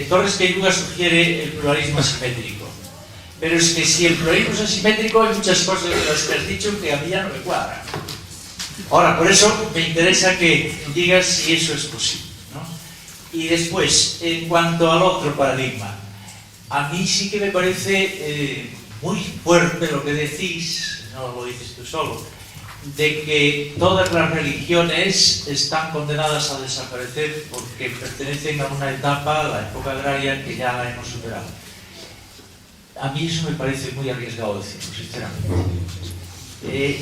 Torres Queiruga sugiere el pluralismo asimétrico. Pero es que si el pluralismo es asimétrico, hay muchas cosas de las que has dicho que a mí ya no me cuadran. Ahora, por eso me interesa que digas si eso es posible, ¿no? Y después, en cuanto al otro paradigma, a mí sí que me parece muy fuerte lo que decís, no lo dices tú solo, de que todas las religiones están condenadas a desaparecer porque pertenecen a una etapa, la época agraria, que ya la hemos superado. A mí eso me parece muy arriesgado decirlo, sinceramente.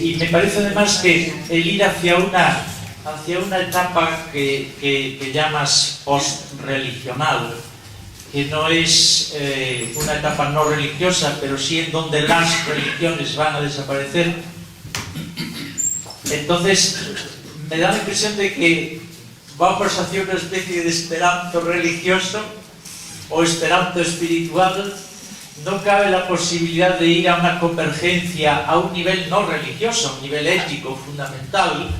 Y me parece además que el ir hacia una etapa que llamas post-religional, que no es una etapa no religiosa, pero sí en donde las religiones van a desaparecer, entonces me da la impresión de que vamos hacia una especie de esperanto religioso o esperanto espiritual. No cabe la posibilidad de ir a una convergencia a un nivel no religioso, a un nivel ético fundamental.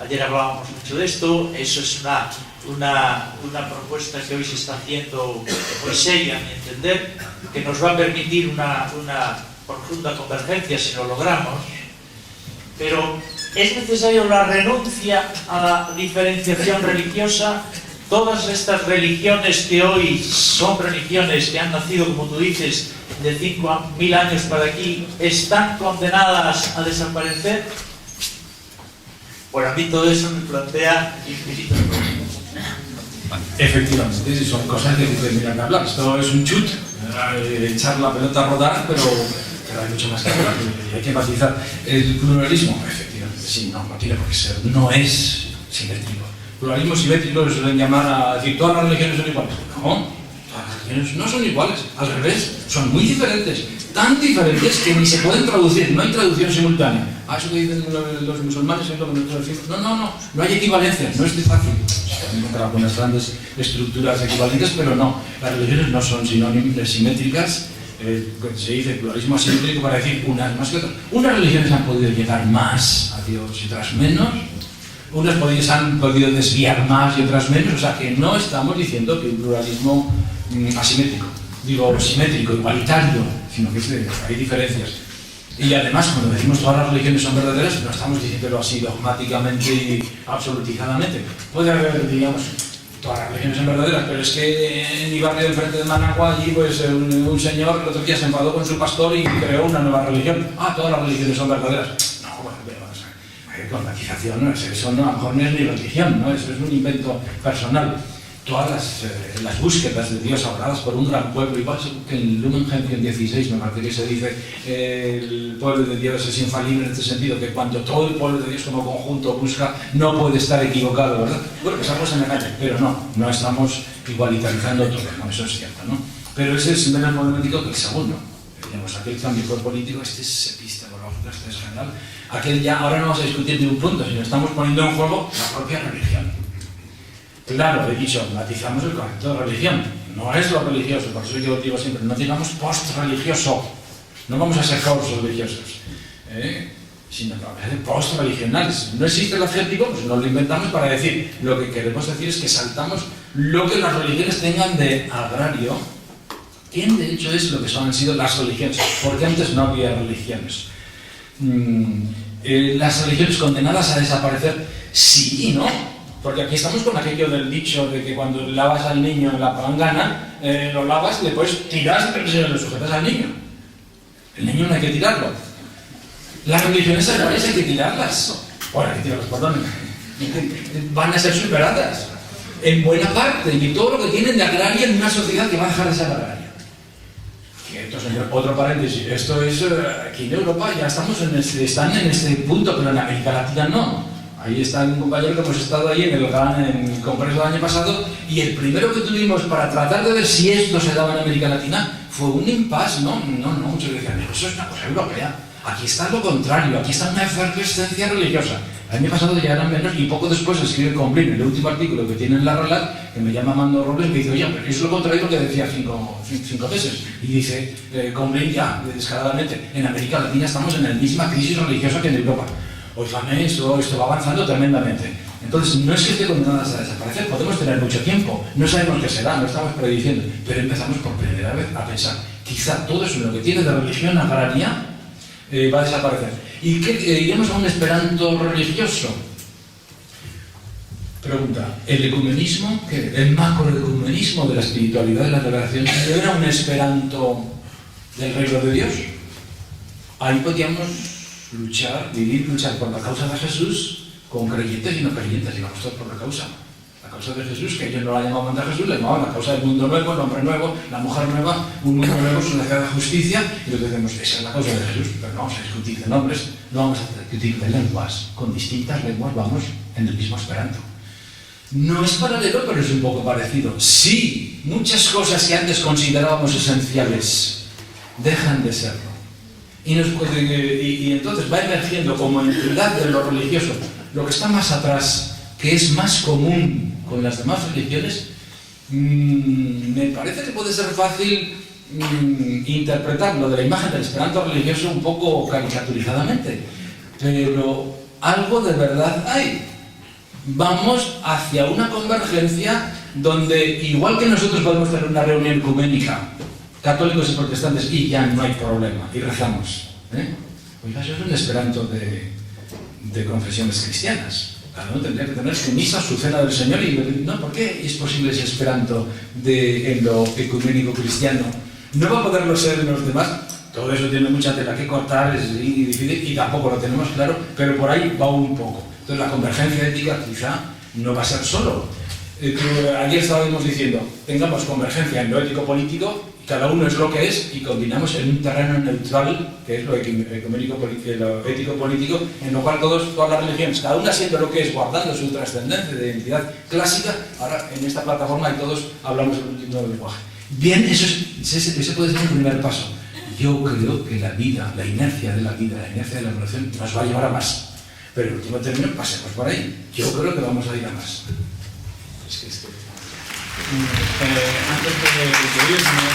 Ayer hablábamos mucho de esto. Eso es una propuesta que hoy se está haciendo muy seria, a mi entender, que nos va a permitir una profunda convergencia si lo logramos. Pero es necesario la renuncia a la diferenciación religiosa. Todas estas religiones que hoy son religiones que han nacido, como tú dices, de 5.000 años para aquí, ¿están condenadas a desaparecer? Bueno, a mí todo eso me plantea infinitos problemas. Efectivamente, son cosas que terminan de hablar. Esto es un chut, echar la pelota a rodar, pero hay mucho más que hablar y hay que matizar. El pluralismo, efectivamente, sí, no tiene por qué ser, no es simétrico. Pluralismo simétrico lo suelen llamar a decir todas las religiones son iguales. No, todas las religiones no son iguales, al revés, son muy diferentes, tan diferentes que ni se pueden traducir, no hay traducción simultánea. Eso que dicen los musulmanes es lo que nosotros decimos. No hay equivalencia, no es de fácil. Se pueden encontrar algunas grandes estructuras equivalentes, pero no, las religiones no son sinónimos simétricas. Se dice pluralismo asimétrico para decir unas más que otras. Unas religiones han podido llegar más a Dios y otras menos. Unas han podido desviar más y otras menos, o sea que no estamos diciendo que un pluralismo asimétrico, digo simétrico, igualitario, sino que hay diferencias. Y además, cuando decimos todas las religiones son verdaderas, no estamos diciéndolo así dogmáticamente y absolutizadamente. Puede haber, digamos, todas las religiones son verdaderas, pero es que en mi barrio de enfrente de Managua, allí pues un señor el otro día se enfadó con su pastor y creó una nueva religión. Todas las religiones son verdaderas. No, bueno, con matización, ¿no? Eso no, a lo mejor no es ni religión, ¿no? Eso es un invento personal. Todas las búsquedas de Dios habladas por un gran pueblo, igual que en Lumen Gentium 16 me parece que se dice el pueblo de Dios es infalible en este sentido, que cuando todo el pueblo de Dios como conjunto busca no puede estar equivocado, ¿verdad? Bueno, que estamos en la calle, pero no estamos igualitarizando todo, ¿no? Eso es cierto, ¿no? Pero ese es menos problemático que el segundo. Digamos, aquel cambio político, este es epistemológico, este es general. Aquel ya, ahora no vamos a discutir de un punto, sino estamos poniendo en juego la propia religión. Claro, he dicho, matizamos el concepto de religión. No es lo religioso, por eso yo digo siempre, no digamos post-religioso. No vamos a ser falsos religiosos, sino que vamos a ser post-religionales. No existe el adjetivo, pues nos lo inventamos para decir. Lo que queremos decir es que saltamos lo que las religiones tengan de agrario, que de hecho es lo que han sido las religiones, porque antes no había religiones. Las religiones condenadas a desaparecer, sí y no, porque aquí estamos con aquello del dicho de que cuando lavas al niño en la palangana, lo lavas y después tiras y lo sujetas al niño. El niño no hay que tirarlo. Las religiones sagradas hay que tirarlas. Bueno, hay que tirarlas, perdón. Van a ser superadas en buena parte y todo lo que tienen de agraria en una sociedad que va a dejar de ser agraria. Cierto, señor. Otro paréntesis. Esto es aquí en Europa ya están en este punto, pero en América Latina no. Ahí está un compañero que hemos estado ahí en el Congreso del año pasado, y el primero que tuvimos para tratar de ver si esto se daba en América Latina fue un impasse. No, muchos decían, eso es una cosa europea. Aquí está lo contrario, aquí está una efervescencia religiosa. El año pasado ya eran menos, y poco después escribe Comblin, el último artículo que tiene en la Relat, que me llama Mando Robles, que dice, oye, pero es lo contrario de lo que decía 5 meses. Y dice Comblin ya, descaradamente, en América Latina estamos en la misma crisis religiosa que en Europa. Oígame, esto va avanzando tremendamente. Entonces, no es que esté condenadas a desaparecer, podemos tener mucho tiempo, no sabemos qué será, no estamos prediciendo, pero empezamos por primera vez a pensar, quizá todo eso lo que tiene de religión agraria va a desaparecer. ¿Y qué iremos a un esperanto religioso? Pregunta, ¿el ecumenismo, qué? ¿El macroecumenismo de la espiritualidad de la revelación era un esperanto del reino de Dios? Ahí podíamos luchar por la causa de Jesús con creyentes y no creyentes, digamos todos por la causa de Jesús, que ellos no la llamaban de Jesús, la llamaban la causa del mundo nuevo, el hombre nuevo, la mujer nueva, un mundo nuevo, sociedad de justicia, y nosotros decimos, esa es la causa de Jesús, pero no vamos a discutir de nombres, no vamos a discutir de lenguas, con distintas lenguas vamos en el mismo esperanto. No es paralelo, pero es un poco parecido. Sí, muchas cosas que antes considerábamos esenciales dejan de serlo. Y entonces va emergiendo como entidad de lo religioso, lo que está más atrás, que es más común con las demás religiones. Me parece que puede ser fácil interpretar lo de la imagen del esperanto religioso un poco caricaturizadamente, pero algo de verdad hay. Vamos hacia una convergencia donde, igual que nosotros podemos tener una reunión ecuménica, católicos y protestantes, y ya no hay problema, y rezamos. Oiga, eso es un esperanto de confesiones cristianas. Cada uno tendría que tener su misa, su cena del Señor, y no, ¿por qué es posible ese esperanto en lo ecuménico cristiano? No va a poderlo ser en los demás. Todo eso tiene mucha tela que cortar, es difícil, y tampoco lo tenemos claro, pero por ahí va un poco. Entonces la convergencia ética quizá no va a ser solo. Ayer estábamos diciendo, tengamos convergencia en lo ético-político, cada uno es lo que es, y combinamos en un terreno neutral, que es lo ético-político, en lo cual todas las religiones, cada una siendo lo que es, guardando su trascendencia de identidad clásica, ahora en esta plataforma y todos hablamos el último lenguaje. Bien, ese puede ser un primer paso. Yo creo que la vida, la inercia de la vida, la inercia de la evolución nos va a llevar a más. Pero en último término, pasemos por ahí. Yo creo que vamos a ir a más. Antes de irnos,